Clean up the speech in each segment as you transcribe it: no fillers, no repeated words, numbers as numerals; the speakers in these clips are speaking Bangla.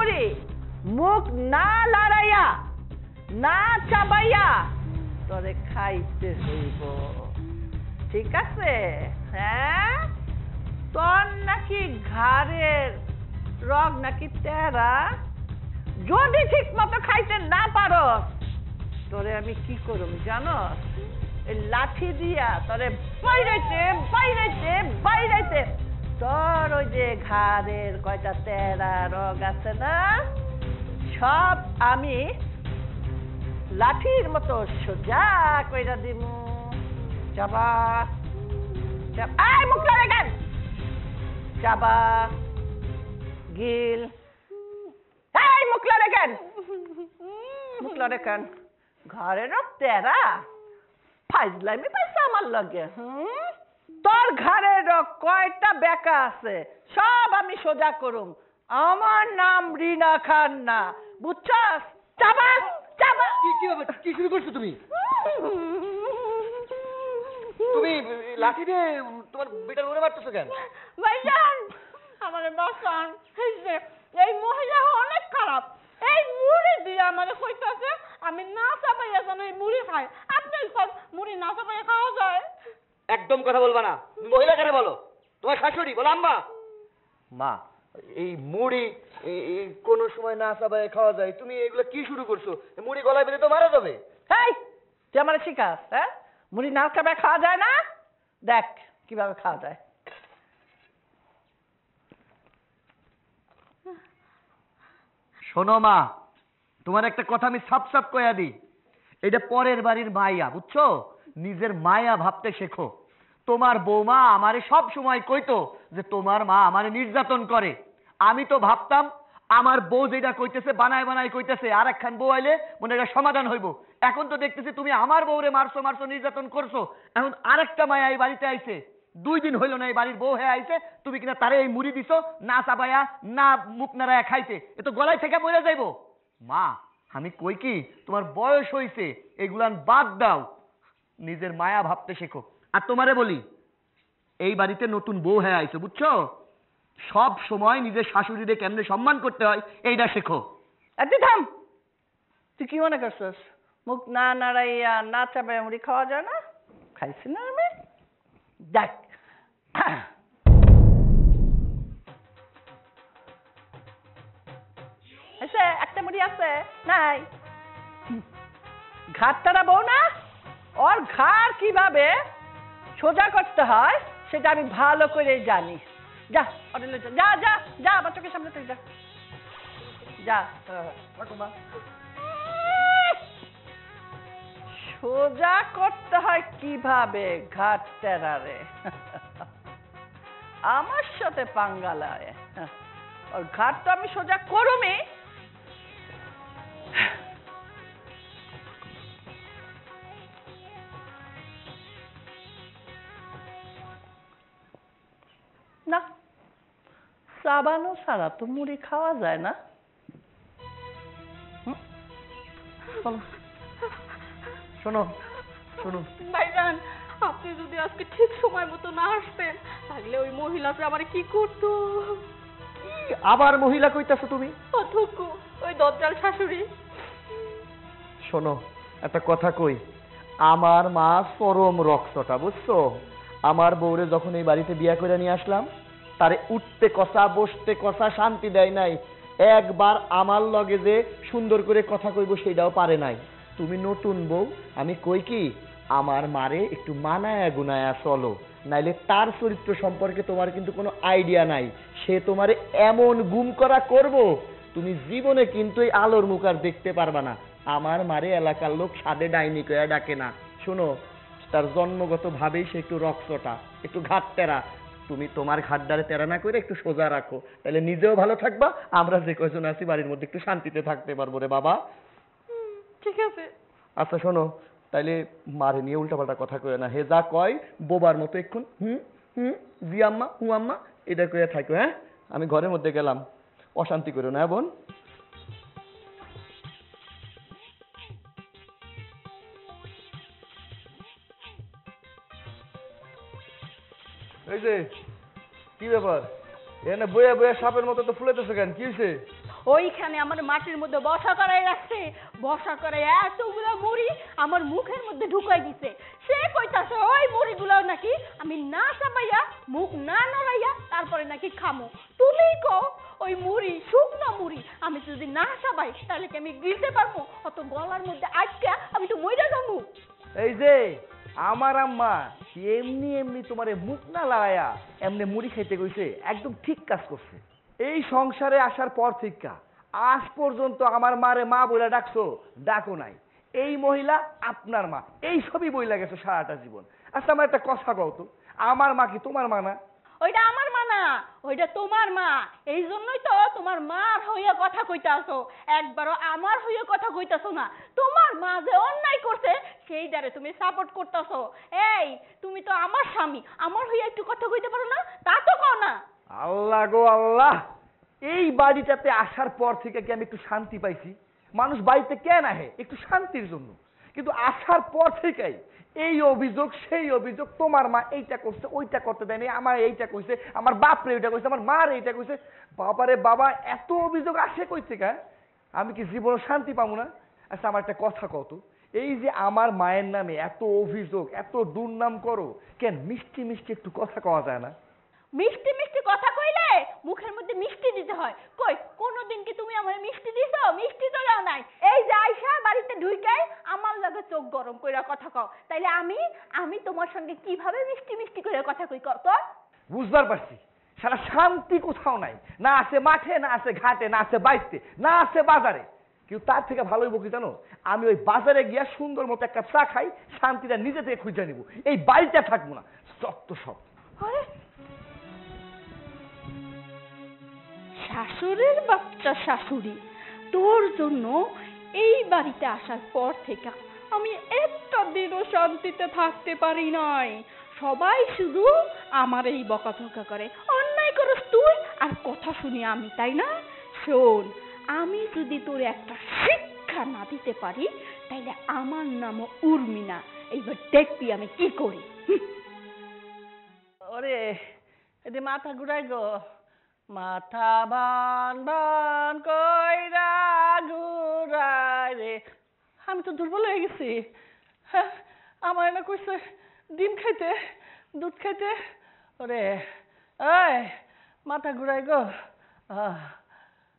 মুড়ি মুখ না লড়াইয়া না চাবাইয়া তোরে খাইতে হইব, ঠিক আছে? হ্যাঁ, তোর নাকি ঘাড়ের রগ নাকি তেরা, যদি ঠিক মতো খাইতে না পারো তোরে আমি কি করুম জানো? এই লাঠি দিয়া তোরে বাইরাইতে বাইরাইতে বাইরাইতে তোর ওই যে ঘাড়ের কয়টা তেরা রগ আছে না, সব আমি লাঠির মতো সোজা কইরা দিমু। চাবা মুখ লড়ে কেন? চাবা গিল, মুখ লড়ে কেন? মুখ লড়ে কেন? ঘরের তেরা ফাইজলামি পাইছে আমার লগে। তোর ঘরের কয়টা বেকা আছে সব আমি সোজা করুম। আমার নাম রিনা খান না, বুঝছস? চাবা চাবা। কি শুরু করছো তুমি? তুমি লাঠি দিয়ে তোমার বেটার ওরে মারতেছো কেন? ভাইজান আমারে বাঁচান, এই মহিলা অনেক খারাপ। এই মুড়ি দিয়ে আমারে কইতাছে আমি না চাবাইয়া যেন এই মুড়ি খাই। আপনি মুড়ি না চাবাইয়া খাওয়া যায়? একদম কথা বলবা না। মহিলা কারে বলো? তোমার শাশুড়ি বলো আম্মা। মা, এই মুড়ি কোন সময় না চাবাইয়া খাওয়া যায়, তুমি এগুলো কি শুরু করছো? মুড়ি গলায় বেঁধে তো মারা যাবে। এই তুই আমারে শিখাস? হ্যাঁ, মুড়ি না চাবাইয়া খাওয়া যায় না? দেখ কিভাবে খাওয়া যায়। শোনো মা, তোমার একটা কথা আমি সাপ সাপ কইয়া দিই, এটা পরের বাড়ির মাইয়া, বুঝছো? নিজের মায়া ভাবতে শেখো। তোমার বৌমা আমারে সব সময় কইতো যে তোমার মা আমারে নির্যাতন করে। আমি তো ভাবতাম আমার বউ যেটা কইতেছে বানায় বানায় কইতেছে, আর একখান বউ আইলে মনে এটা সমাধান হইব। এখন তো দেখতেছি তুমি আমার বউরে মারছো মারছো নির্যাতন করছো। এখন আরেকটা মায়া এই বাড়িতে আইছে, 2 দিন হইল না এই বাড়ির বউ হয়ে আইছে, তুমি কিনা তারে এই মুড়ি দিছো না চাবাইয়া না মুখ নাড়ায়া খাইতে, এ তো গলায় থেকে মরে যাইব। মা আমি কই কি, তোমার বয়স হইছে, এগুলান বাদ দাও, নিজের মায়া ভাবতে শেখো। আর তোমারে বলি, এই বাড়িতে নতুন বউ হয়ে আইছো, বুঝছো? সব সময় নিজের শাশুড়িরে কেমনে সম্মান করতে হয় এইটা শেখো। তুই থাম, তুই কি মনে করছিস মুখ না নাড়াইয়া না চাবাইয়া মুড়ি খাওয়া যায় না? খাইছি না আমি। দেখ একটা মুড়ি আছে নাই? ঘাটটারা বউ না, ওর ঘাড় কিভাবে সোজা করতে হয় সেটা আমি ভালো করে জানি। যা যা যা যা আমার চোখের সামনে থেকে যা যা। সোজা করতে হয় কিভাবে ঘাট টেরারে? আমার সাথে পাঙ্গা লয়, ওর ঘাট তো আমি সোজা করুমি। না, চাবানো ছাড়া তো মুড়ি খাওয়া যায় না। শোনো শোনো ভাইজান, আপনি যদি আজকে ঠিক সময় মতো না আসতেন তাহলে ওই মহিলাটা আমার কি করতো? আবার মহিলা কইতাছো তুমি? অথক্য ওই দজ্জাল শাশুড়ি। শোনো একটা কথা কই, আমার মা চরম রক্তটা, বুঝছো? আমার বউরে যখন এই বাড়িতে বিয়া করে নিয়ে আসলাম, তারে উঠতে কষা বসতে কষা শান্তি দেয় নাই। একবার আমার লগে যে সুন্দর করে কথা কইব সেটাও পারে নাই। তুমি নতুন বউ, আমি কই কি আমার মারে একটু মানায়া গুনায়া চলো, নাইলে তার চরিত্র সম্পর্কে তোমার কিন্তু কোনো আইডিয়া নাই। সে তোমারে এমন গুম করা করব, তুমি জীবনে কিন্তু এই আলোর মুখ আর দেখতে পারবা না। আমার মারে এলাকার লোক সাদে ডাইনি কয়া ডাকে না। শোনো, তার জন্মগত ভাবেই সে একটু রক্তটা, একটু ঘাট তেরা। তুমি তোমার ঘাটদারে তেরা না করে একটু সোজা রাখো, তাহলে নিজেও ভালো থাকবা, আমরা যে কয়জন আছি বাড়ির মধ্যে একটু শান্তিতে থাকতে পারবো রে বাবা। ঠিক আছে। আচ্ছা শোনো, তাইলে মারে নিয়ে উল্টাপাল্টা কথা কয়ে না, হে যা কয় বোবার মতো এক্ষুন হুম হুম জি আম্মা হু আম্মা এটা কয়ে থাকো। হ্যাঁ, আমি ঘরের মধ্যে গেলাম, অশান্তি করো না বোন। এই যে কি ব্যাপার, এখানে বইয়া বইয়া সাপের মতো তো ফুলেতেছে কেন? কি হয়েছে? ওইখানে আমার মাটির মধ্যে বসা করাই রাখছে, বসা করে এতগুলো মুড়ি আমার মুখের মধ্যে ঢুকাই দিছে। সে কইতাছে ওই মুড়িগুলো নাকি আমি না চাবাইয়া মুখ না নড়াইয়া তারপরে নাকি খামো। তুমি কও ওই মুড়ি শুকনো মুড়ি আমি যদি না চাবাই তাহলে কি আমি গিলতে পারবো? অত গলার মধ্যে আটকা আমি তো মইরা যাবো। এই যে আমার আম্মা এমনি এমনি তোমারে মুখ না লাগায়া এমনি মুড়ি খাইতে কইছে, একদম ঠিক কাজ করছে। এই সংসারে আসার পর থেকে আজ পর্যন্ত আমার মারে মা বইলা ডাকছো, ডাকো নাই। এই মহিলা আপনার মা, এই সবই বইলা গেছো সারাটা জীবন। আচ্ছা আমার একটা কথা কও তো, আমার মা কি তোমার মা না? ওইটা আমার মা না, ওইটা তোমার মা। এই জন্যই তো তোমার মার হইয়া কথা কইতাছো, একবারও আমার হইয়া কথা কইতাছো না। তোমার মা যে অন্যায় করছে সেইটারে তুমি সাপোর্ট করতেছো। এই তুমি তো আমার স্বামী, আমার হইয়া একটু কথা কইতে পারো না? তা তো কও না। আল্লাহ গো আল্লাহ, এই বাড়িটাতে আসার পর থেকে কি আমি একটু শান্তি পাইছি? মানুষ বাড়িতে কেন আহে? একটু শান্তির জন্য। কিন্তু আসার পর থেকেই এই অভিযোগ সেই অভিযোগ, তোমার মা এইটা করছে ওইটা করতে দেয়নি, আমার এইটা কইছে, আমার বাপরে এইটা কইছে, আমার মার এইটা কইছে। বাবারে বাবা, এত অভিযোগ আসে কই থেকে? আমি কি জীবনে শান্তি পাবো না? আচ্ছা আমার একটা কথা কত, এই যে আমার মায়ের নামে এত অভিযোগ, এত দুর্নাম করো কেন? মিষ্টি মিষ্টি একটু কথা কওয়া যায় না? মিষ্টি মিষ্টি কথা কইলে মুখের মধ্যে মিষ্টি দিতে হয়। কই কোনোদিন কি তুমি আমায় মিষ্টি দিছো? মিষ্টি তো দাও নাই। এই যে আইসা বাড়িতে ঢুইকাই আমার লগে চোখ গরম কইরা কথা কও, তাইলে আমি তোমার সঙ্গে কিভাবে মিষ্টি মিষ্টি করে কথা কই কও তো? বুঝবার পারছি, সারা শান্তি কোথাও নাই। না আছে মাঠে, না আছে ঘাটে, না আছে বাড়িতে, না আছে বাজারে। কিন্তু তার থেকে ভালোই বকি জানো, আমি ওই বাজারে গিয়া সুন্দর মতো একটা চা খাই, শান্তিটা নিজে থেকে খুঁজে নিব। এই বাড়িতে থাকবো না, সত্য সব। আরে শাশুড়ির বাচ্চা শাশুড়ি, তোর জন্য এই বাড়িতে আসার পর থেকে আমি একটা দিনও শান্তিতে থাকতে পারি নাই। সবাই শুধু আমার এই বকাঝকা করে, অন্যায় করস তুই আর কথা শুনি আমি, তাই না? শোন, আমি যদি তোর একটা শিক্ষা না দিতে পারি তাইলে আমার নামও উর্মিনা। এইবার দেখবি আমি কি করি। ওরে এদি মাথা ঘুরাই গো, মাথা বান বান কইরা ঘুরাই রে। আমি তো দুর্বল হয়ে গেছি। হ্যাঁ, আমার না কইছে ডিম খাইতে, দুধ খাইতে। ওরে এই মাথা ঘুরাই গো।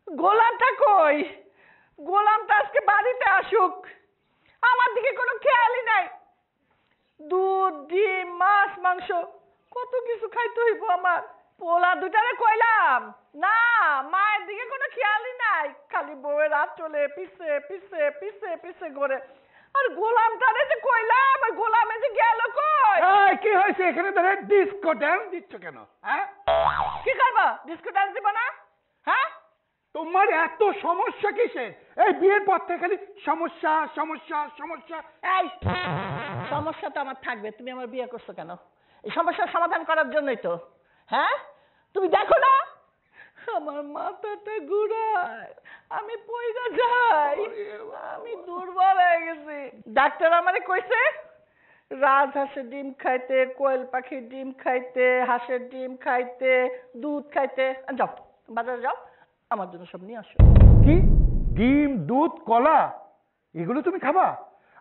গোলামটা কই? গোলামটা আজকে বাড়িতে আসুক, আমার দিকে কোনো খেয়ালই নাই। দুধ, ডিম, মাছ, মাংস কত কিছু খাইতে হইব আমার। পোলা দুটারে কইলাম না, মায়ের দিকে কোনো খেয়ালই নাই, খালি বউয়ের রাত চলে পিছে পিছে পিছে পিছে ঘরে। আর গোলামটারে যে কইলাম, আর গোলামে যে গেল কই? কি হয়েছে এখানে ধরে ডিস্কো ড্যান্স দিচ্ছ কেন? হ্যাঁ, কি করবো? ডিস্কো ডান্স দিব না? হ্যাঁ, তোমার এত সমস্যা কিসের? এই বিয়ের পর থেকে খালি সমস্যা সমস্যা সমস্যা। এই সমস্যা তো আমার থাকবে, তুমি আমার বিয়ে করছো কেন? এই সমস্যার সমাধান করার জন্যই তো। হ্যাঁ, তুমি দেখো না আমার মাথাটা ঘুরায়, আমি পয়রা যাই, আমি দুর্বল হয়ে গেছি। ডাক্তার আমারে কইছে রাজহাঁসের ডিম খাইতে, কোয়েল পাখির ডিম খাইতে, হাঁসের ডিম খাইতে, দুধ খাইতে। যাও বাজারে যাও, আমার জন্য সব নিয়ে আসো। কি ডিম, দুধ, কলা এগুলো তুমি খাবা?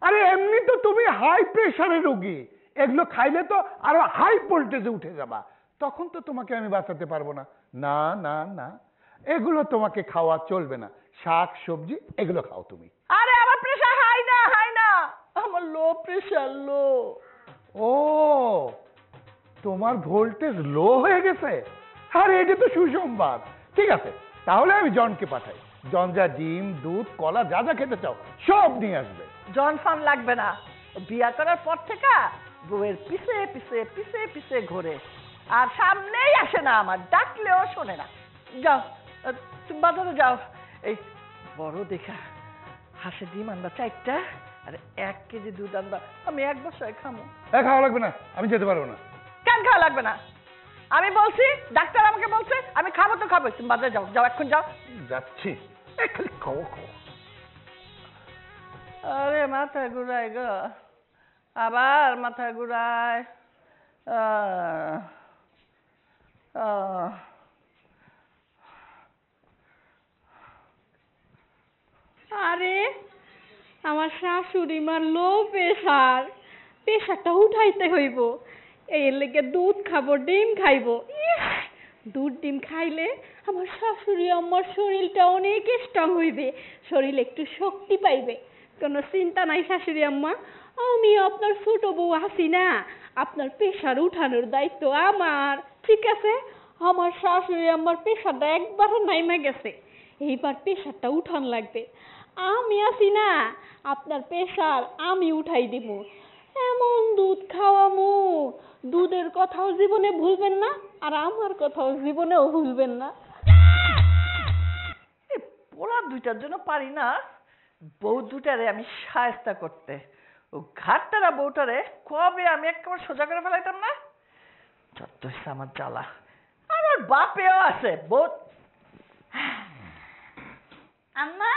আরে এমনি তো তুমি হাই প্রেশারের রোগী, এগুলো খাইলে তো আরো হাই ভোল্টেজে উঠে যাবা, তখন তো তোমাকে আমি বাঁচাতে পারবো না। না না না, এগুলো তোমাকে খাওয়া চলবে না। শাক সবজি এগুলো খাও তুমি। আরে আমার প্রেশার হাই না, হাই না, আমার লো প্রেশার, লো। ও, তোমার ভোল্টেজ লো হয়ে গেছে? আরে এটা তো সুসংবাদ। ঠিক আছে, তাহলে আমি জনকে পাঠাই। জন যা ডিম, দুধ, কলা যা যা খেতে চাও সব নিয়ে আসবে। জন ফান লাগবে না, বিয়া করার পর থেকে বউয়ের পিছে পিছে পিছে পিছে ঘোরে, আর সামনেই আসে না, আমার ডাকলেও শোনে না। যাও তুমি বাজারে যাও, এই বড় দেখা হাঁসের ডিম আনবা 4টা, আর 1 কেজি দুধ আনবা, আমি 1 বছর খামো। খাওয়া লাগবে না, আমি যেতে পারবো না। কেন খাওয়া লাগবে না? আমি বলছি, ডাক্তার আমাকে বলছে আমি খাবো তো খাবো। তুমি বাজারে যাও, যাও এখন যাও। যাচ্ছি, খালি খাও খাও। আরে মাথা ঘুরায় গো, আবার মাথা ঘুরায়। আরে আমার শাশুড়ি মার লো প্রেশারটা উঠাইতে হইব, এর লেগে দুধ খাবো, ডিম খাইবো। দুধ ডিম খাইলে আমার শাশুড়ি আমার শরীরটা অনেক স্ট্রং হইবে, শরীর একটু শক্তি পাইবে। কোনো চিন্তা নাই শাশুড়ি আম্মা, আমি আপনার ছোট বউ আছি না, আপনার প্রেশার উঠানোর দায়িত্ব আমার, ঠিক আছে? আমার শাশুড়ি আমার প্রেশারটা একবারও নাইমা গেছে, এইবার প্রেশারটা উঠান লাগবে। আমি আছি না, আপনার প্রেশার আমি উঠাই দিব। এমন দুধ খাওয়ামু, দুধের কথাও জীবনে ভুলবেন না, আর আমার কথাও জীবনেও ভুলবেন না। পোড়া দুইটার জন্য পারি না বউ দুটারে আমি সায়স্তা করতে। ও ঘাটতারা বউটারে কবে আমি একেবারে সোজা করে ফেলাইতাম না। যত হচ্ছে আমার জ্বালা। আমার বাপেও আছে বউ। আম্মা,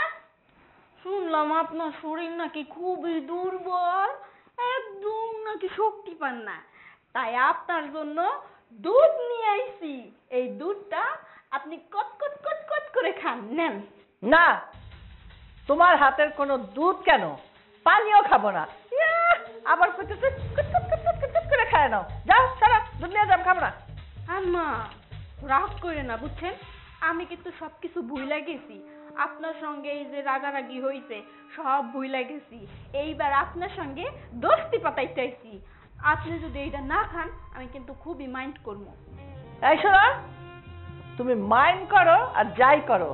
শুনলাম আপনার শরীর নাকি খুবই দুর্বল, একদম নাকি শক্তি পান না, তাই আপনার জন্য দুধ নিয়ে আইছি। এই দুধটা আপনি কট কট কট কট করে খান, নেন। না, তোমার হাতের কোনো দুধ কেন, পানিও খাবো না। আবার কইতেছে কুট কুট কুট কুট কুট করে খায় নাও। যাও সারা দুধ নিয়ে যাও, খাবো না। আম্মা রাগ করে না, বুঝছেন? আমি কিন্তু সবকিছু ভুইলা গেছি, আপনার সঙ্গে এই যে রাগারাগি হইছে সব ভুইলা গেছি। এইবার আপনার সঙ্গে দোস্তি পাতাইতে আইছি। আপনি যদি এইটা না খান আমি কিন্তু খুবই মাইন্ড করবো। এই শোনো, তুমি মাইন্ড করো আর যাই করো,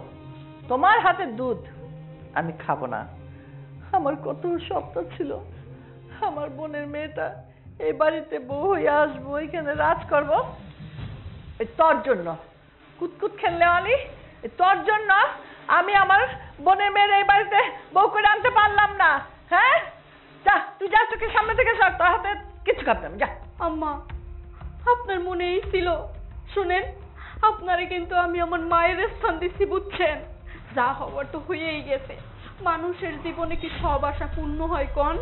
তোমার হাতে দুধ আমি খাবো না। আমার কত স্বপ্ন ছিল আমার বোনের মেয়েটা এই বাড়িতে বউ হয়ে আসবো, এখানে রাজ করবো। তোর জন্য কুতকুত খেললে আলি, তোর জন্য আমি আমার বোনের মেয়ের এই বাড়িতে বউ করে আনতে পারলাম না। হ্যাঁ, যা তুই যা, চোখের সামনে থেকে সর, তোর হাতে কিছু খাবি না, যা। আম্মা আপনার মনে এই ছিল, শুনেন, আপনারে কিন্তু আমি আমার মায়ের স্থান দিচ্ছি, বুঝছেন? যা হওয়ার তো হয়েই গেছে, মানুষের জীবনে কি সব আশা পূর্ণ হয় কোন?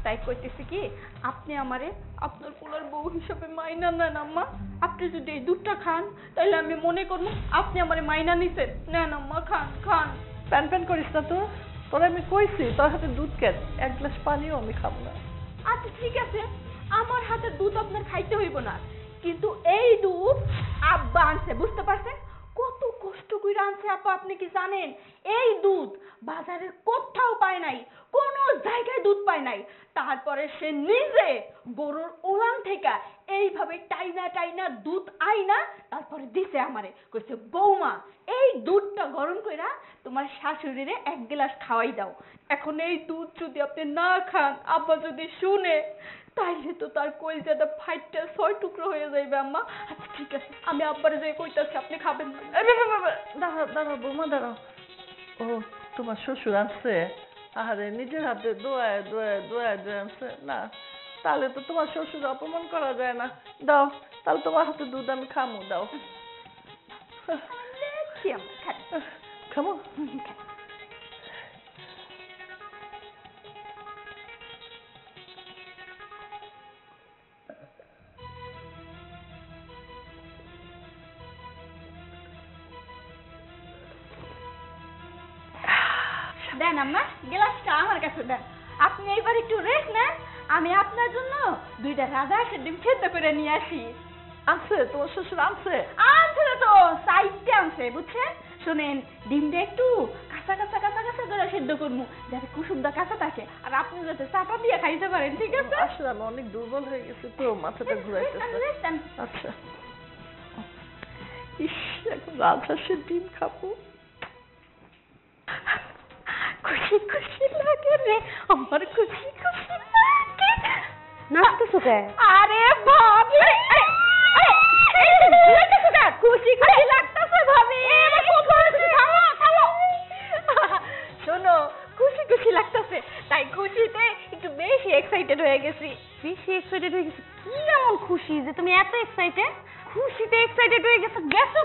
তাই কইতেছি কি, আপনি আমারে আপনার পোলার বউ হিসেবে মাইনা নেন আম্মা। আপনি যদি এই দুধটা খান তাহলে আমি মনে করবো আপনি আমারে মাইনা নিছেন। নেন আম্মা, খান খান। প্যান প্যান করিস না তো, তোর আমি কইছি তোর হাতে দুধ কেন, এক গ্লাস পানিও আমি খাবো না। আচ্ছা ঠিক আছে, আমার হাতে দুধ আপনার খাইতে হইব না, কিন্তু এই দুধ আব্বা আনছে, বুঝতে পারছেন? কত কষ্ট করে আনছে আব্বা, আপনি কি জানেন? এই দুধ বাজারের কোথাও পায় নাই, কোন জায়গায় দুধ পায় নাই। তারপরে সে নিজে গরুর ওলান থেকে এইভাবে টাইনা টাইনা দুধ আইনা তারপরে দিছে আমারে, কইছে বৌমা এই দুধটা গরম কইরা তোমার শাশুড়িরে এক গ্লাস খাওয়াই দাও। এখন এই দুধ যদি আপনি না খান, আব্বা যদি শুনে, তাইলে তো তার কলিজাটা ফাইটটা 6 টুকরো হয়ে যাইবে আম্মা। আচ্ছা ঠিক আছে, আমি আব্বারে যাই কইতাছি, আপনি খাবেন না। দাঁড়াও দাঁড়াও বৌমা দাঁড়াও। ও তোমার শ্বশুর আনছে, আরে নিজের হাতে দোয়ায় দোয়ায় দোয়ায় দোয়ায় আনছে না, তাহলে তো তোমার শ্বশুর অপমান করা যায় না। দাও, তাহলে তোমার হাতে দুধ আমি খামু, দাও। খামো। দেন আম্মা, গ্লাসটা আমার কাছে দেন। আপনি এইবার একটু রেস্ট নেন, আমি আপনার জন্য 2টা রাজহাঁসের ডিম সেদ্ধ করে নিয়ে আসি। আনছে তোমার শ্বশুর আনছে? আনছে তো, সাইডটা আনছে, বুঝছেন? শুনেন, ডিমটা একটু কাঁচা কাঁচা কাঁচা কাঁচা করে সেদ্ধ করবো, যাতে কুসুমটা কাঁচা থাকে, আর আপনি যাতে চাপা দিয়ে খাইতে পারেন, ঠিক আছে? আসলে আমি অনেক দুর্বল হয়ে গেছি তো, মাথাটা ঘুরাইতেছে। আচ্ছা, ইস, এখন রাজহাঁসের ডিম খাবো। খুশি খুশি লাগে রে আমার, খুশি খুশি লাগে। নাচতেছো কে? আরে ভাবি, খুশি খুশি লাগতেছে ভাবি। শোনো, খুশি খুশি লাগতেছে, তাই খুশিতে একটু বেশি এক্সাইটেড হয়ে গেছি। বেশি এক্সাইটেড হয়ে গেছি? কি এমন খুশি যে তুমি এত এক্সাইটেড? খুশিতে এক্সাইটেড হয়ে গেছো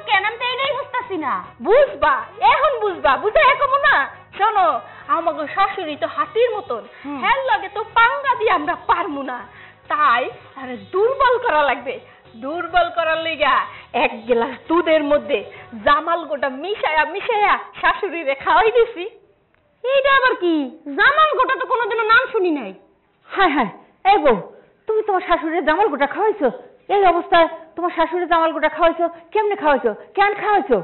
কেন? আমি তো এটাই বুঝতেছি না। বুঝবা, এখন বুঝবা, বুঝা এখন না। শোনো, আমাকে শাশুড়ি তো হাতির মতন, হ্যাঁ লাগে তো পাঙ্গা দিয়ে আমরা পারবো না, তাই আরে দুর্বল করা লাগবে। দুর্বল করার লিগা 1 গ্লাস দুধের মধ্যে জামাল গোটা মিশায়া মিশায়া শাশুড়িরে খাওয়াই দিছি। এইটা আবার কি? জামাল গোটা তো কোনোদিনও নাম শুনি নাই। হ্যাঁ হ্যাঁ, এই বউ, তুমি তোমার শাশুড়ির জামাল গোটা খাওয়াইছো? এই অবস্থায় তোমার শাশুড়ির জামাল গোটা খাওয়াইছো? কেমনে খাওয়াইছো? কেন খাওয়াইছো?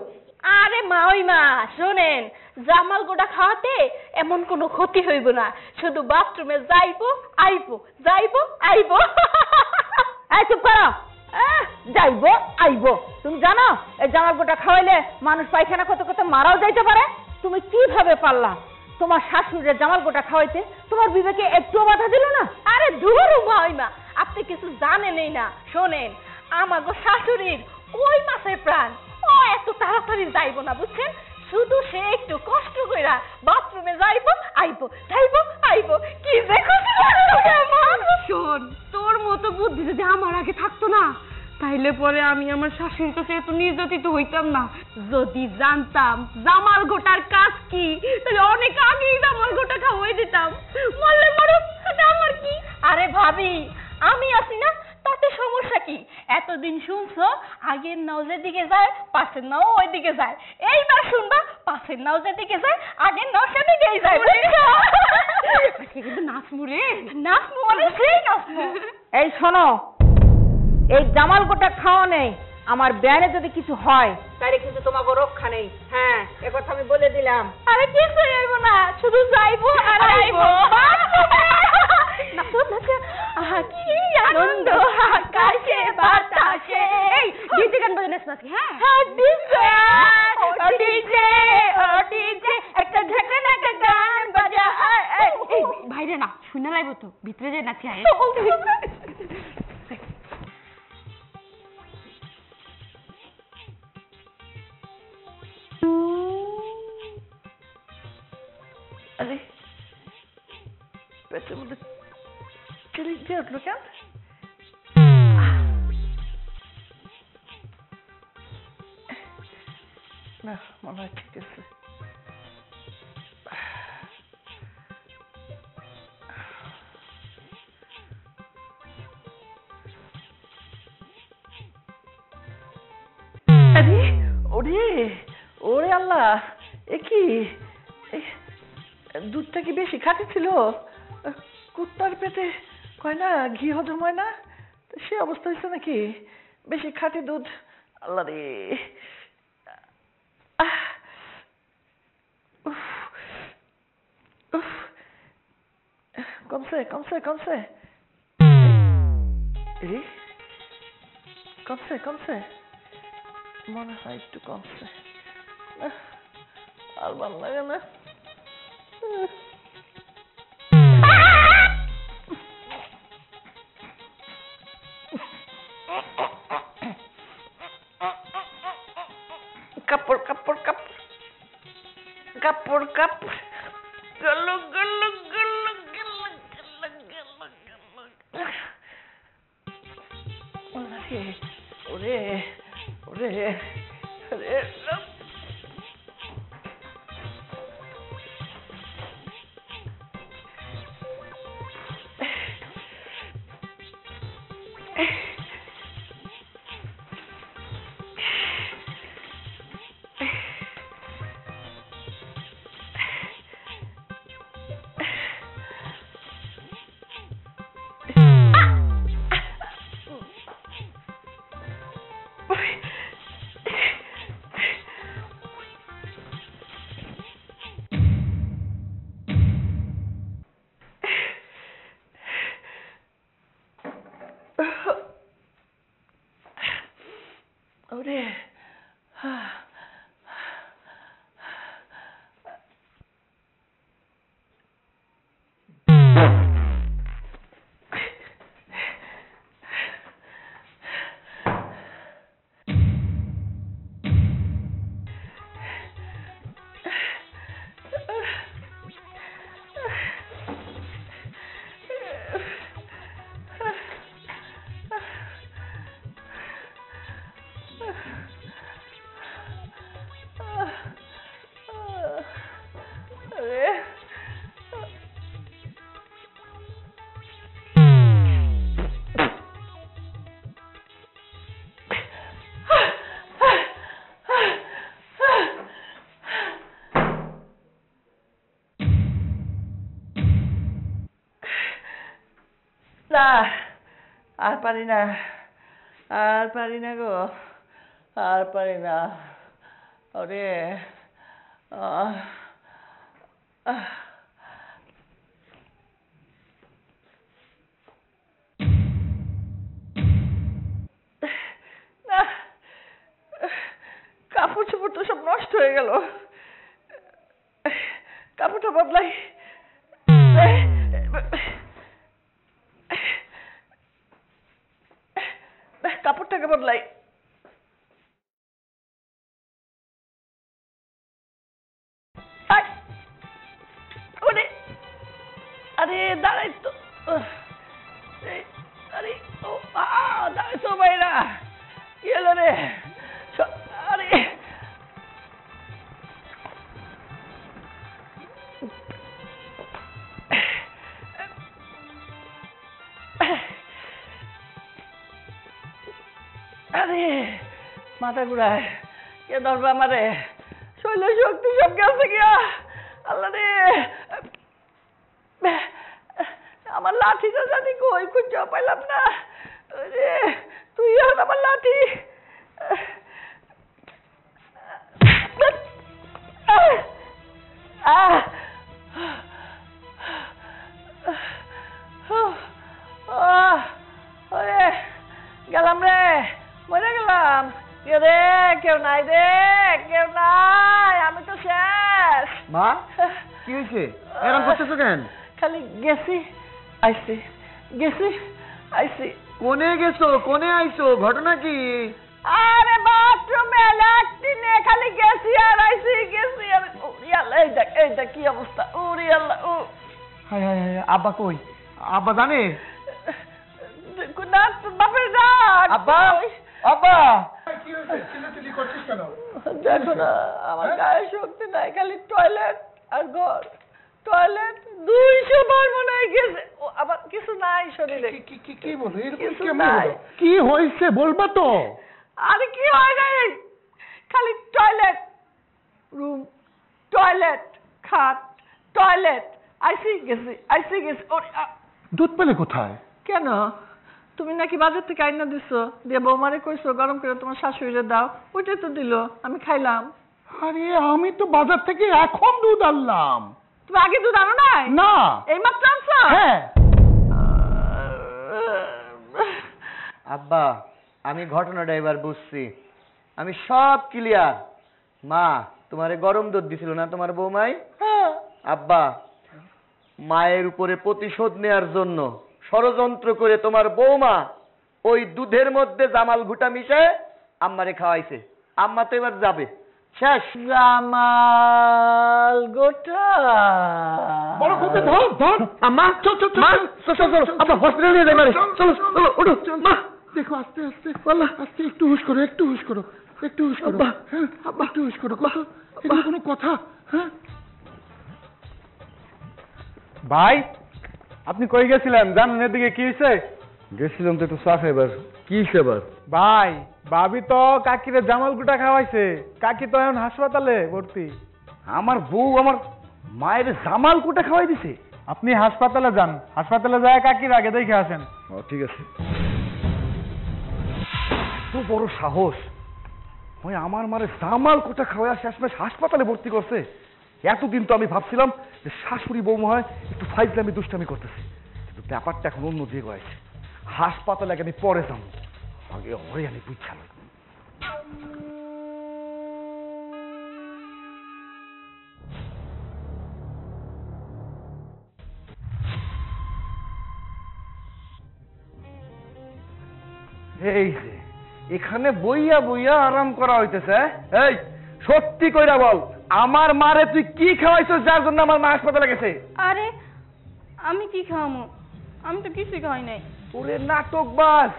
আরে মা, ওই মা শোনেন, জামাল গোটা খাওয়াতে এমন কোনো ক্ষতি হইব না, শুধু বাথরুমে যাইবো আইবো, যাইবো আইবো। এই চুপ করো। যাইবো আইবো, তুমি জানো এই জামাল গোটা খাওয়াইলে মানুষ পায়খানা করতে করতে মারাও যাইতে পারে? তুমি কিভাবে পারলা তোমার শাশুড়ির জামাল গোটা খাওয়াইতে? তোমার বিবেকে একটুও বাধা দিল না? আরে ধুর মা, ওই মা আপনি কিছু জানেনই না। শোনেন, আমাগো শাশুড়ির কই মাছের প্রাণ, ও এত তাড়াতাড়ি যাইবো না বুঝছেন, শুধু সে একটু কষ্ট কইরা বাথরুমে যাইবো আইবো, যাইবো আইবো। কি যে খুশি লাগলো আমার। শোন, তোর মতো বুদ্ধি যদি আমার আগে থাকতো না, তাইলে পরে আমি আমার শাশুড়ির কাছে এত নির্যাতিত হইতাম না। যদি জানতাম জামাল গোটার কাজ কি, তাহলে অনেক আগেই জামাল গোটা খাওয়াই দিতাম। মরলে মরুক, তাতে আমার কি? আরে ভাবি, আমি আছি না, তাতে সমস্যা কি? এতদিন শুনছো আগের নাও যেদিকে যায় পাশের নাও ওই দিকে যায়, এইবার শুনবা পাশের নাও যেদিকে যায় আগের নাও সেদিকেই যায়। কিন্তু নাচমু রে, নাচমু মানে সেই নাচমু। এই শোনো, এই জামাল গোটা খাওয়া নেই, আমার ব্যানে যদি কিছু হয় তাহলে কিন্তু তোমাকে রক্ষা নেই। হ্যাঁ, এ কথা আমি বলে দিলাম। আরে কিছু যাইবো না, শুধু যাইবো আর আইবো। নাচো নাচো, আহা কি আনন্দ আকাশে বাতাসে। ডিজে গান বাজে নাচ নাচি। হ্যাঁ ডিজে, ও ডিজে, ও ডিজে, একটা ঝাঁকানাকা গান বাজা। এই বাইরে না, শুনে লাইবো তো, ভিতরে যে নাচি আয়। আরে পেটের মধ্যে চিলি দিয়ে উঠলো কেন? না, মনে হয় ঠিক আছে। আরে ওরে, ওরে আল্লাহ, এ কি? দুধটা কি বেশি খাঁটি ছিল? কুত্তার পেটে কয় না ঘি হজম হয় না, সে অবস্থা হয়েছে নাকি? বেশি খাঁটি দুধ, আল্লাহ রে। কমছে কমছে কমছে, কমছে কমছে, মনে হয় একটু কমছে। আর ভালো লাগে না। কাপড় কাপড় কাপড় কাপড় কাপড়, গলো গলো গলো গলো গলো গলো গলো। ওরে ওরে ওরে, ওরে না আর পারি না, আর পারি না গো, আর পারি না। ওরে আহ আহ কাপড় চোপড় তো সব নষ্ট হয়ে গেল, কাপড়টা বদলাই। কাপড়টাকে বদলাই। আরে দাঁড়াই তো, আরে দাঁড়াই তো বাইরা, কি হলো রে? আরে আরে মাথা ঘুরায়, কে ধরবে আমারে? শৈল শক্তি সব গেছে গিয়া, আল্লাহ রে। আমার লাঠিটা জানি কই, খুঁজে পাইলাম না রে। তুই আর আমার লাঠি। গেলাম রে, মরে গেলাম। কে রে? কেউ নাই রে, কেউ নাই, আমি তো শেষ। মা কি হয়েছে, এরকম করতেছো কেন? খালি গেছি আইসি, গেছি আইসি। কোনে গেছো, কোনে আইছো, ঘটনা কি? আরে বাথরুমে ল্যাট্রিনে খালি গেছি আর আইসি, গেছি আর। ওরে আল্লাহ, এই দেখ কি অবস্থা। ওরে আল্লাহ, ও হায় হায় হায়, আব্বা কই? আব্বা জানে? না, বাপের ডাক। আব্বা, আব্বা কি হয়েছে? চিল্লাচিল্লি করছিস কেন? দেখো না, আমার গায়ে শক্তি নাই, খালি টয়লেট আর ঘর। টয়লেট 200 বার মনে হয় গেছে। ও আবার কিছু নাই শরীরে। কি বলো, এরকম কিছু কেমন নাই। হলো? কি হয়েছে বলবা তো? আরে কি হয় নাই, খালি টয়লেট রুম, টয়লেট খাট, টয়লেট আইসি গেছি, আইসি গেছি। দুধ পেলে কোথায়? কেন? তুমি নাকি বাজার থেকে আইনা দিছো, দিয়ে বৌমারে কইছো গরম করে তোমার শাশুড়িরে দাও, ওইটাই তো দিল, আমি খাইলাম। আরে আমি তো বাজার থেকে এখন দুধ আনলাম। তুমি আগে দুধ আনো নাই? না। এই মাত্র আনছো? হ্যাঁ। আব্বা আমি ঘটনাটা এবার বুঝছি, আমি সব ক্লিয়ার। মা তোমারে গরম দুধ দিছিল না তোমার বৌমাই? আব্বা মায়ের উপরে প্রতিশোধ নেয়ার জন্য ষড়যন্ত্র করে তোমার বৌমা ওই দুধের মধ্যে জামাল ঘুটা মিশে আম্মারে খাওয়াইছে। আম্মা তো এবার যাবে, শেষ। জামাল গোটা বড় খুঁজে ধর ধর। আম্মা চল চল মা, চল চল চল আব্বা হসপিটালে নিয়ে যাই মারে। চলো চলো ওঠো মা। দেখো আস্তে আস্তে, আস্তে, একটু হুশ করো, একটু হুশ করো, একটু হুশ করো। হ্যাঁ একটু হুশ করো। কত এগুলো কোনো কথা? হ্যাঁ ভাই আপনি কই গেছিলেন, জানেন এদিকে কি হয়েছে? গেছিলাম তো একটু চা খাইবার। কি খাবার? ভাই ভাবি তো কাকিরে জামাল গুটা খাওয়াইছে, কাকি তো এখন হাসপাতালে ভর্তি। আমার বউ আমার মায়ের জামাল কুটা খাওয়াই দিছে? আপনি হাসপাতালে যান, হাসপাতালে যায় কাকির আগে দেখে আসেন। ঠিক আছে। তো বড় সাহস, ওই আমার মারে জামাল কোটা খাওয়া শেষমেশ হাসপাতালে ভর্তি করছে। এতদিন তো আমি ভাবছিলাম যে শাশুড়ি বৌমা হয় একটু ফাইজলামি দুষ্টামি করতেছে, কিন্তু ব্যাপারটা এখন অন্য দিকে গেছে। হাসপাতালে আগে আমি পরে যাবো, আগে ওরে আমি বুঝছিলাম। এই যে এখানে বইয়া বইয়া আরাম করা হইতেছে। এই সত্যি কইরা বল, আমার মারে তুই কি খাওয়াইছিস যার জন্য আমার মা হাসপাতালে গেছে? আরে আমি কি খাওয়ামো? আমি তো কিছুই খাওয়াই নাই। ওরে নাটকবাজ,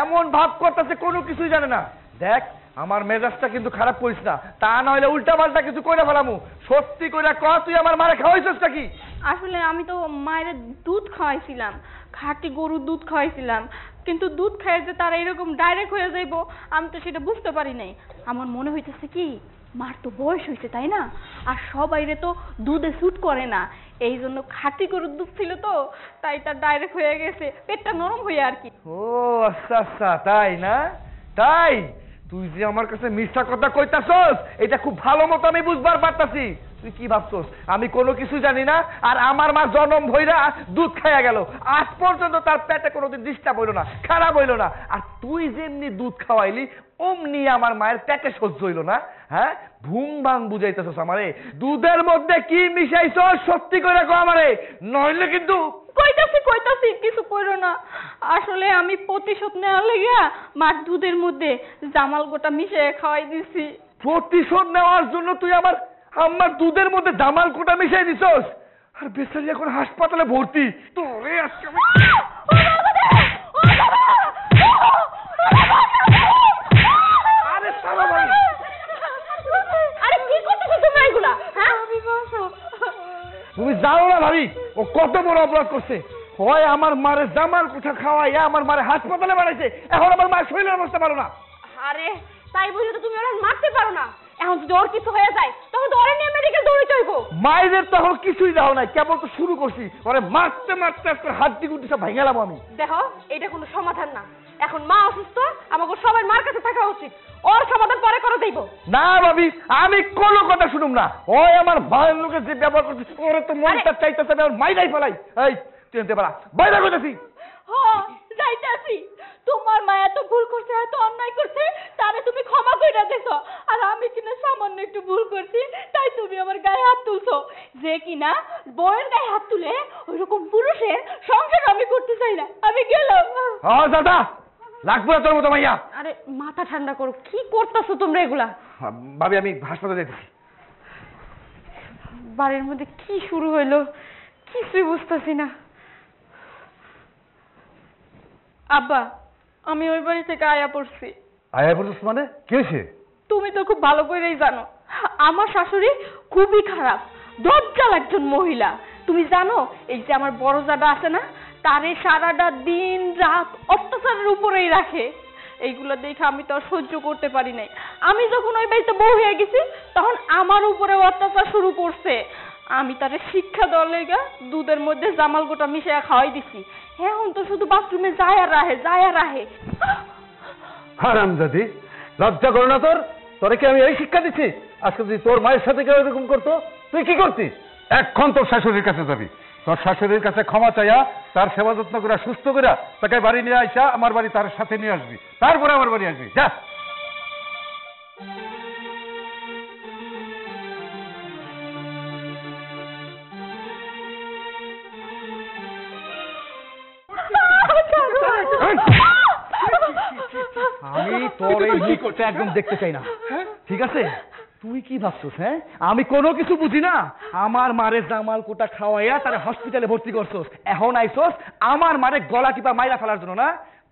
এমন ভাব করতেছে কোনো কিছুই জানে না। দেখ আমার মেজাজটা কিন্তু খারাপ করিস না, তা না হলে উল্টা পাল্টা কিছু কইরা ফেলামু। সত্যি কইরা ক, তুই আমার মারে খাওয়াইছিস নাকি? আসলে আমি তো মায়ের দুধ খাওয়াইছিলাম, খাঁটি গরুর দুধ খাওয়াইছিলাম, কিন্তু দুধ খাইয়ে যে তারা এরকম ডাইরেক্ট হয়ে যাইবো আমি তো সেটা বুঝতে পারি নাই। আমার মনে হইতেছে কি, মার তো বয়স হয়েছে তাই না, আর সবাইরে তো দুধে স্যুট করে না, এই জন্য খাঁটি গরুর দুধ ছিল তো, তাই তার ডাইরেক্ট হয়ে গেছে, পেটটা নরম হয়ে আর কি। ও আচ্ছা আচ্ছা, তাই না? তাই তুই যে আমার কাছে মিথ্যা কথা কইতাছস এটা খুব ভালো মতো আমি বুঝবার পারতাছি। তুই কি ভাবছস আমি কোনো কিছু জানি না? আর আমার মা জনম ভইরা দুধ খাইয়া গেল, আজ পর্যন্ত তার পেটে কোনোদিন ডিস্টার্ব হইল না, খারাপ হইল না। আর তুই যেমনি দুধ খাওয়াইলি অমনি আমার মায়ের পেটে সহ্য হইল না। হ্যাঁ, ভুং ভাং বুঝাইতেছস আমারে। দুধের মধ্যে কি মিশাইছস সত্যি করে কও আমারে, নইলে কিন্তু। কইতাছি কিছু কইরো না। আসলে আমি প্রতিশোধ নেওয়ার লাগিয়া মার দুধের মধ্যে জামাল গোটা মিশিয়ে খাওয়াই দিছি। প্রতিশোধ নেওয়ার জন্য তুই আমার দুধের মধ্যে জামাল কোটা মিশাই দিছস? আর বেচারি এখন হাসপাতালে ভর্তি। তোরে আজকে আরে সারা ভাই, আরে কি করতেছো তোমরা এগুলা? হ্যাঁ, তুমি জানো না ভাবি ও কত বড় অপরাধ করছে? হয় আমার মারে জামাল কোঠা খাওয়াইয়া আমার মারে হাসপাতালে বানাইছে, এখন আমার মায়ের শরীরের অবস্থা ভালো না। আরে তাই বলে তো তুমি ওরা মারতে পারো না। এখন যদি ওর কিছু হয়ে যায় তখন তো ওরা নিয়ে মেডিকেল দৌড়িতে হইব। মায়েদের তো এখন কিছুই দাও নাই, কেবল তো শুরু করছি। ওরে মারতে মারতে আজকে হাড্ডি গুড্ডি সব ভেঙে গেলাম আমি। দেখো এটা কোনো সমাধান না। এখন মা অসুস্থ, আমাকে সবাই মার কাছে থাকা উচিত। ওর সমাধান পরে করে দেব। না ভাবি, আমি কোনো কথা শুনুম না। ওই আমার ভাইয়ের লোকে যে ব্যবহার করছে ওরে তো মনটা চাইতেছে আমি ওর মাইরাই ফেলাই। এই তুই এনতে পারা বাইরে করতেছি। হ্যাঁ যাইতাছি। তোমার মা এত ভুল করছে, এত অন্যায় করছে, তারে তুমি ক্ষমা কইরা দিছো। আর আমি কিনা সামান্য একটু ভুল করছি, তাই তুমি আমার গায়ে হাত তুলছো। যে কিনা বউয়ের গায়ে হাত তুলে ওইরকম পুরুষের সংসার আমি করতে চাই না। আমি গেলাম। হ্যাঁ দাদা, লাগবে না তোর মতো মাইয়া। আরে মাথা ঠান্ডা করো, কি করতেছো তোমরা এগুলা? ভাবি আমি হাসপাতালে যেতেছি। বাড়ির মধ্যে কি শুরু হইলো কিছুই বুঝতেছি না। আব্বা, আমি ওই বাড়ি থেকে আয়া পড়ছি। আয়া বলছিস মানে কি হয়েছে? তুমি তো খুব ভালো করেই জানো আমার শাশুড়ি খুবই খারাপ, দজ্জাল একজন মহিলা। তুমি জানো এই যে আমার বড় জাদা আছে না, তারে সারাটা দিন রাত অত্যাচারের উপরেই রাখে। এইগুলো দেখে আমি তো আর সহ্য করতে পারি নাই। আমি যখন ওই বাড়িতে বউ হয়ে গেছি তখন আমার উপরে অত্যাচার শুরু করছে। আমি তারে শিক্ষা দেওয়ার লেগা দুধের মধ্যে জামাল গোটা মিশিয়ে খাওয়াই দিছি। এখন তো শুধু বাথরুমে যায় আর রাহে। হারামজাদি, লজ্জা করো না তোর? তোরে কি আমি এই শিক্ষা দিচ্ছি? আজকে যদি তোর মায়ের সাথে কেউ এরকম করতো তুই কি করতিস? এখন তোর শাশুড়ির কাছে যাবি, তোর শাশুড়ির কাছে ক্ষমা চাইয়া তার সেবা যত্ন করে সুস্থ করে তাকে বাড়ি নিয়ে আইসা আমার বাড়ি তার সাথে নিয়ে আসবি, তারপরে আমার বাড়ি আসবি। যা। আমি তোর এই মুখটা একদম দেখতে চাই না, ঠিক আছে? তুই কি ভাবছিস? হ্যাঁ, আমি কোনো কিছু বুঝি না। আমার মারে জামাল কোটা খাওয়াইয়া তারে হসপিটালে ভর্তি করছস, এখন আইছস আমার মারে গলা টিপা মাইরা ফেলার জন্য না?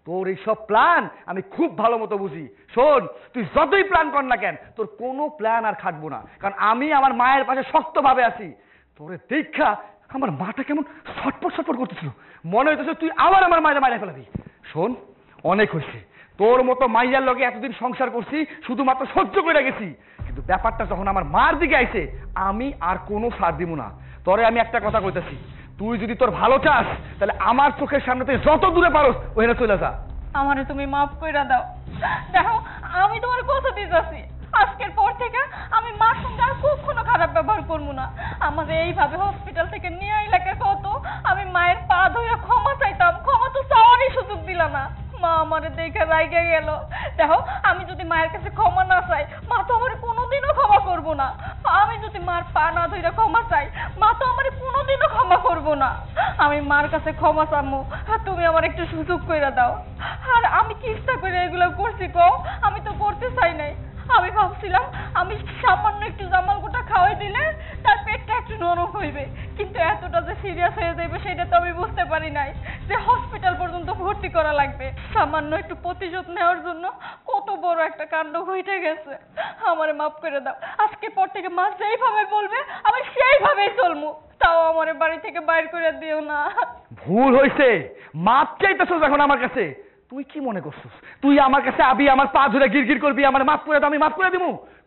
তোর এইসব প্ল্যান আমি খুব ভালো মতো বুঝি। শোন, তুই যতই প্ল্যান কর না কেন তোর কোনো প্ল্যান আর খাটবো না, কারণ আমি আমার মায়ের পাশে শক্তভাবে আছি। তোরে দেখা আমার মাটা কেমন ছটফট করতেছিল, মনে হইতেছে তুই আবার আমার মায়ের মাইরা ফেলাবি। শোন, অনেক হয়েছে, তোর মতো মাইয়ার লগে এতদিন সংসার করছি, শুধুমাত্র সহ্য করে গেছি, কিন্তু ব্যাপারটা যখন আমার মার দিকে আইছে আমি আর কোনো সাথ দিব না। তোরে আমি একটা কথা কইতেছি, তুই যদি তোর ভালো চাস তাহলে আমার চোখের সামনে তুই যত দূরে পারোস ওখানে চলে যা। আমারে তুমি মাফ কইরা দাও। দেখো আমি তোমার কথা দিতেছি, আজকের পর থেকে আমি মার সঙ্গে আর কখনো খারাপ ব্যবহার করবো না। আমাদের এইভাবে হসপিটাল থেকে নিয়ে আইলাকে কত আমি মায়ের পা ধরে ক্ষমা চাইতাম, ক্ষমা তো চাওয়ারই সুযোগ দিল না। মা আমারে দেখে রাইগে গেল। দেখো আমি যদি মায়ের কাছে ক্ষমা না চাই মা তো আমার কোনোদিনও ক্ষমা করবো না। আমি যদি মার পা না ধরে ক্ষমা চাই মা তো আমার কোনোদিনও ক্ষমা করবো না। আমি মার কাছে ক্ষমা চামু, আর তুমি আমার একটু সুযোগ কইরা দাও। আর আমি কি ইচ্ছা করে এগুলো করছি কও? আমি তো করতে চাই নাই। আমি ভাবছিলাম আমি সামান্য একটু জামাল গোটা খাওয়াই দিলে তার পেটটা একটু নরম হইবে, কিন্তু এতটা যে সিরিয়াস হয়ে যাবে সেটা তো আমি বুঝতে পারি নাই যে হসপিটাল পর্যন্ত ভর্তি করা লাগবে। সামান্য একটু প্রতিশোধ নেওয়ার জন্য কত বড় একটা কাণ্ড ঘটে গেছে। আমারে মাফ করে দাও। আজকের পর থেকে মা যেইভাবে বলবে আমি সেইভাবেই চলবো, তাও আমারে বাড়ি থেকে বাইর করে দিও না। ভুল হয়েছে, মাপ চাইতেছস এখন আমার কাছে? তুই কি মনে করছিস তুই আমার কাছে আবি, আমার পা ধরে গিরগির করবি, আমার মাফ করে দাও, আমি মাফ করে দিব?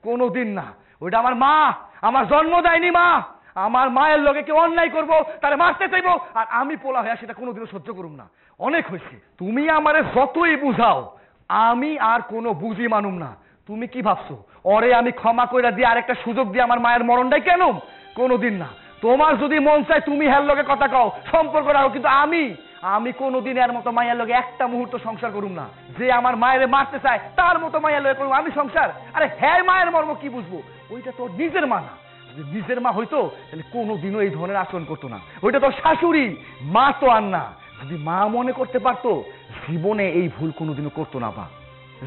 কোনোদিন না। ওইটা আমার মা, আমার জন্ম দেয়নি মা, আমার মায়ের লগে কেউ অন্যায় করবো তারে মারতে চাইবো, আর আমি পোলা হইয়া সেটা কোনোদিনও সহ্য করুম না। অনেক হয়েছে, তুমি আমারে যতই বুঝাও আমি আর কোনো বুঝি মানুম না। তুমি কি ভাবছো ওরে আমি ক্ষমা কইরা দিয়ে আরেকটা সুযোগ দিয়ে আমার মায়ের মরণটাই কেন? কোনোদিন না। তোমার যদি মন চায় তুমি হের লগে কথা কও, সম্পর্ক রাখো, কিন্তু আমি কোনোদিন এর মতো মায়ের লগে একটা মুহূর্ত সংসার করুম না। যে আমার মায়ের মারতে চায় তার মতো মায়ের লগে করুম আমি সংসার? আরে হ্যাঁ, মায়ের মর্ম কি বুঝবো? ওইটা তোর নিজের মা না। যদি নিজের মা হইতো তাহলে কোনোদিনও এই ধরনের আচরণ করতো না। ওইটা তোর শাশুড়ি, মা তো আর না। যদি মা মনে করতে পারতো জীবনে এই ভুল কোনোদিনও করতো না আব্বা,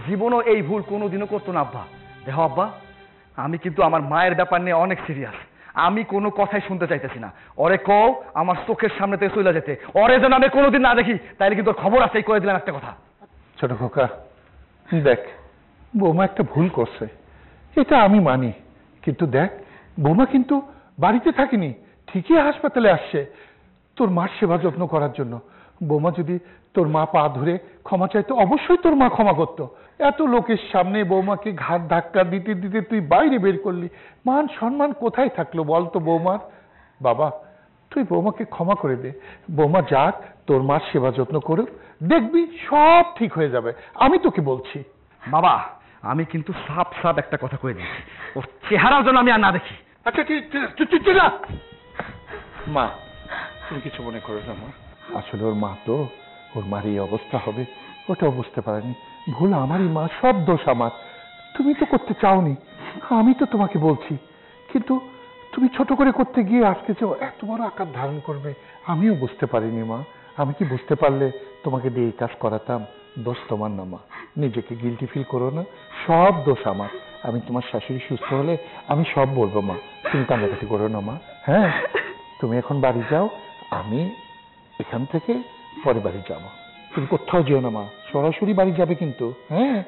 জীবনও এই ভুল কোনোদিনও করতো না আব্বা। দেখো আব্বা, আমি কিন্তু আমার মায়ের ব্যাপার নিয়ে অনেক সিরিয়াস। আমি কোনো কথাই শুনতে চাইতেছি না। ওরে কও আমার চোখের সামনে থেকে চলে যেতে, ওরে যেন আমি কোনোদিন না দেখি। তাইলে কিন্তু খবর আছে, করে দিলাম একটা কথা। ছোট খোকা, দেখ বৌমা একটা ভুল করছে, এটা আমি মানি, কিন্তু দেখ বৌমা কিন্তু বাড়িতে থাকেনি, ঠিকই হাসপাতালে আসছে তোর মার সেবা যত্ন করার জন্য। বৌমা যদি তোর মা পা ধরে ক্ষমা চাইতো, অবশ্যই তোর মা ক্ষমা করতো। এত লোকের সামনে বৌমাকে ঘাট ধাক্কা দিতে দিতে তুই বাইরে বের করলি, মান সম্মান কোথায় থাকলো বলতো বৌমার? বাবা, তুই বৌমাকে ক্ষমা করে দে। বৌমা যাক, তোর মার সেবা যত্ন করুক, দেখবি সব ঠিক হয়ে যাবে, আমি তোকে বলছি। বাবা, আমি কিন্তু সাপ সাপ একটা কথা কয়ে দিচ্ছি, ওর চেহারার জন্য আমি আর না দেখি। আচ্ছা না মা, তুমি কিছু মনে করো না মা। আসলে ওর মা তো, ওর মার এই অবস্থা হবে ওটাও বুঝতে পারেনি। ভুল আমারই মা, সব দোষ আমার। তুমি তো করতে চাওনি, আমি তো তোমাকে বলছি, কিন্তু তুমি ছোট করে করতে গিয়ে আজকে যে এত বড় আকার ধারণ করবে আমিও বুঝতে পারিনি মা। আমি কি বুঝতে পারলে তোমাকে দিয়ে এই কাজ করাতাম? দোষ তোমার না মা, নিজেকে গিল্টি ফিল করো না, সব দোষ আমার। আমি তোমার শাশুড়ি সুস্থ হলে আমি সব বলবো মা, তুমি কান্নাকাটি করো না মা। হ্যাঁ, তুমি এখন বাড়ি যাও, আমি এখান থেকে পরে বাড়ি যাবো। তুমি কোথাও যেও না মা, সরাসরি বাড়ি যাবে কিন্তু। হ্যাঁ,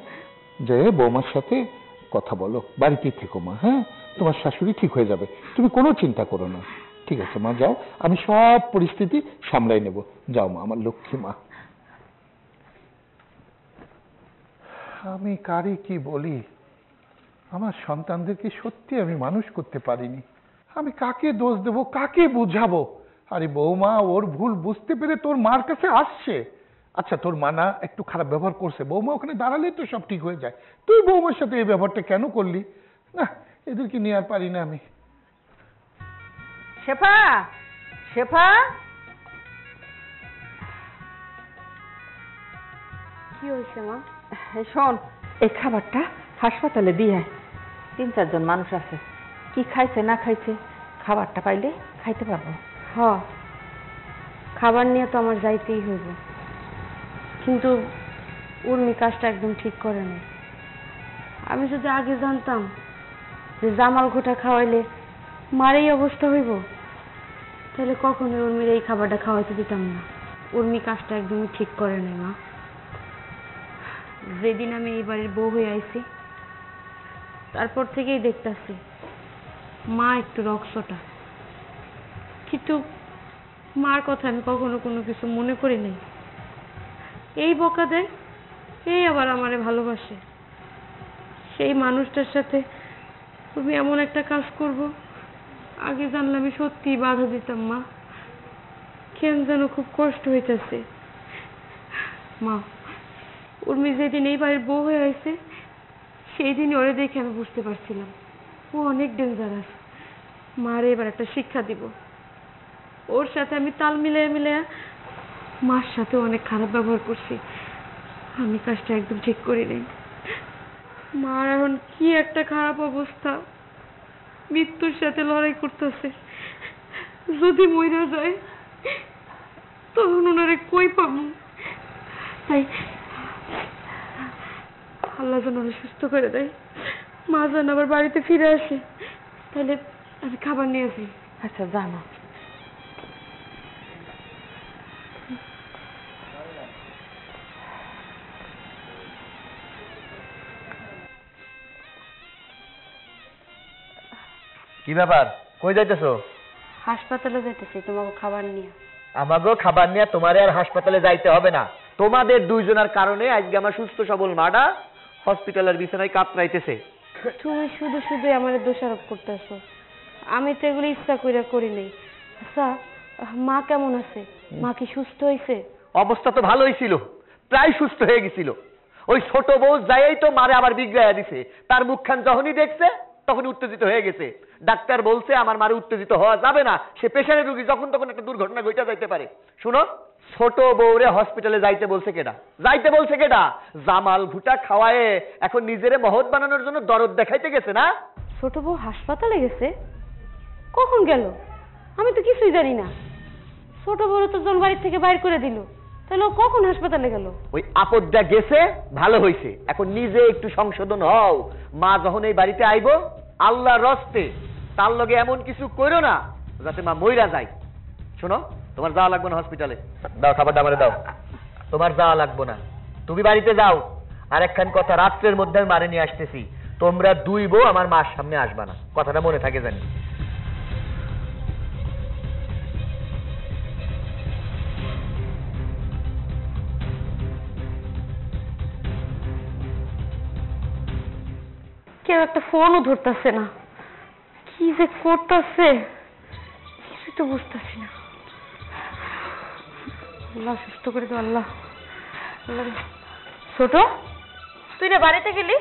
যে বৌমার সাথে কথা বলো, বাড়িতেই থেকো মা। হ্যাঁ, তোমার শাশুড়ি ঠিক হয়ে যাবে, তুমি কোনো চিন্তা করো না। ঠিক আছে মা, যাও, আমি সব পরিস্থিতি সামলাই নেব। যাও মা, আমার লক্ষ্মী মা। আমি কারে কি বলি? আমার সন্তানদেরকে সত্যি আমি মানুষ করতে পারিনি। আমি কাকে দোষ দেব, কাকে বুঝাবো? আরে বৌমা ওর ভুল বুঝতে পেরে তোর মার কাছে আসছে। আচ্ছা, তোর মা না একটু খারাপ ব্যবহার করছে, বৌমা ওখানে দাঁড়ালেই তো সব ঠিক হয়ে যায়। তুই বৌমার সাথে এই ব্যবহারটা কেন করলি? না, এদেরকে নিয়ে আর পারি না আমি। শেফা, শেফা, কি হয়েছে মা? শোন, এই খাবারটা হাসপাতালে দিয়ে আয়। 3-4 জন মানুষ আছে, কি খাইছে না খাইছে খাবারটা পাইলে খাইতে পারবো। হ, খাবার নিয়ে তো আমার যাইতেই হইব, কিন্তু উর্মি কাজটা একদম ঠিক করে নাই। আমি যদি আগে জানতাম যে জামাল ঘোটা খাওয়াইলে মার এই অবস্থা হইব, তাহলে কখনোই উর্মির এই খাবারটা খাওয়াইতে দিতাম না। উর্মি কাজটা একদমই ঠিক করে নাই মা। যেদিন আমি এই বাড়ির বউ হয়ে আইছি তারপর থেকেই দেখতাছি মা একটু রক্সটা, কিন্তু মার কথা আমি কখনো কোনো কিছু মনে করি নাই। এই বকা দেয়, এই আবার আমারে ভালোবাসে। সেই মানুষটার সাথে তুমি এমন একটা কাজ করব আগে জানলে আমি সত্যিই বাধা দিতাম মা। কেন যেন খুব কষ্ট হইতেছে মা। উর্মি যেদিন এই বাড়ির বউ হয়ে আইছে সেই দিনই ওরে দেখে আমি বুঝতে পারছিলাম ও অনেক ডেঞ্জারাস। মার এবার একটা শিক্ষা দিব। ওর সাথে আমি তাল মিলাইয়া মার সাথে অনেক খারাপ ব্যবহার করছি। আমি কাজটা একদম ঠিক করি নাই। মার এখন কি একটা খারাপ অবস্থা, মৃত্যুর সাথে লড়াই করতেছে। যদি মইরা যায় তখন ওনারে কই পাবো? তাই আল্লাহ যেন ওরা সুস্থ করে দেয়, মা যেন আবার বাড়িতে ফিরে আসে। তাহলে আমি খাবার নিয়ে আসি। আচ্ছা, জানো কি ব্যাপার, কই যাইতেছো? হাসপাতালে যেতেছি তোমাকে খাবার নিয়ে। আমাকেও খাবার নিয়ে তোমারে আর হাসপাতালে যাইতে হবে না। তোমাদের দুইজনের কারণে আজকে আমার সুস্থ সবল মাটা হসপিটালের বিছানায় কাতরাইতেছে। তুমি শুধু শুধু আমার দোষারোপ করতেছো। আমি তো এগুলো ইচ্ছা করে করি নাই। আচ্ছা, মা কেমন আছে? মা কি সুস্থ হয়েছে? অবস্থা তো ভালোই ছিল, প্রায় সুস্থ হয়ে গেছিল। ওই ছোট বউ যাই তো মারে আবার বিগড়াইয়া দিছে। তার মুখখান যখনই দেখছে তখন উত্তেজিত হয়ে গেছে। ডাক্তার বলছে আমার মারে উত্তেজিত হওয়া যাবে না, সে পেশারের রোগী, যখন তখন একটা দুর্ঘটনা ঘটে যাইতে পারে। শুনো, ছোট বউরে হসপিটালে যাইতে বলছে কেডা? জামাল ভুটা খাওয়ায়ে এখন নিজেরে মহৎ বানানোর জন্য দরদ দেখাইতে গেছে না? ছোট বউ হাসপাতালে গেছে? কখন গেল? আমি তো কিছুই জানি না। ছোট বউ তো জন বাড়ির থেকে বাইর করে দিল, তাহলে ও কখন হাসপাতালে গেল? ওই আপদটা গেছে, ভালো হইছে। এখন নিজে একটু সংশোধন হও। মা যখন এই বাড়িতে আইবো, আল্লাহর রস্তে তার লগে এমন কিছু কইরো না যাতে মা মইরা যায়। শোনো, তোমার যাওয়া লাগবে না হসপিটালে। দাও খাবারটা আমারে দাও। তোমার যাওয়া লাগবে না, তুমি বাড়িতে যাও। আর একখান কথা, রাত্রের মধ্যে আমি মারে নিয়ে আসতেছি। তোমরা দুই বউ আমার মার সামনে আসবা না, কথাটা মনে থাকে জানি। কেউ একটা ফোনও ধরতেছে না, কি যে করতেছে কিছুই তো বুঝতেছি না। আল্লাহ সুস্থ করে দাও, আল্লাহ। ছোট, তুই না বাড়িতে গেলি,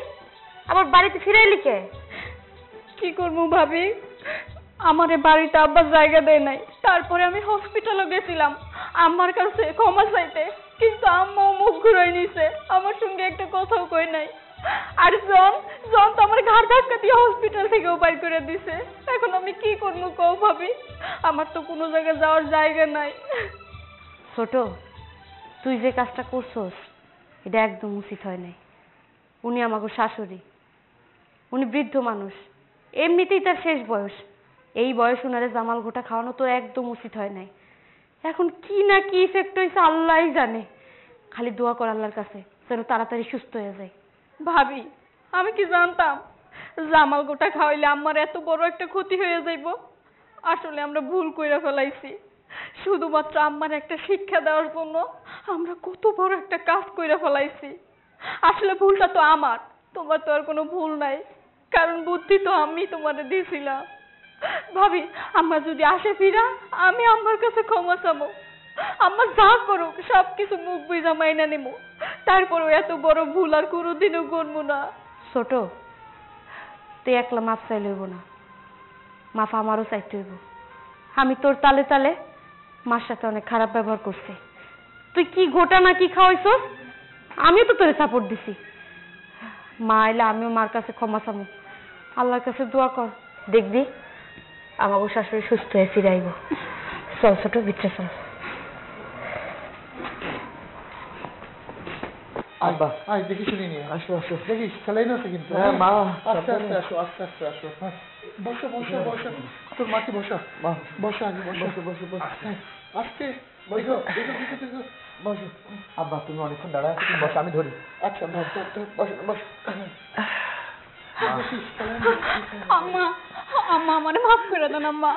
আবার বাড়িতে ফিরে এলি কে? কি করবো ভাবি, আমারে বাড়িতে আব্বা জায়গা দেয় নাই। তারপরে আমি হসপিটালে গেছিলাম আমার কাছে ক্ষমা চাইতে, কিন্তু আম্মাও মুখ ঘুরাই নিছে, আমার সঙ্গে একটা কথাও কই নাই। আর জন তো আমার ঘাড় ধাক্কা দিয়ে হসপিটাল থেকেও বাইর করে দিছে। এখন আমি কি করবো কও ভাবি, আমার তো কোনো জায়গায় যাওয়ার জায়গা নাই। ছোট, তুই যে কাজটা করছস এটা একদম উচিত হয় নাই। উনি আমাকে শাশুড়ি, উনি বৃদ্ধ মানুষ, এমনিতেই তার শেষ বয়স। এই বয়স উনারে জামাল ঘোটা খাওয়ানো তো একদম উচিত হয় নাই। এখন কি না কি ইফেক্ট হয়েছে আল্লাহই জানে। খালি দোয়া কর আল্লাহর কাছে যেন তাড়াতাড়ি সুস্থ হয়ে যায়। ভাবি, আমি কি জানতাম জামাল গোটা খাওয়াইলে আমার এত বড় একটা ক্ষতি হয়ে যাইব? আসলে আমরা ভুল কইরা ফেলাইছি। শুধুমাত্র আমার একটা শিক্ষা দেওয়ার জন্য আমরা কত বড় একটা কাজ কইরা ফেলাইছি। আসলে ভুলটা তো আমার, তোমার তো আর কোনো ভুল নাই, কারণ বুদ্ধি তো আমি তোমারে দিয়েছিলাম। ভাবি, আমরা যদি আসে ফিরা, আমি আমার কাছে ক্ষমা চাবো। আমার যা করুক সবকিছু মুখ বুঝা মাইনা নেব, তারপরও এত বড় ভুল আর কোনোদিনও করবো না। ছোট, তুই একলা মাপ চাইলে হইব না, মাফ আমারও চাইতে হইব। আমি তোর তালে তালে মার সাথে অনেক খারাপ ব্যবহার করছি। তুই কি গোটা না কি খাওয়াইছস, আমিও তো তোরে সাপোর্ট দিছি। মা এলে আমিও মার কাছে ক্ষমা চাবো, আল্লাহর কাছে দোয়া কর, দেখবি আমাকে শাশুড়ি সুস্থ হয়ে ফিরে আইব। চল ছোট, ভিতরে চল। আব্বা আয়, দেখি শুনি নিয়ে আসো আসো, দেখিস স্যালাইন আছে কিন্তু। হ্যাঁ মা, আস্তে আস্তে আসো, আস্তে আস্তে আসো। হ্যাঁ, বসো বসো বসো, তোর মাকে বসো, বসো আগে বসো বসো বসো, আস্তে দেখো দেখো দেখো দেখো, বসো। আব্বা তুমি অনেকক্ষণ দাঁড়ায় আছো, তুমি বসো, আমি ধরি। আচ্ছা বসো বসো বসো। আম্মা, আম্মা আমারে মাফ করে দেন আম্মা,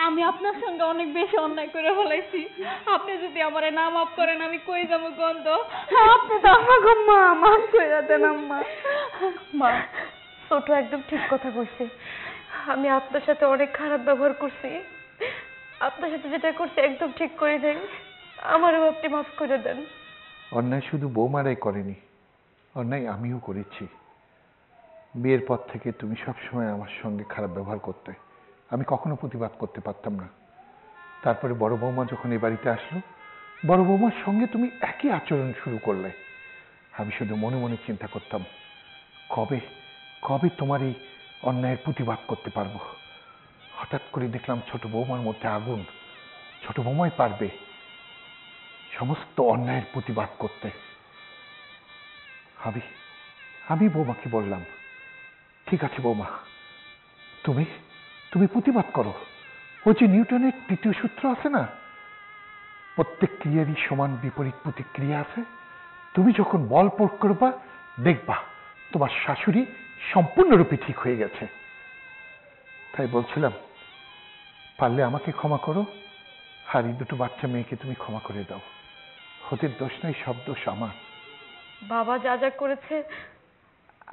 আমি আপনার সঙ্গে অনেক বেশি অন্যায় করে ফেলাইছি। আপনি যদি আমারে না মাফ করেন আমি কই যাবো গন্ধ? আপনি তো আমাকে মা মাফ করে দেন আম্মা। মা, ছোট একদম ঠিক কথা কইছে। আমি আপনার সাথে অনেক খারাপ ব্যবহার করছি, আপনার সাথে যেটা করছি একদম ঠিক করে দেন, আমারও আপনি মাফ করে দেন। অন্যায় শুধু বৌমারাই করেনি, অন্যায় আমিও করেছি। বিয়ের পর থেকে তুমি সবসময় আমার সঙ্গে খারাপ ব্যবহার করতে, আমি কখনো প্রতিবাদ করতে পারতাম না। তারপরে বড় বৌমা যখন এই বাড়িতে আসলো, বড় বৌমার সঙ্গে তুমি একই আচরণ শুরু করলে। আমি শুধু মনে মনে চিন্তা করতাম কবে কবে তোমার এই অন্যায়ের প্রতিবাদ করতে পারবো। হঠাৎ করে দেখলাম ছোট বৌমার মধ্যে আগুন, ছোট বৌমাই পারবে সমস্ত অন্যায়ের প্রতিবাদ করতে। আমি বৌমাকে বললাম, ঠিক আছে বৌমা, তুমি তুমি প্রতিবাদ করো। ওই যে নিউটনের তৃতীয় সূত্র আছে না, প্রত্যেক ক্রিয়ারই সমান বিপরীত প্রতিক্রিয়া আছে। তুমি যখন বল প্রয়োগ করবা দেখবা তোমার শাশুড়ি সম্পূর্ণরূপে ঠিক হয়ে গেছে। তাই বলছিলাম, পারলে আমাকে ক্ষমা করো, আর এই দুটো বাচ্চা মেয়েকে তুমি ক্ষমা করে দাও। ওদের দোষ নাই, সব দোষ আমার। বাবা যা যা করেছে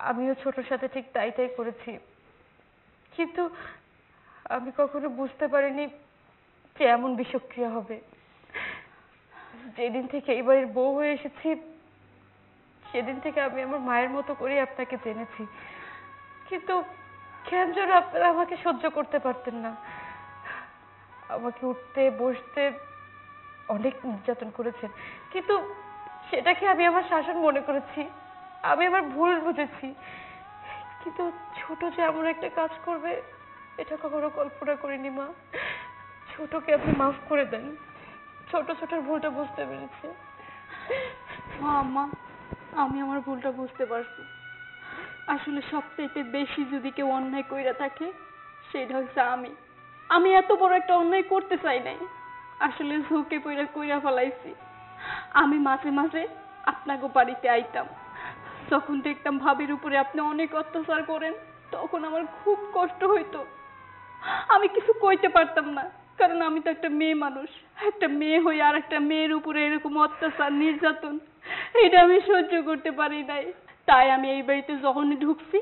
আমিও ছোটর সাথে ঠিক তাই তাই করেছি, কিন্তু আমি কখনো বুঝতে পারিনি যে এমন বিষক্রিয়া হবে। যেদিন থেকে এই বাড়ির বউ হয়ে এসেছি সেদিন থেকে আমি আমার মায়ের মতো করে আপনাকে জেনেছি, কিন্তু কেন যেন আপনারা আমাকে সহ্য করতে পারতেন না। আমাকে উঠতে বসতে অনেক নির্যাতন করেছেন, কিন্তু সেটাকে আমি আমার শাসন মনে করেছি, আমি আমার ভুল বুঝেছি। কিন্তু ছোট যে এমন একটা কাজ করবে এটা কখনো কল্পনা করিনি মা। ছোটকে আপনি মাফ করে দেন, ছোটের ভুলটা বুঝতে পেরেছে। আম্মা, আমি আমার ভুলটা বুঝতে পারছি। আসলে সবচাইতে বেশি যদি কেউ অন্যায় কইরা থাকে সেটা হচ্ছে আমি এত বড় একটা অন্যায় করতে চাই নাই, আসলে ঝুঁকে পইরা কইরা ফেলাইছি। আমি মাঝে মাঝে আপনাকে বাড়িতে আইতাম, যখন দেখতাম ভাবির উপরে আপনি অনেক অত্যাচার করেন তখন আমার খুব কষ্ট হইতো। আমি কিছু কইতে পারতাম না, কারণ আমি তো একটা মেয়ে মানুষ। একটা মেয়ে হয়ে আর একটা মেয়ের উপরে এরকম অত্যাচার নির্যাতন এটা আমি সহ্য করতে পারি নাই। তাই আমি এই বাড়িতে যখনই ঢুকছি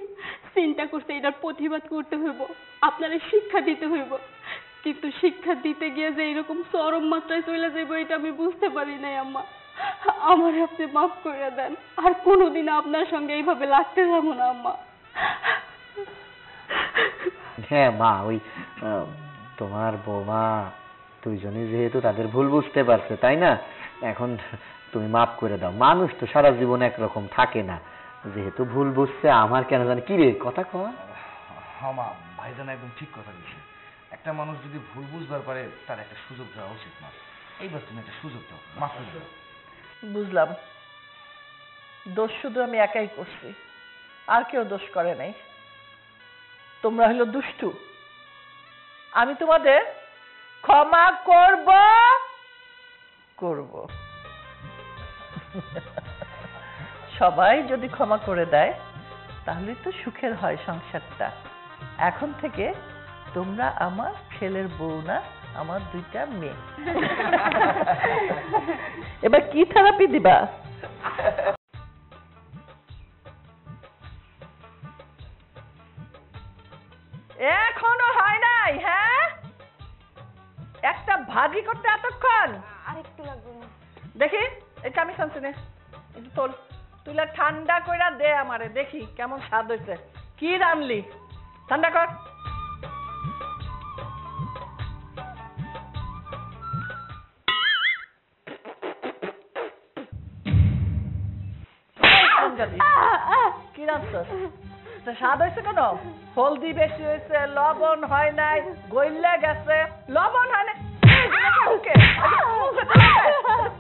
চিন্তা করছি এটার প্রতিবাদ করতে হইব, আপনারে শিক্ষা দিতে হইব। কিন্তু শিক্ষা দিতে গিয়ে যে এরকম চরম মাত্রায় চলে যাইব এটা আমি বুঝতে পারি নাই আম্মা। আমার আপনি মাফ করে দেন, আর কোনোদিন আপনার সঙ্গে এইভাবে লাগতে যাবো না আম্মা। হ্যাঁ মা, ওই তোমার বৌমা দুইজনে যেহেতু তাদের ভুল বুঝতে পারছে, তাই না? এখন তুমি মাফ করে দাও। মানুষ তো সারা জীবন একরকম থাকে না, যেহেতু ভুল বুঝছে আমার কেন জানি কি রে কথা কওয়া। হ্যাঁ মা, ভাইজান একদম ঠিক কথা বলছে। একটা মানুষ যদি ভুল বুঝবার পারে তার একটা সুযোগ দেওয়া উচিত না। এইবার তুমি একটা সুযোগ দাও, মাফ করে দাও। বুঝলাম, দোষ শুধু আমি একাই করছি, আর কেউ দোষ করে নাই। তোমরা হলো দুষ্টু, আমি তোমাদের ক্ষমা করব। সবাই যদি ক্ষমা করে দেয় তাহলে তো সুখের হয় সংসারটা। এখন থেকে তোমরা আমার ছেলের বউ না, আমার দুইটা মেয়ে। এবার কি থেরাপি দিবা? এখনো হয় নাই? হ্যাঁ, একটা ভাজি করতে এতক্ষণ? আরেকটু লাগবে না। দেখি এটা আমি শুনছি না, একটু তোল, তুলে ঠান্ডা কইরা দে আমারে, দেখি কেমন স্বাদ হয়েছে। কি রানলি? ঠান্ডা কর। কি রাঁধছস? স্বাদ হয়েছে কেন? হলদি বেশি হয়েছে, লবণ হয় নাই, গইল্লা গেছে। লবণ হয় নাই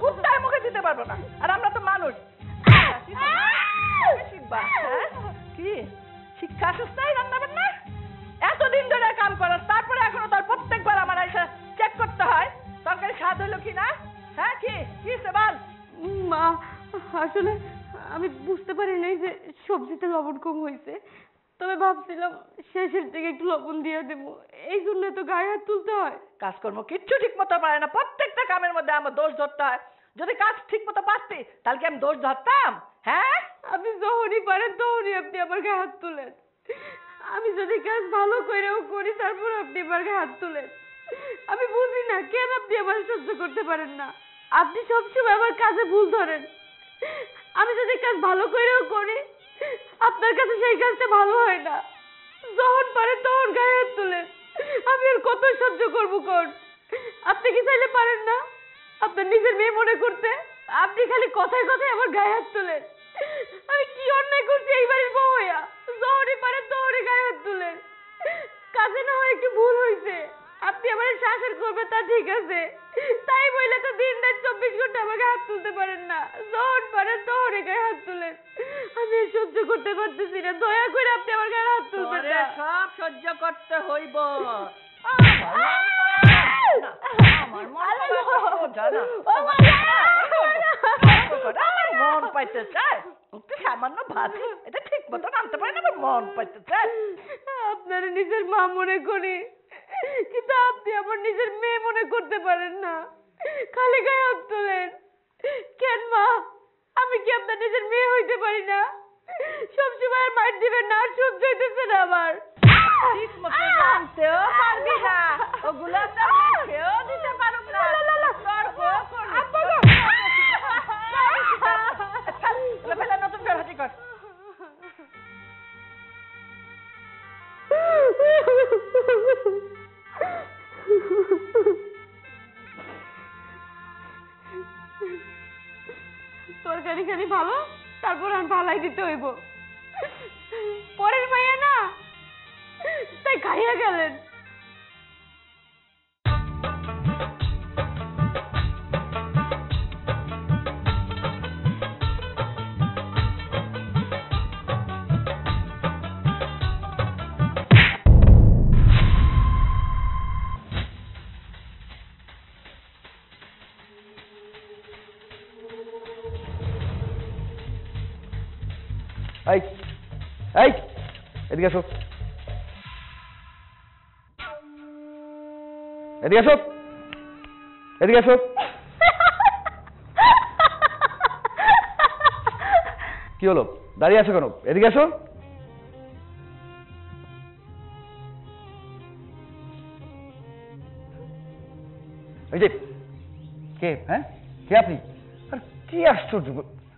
কুত্তার মুখে দিতে পারবো না, আর আমরা তো মানুষ। শিখবা? কি শিক্ষা আসুস নাই রান্না বান্না? এতদিন ধরে কাম করাস, তারপরে এখনো তোর প্রত্যেকবার আমার এসে চেক করতে হয় তরকারি স্বাদ হইলো কি না। হ্যাঁ, কি বল। মা, আসলে আমি বুঝতে পারি নাই যে সবজিতে লবণ কম হয়েছে, তবে ভাবছিলাম শেষের দিকে একটু লবণ দিয়ে দেবো, এই জন্য তো গায়ে হাত তুলতে হয়। কাজকর্ম কিচ্ছু ঠিক মতো পারে না, প্রত্যেকটা কামের মধ্যে আমার দোষ ধরতে হয়। যদি কাজ ঠিক মতো পারতি তাহলে কি আমি দোষ ধরতাম? হ্যাঁ, আপনি যখনই পারেন তখনই আপনি আমার গায়ে হাত তুলেন। আমি যদি কাজ ভালো করেও করি তারপর আপনি আমার গায়ে হাত তুলেন। আমি বুঝি না কেন আপনি আমার সহ্য করতে পারেন না। আপনি সবসময় আমার কাজে ভুল ধরেন। আমি যদি কাজ ভালো করেও করি আপনার কাছে সেই কাজটা ভালো হয় না। যখন পারেন তখন গায়ে হাত তুলেন। আমি আর কত সহ্য করবো কোন? আপনি কি চাইলে পারেন না আপনার নিজের মেয়ে মনে করতে? আপনি খালি কথায় কথায় আমার গায়ে হাত তোলেন। আমি কি অন্যায় করছি এই বাড়ির বউ হইয়া? যখনই পারেন তখনই গায়ে হাত তুলেন। কাজে না হয় একটু ভুল হয়েছে, আপনি আমার শাসন করবেন তা ঠিক আছে, তাই বলে তো দিন রাত 24 ঘন্টা আমাকে হাত তুলতে পারেন না। যখন পারেন তখনই গায়ে হাত তুলেন। আমি সহ্য করতে পারতেছি না, দয়া করে আপনি আমার গায়ে হাত তুলবেন না। সব সহ্য করতে হইব। মন পাইতে চায় সামান্য ভাজি, এটা ঠিক মতো আনতে পারে না, মন পাইতে চায়। আপনার নিজের মা মনে করি, কিন্তু আপনি আমার নিজের মেয়ে মনে করতে পারেন না, খালি গায়ে হাত তোলেন কেন? মা, আমি কি আপনার নিজের মেয়ে হইতে পারি না? সবসময় আর মার দিবেন না, আর সহ্য হইতেছে না আমার। ঠিক মতো জানতেও পারবি না, ওগুলো আমরা খেয়েও দিতে পারব না। ফেলা নতুন হাতি কর। তরকারি খালি ভালো, তারপর আর ভালাই দিতে হইব। পরের মাইয়া না, তাই খাইয়া গেলেন। এই এই এদিকে আসো, এদিকে আসো, এদিকে আসো। কি হলো, দাঁড়িয়ে আছো কেন? এদিকে আসো। এই যে কে? হ্যাঁ, কে আপনি? আর কি আশ্চর্য,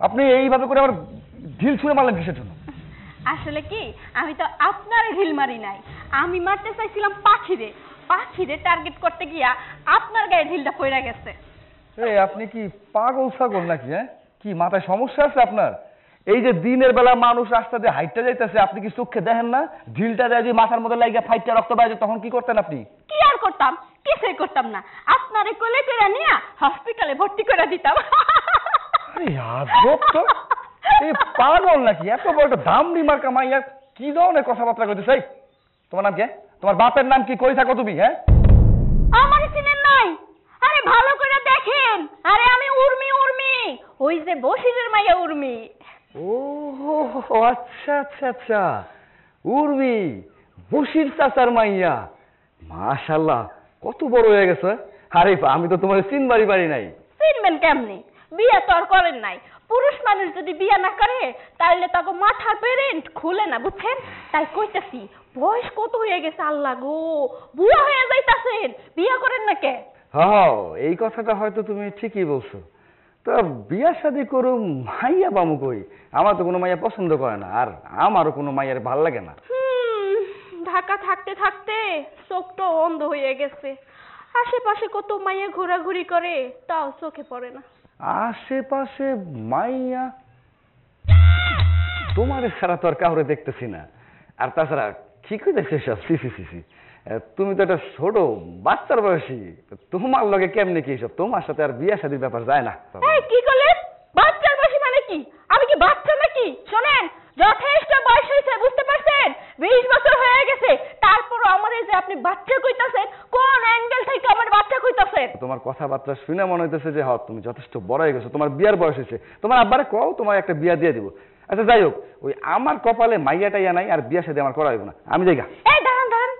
আপনি এইভাবে করে আমার ঢিল ছুঁড়ে মারলেন কিসের জন্য? আসলে কি, আমি তো আপনার ঢিল মারি নাই, আমি মারতে চাইছিলাম পাখিরে। পাখিরে টার্গেট করতে গিয়া আপনার গায়ে ঢিলটা পড়ে গেছে। আপনি কি পাগল ছাগল নাকি? হ্যাঁ, কি মাথায় সমস্যা আছে আপনার? এই যে দিনের বেলা মানুষ রাস্তা দিয়ে হাইটটা যাইতেছে, আপনি কি চোখে দেখেন না? ঢিলটা দেয় যে মাথার মধ্যে লাগিয়ে ফাইটটা রক্ত বাইরে, তখন কি করতেন আপনি? কি আর করতাম, কিছুই করতাম না, আপনারে কোলে করে নিয়ে হসপিটালে ভর্তি করে দিতাম। আরে আজব তো, এই পাগল নাকি? এত বড় একটা দামড়ি মার্কা মাইয়া কি ধরনের কথাবার্তা কইতেছে? তোমার নাম কি? তোমার বাপের নাম কি? কই থাকো তুমি? হ্যাঁ, আমার চিনেন নাই? আরে ভালো করে দেখেন, আরে আমি উর্মি, উর্মি, ওই যে বশিরের মাইয়া উর্মি। ও আচ্ছা আচ্ছা আচ্ছা, উর্মি, বশির চাচার মাইয়া। মাশাআল্লাহ, কত বড় হয়ে গেছে। আরে আমি তো তোমার চিনবারই পারি নাই। চিনবেন কেমনে? বিয়া তো আর করেন নাই। পুরুষ মানুষ যদি বিয়া না করে তাহলে তাকে মাথার পেরেন্ট খুলে না, বুঝছেন? তাই কইতাছি, বয়স কত হয়ে গেছে, আল্লাহ গো, বুড়া হয়ে যাইতাছেন, বিয়া করেন না কে? হ্যাঁ, এই কথাটা হয়তো তুমি ঠিকই বলছো। তা বিয়া শাদী করুম, মাইয়া বামু কই? আমার তো কোনো মাইয়া পছন্দ করে না, আর আমারও কোনো মাইয়ার ভাল লাগে না। ঢাকা থাকতে থাকতে চোখটা অন্ধ হয়ে গেছে। আশেপাশে কত মাইয়া ঘোরাঘুরি করে, তাও চোখে পড়ে না। আশেপাশে মাইয়া? তোমার ছাড়া তো আর কাউরে দেখতেছি না। আর তাছাড়া কি কইতেছে সব? সি সি সি সি, তুমি তো একটা ছোট বাচ্চার বয়সী, তোমার লগে কেমনে কি সব? তোমার সাথে আর বিয়া শাদীর ব্যাপার যায় না। এই কি করলেন? বাচ্চার বয়সী মানে কি? আমি কি বাচ্চা নাকি? শোনেন, যথেষ্ট বয়স হয়েছে, বুঝতে পারছেন? 20 বছর হয়ে গেছে, তারপরও আমারে যে আপনি বাচ্চা কইতাছেন, কোন অ্যাঙ্গেল থেকে আমার বাচ্চা কইতাছেন? তোমার কথাবার্তা শুনে মনে হইতেছে যে হ্যাঁ তুমি যথেষ্ট বড় হয়ে গেছো, তোমার বিয়ার বয়স হয়েছে। তোমার আব্বারে কও তোমার একটা বিয়া দিয়ে দিব। আচ্ছা যাই হোক, ওই আমার কপালে মাইয়া টাইয়া নাই, আর বিয়া সাথে আমার করা হইব না, আমি যাইগা। এই দাঁড়ান দাঁড়ান,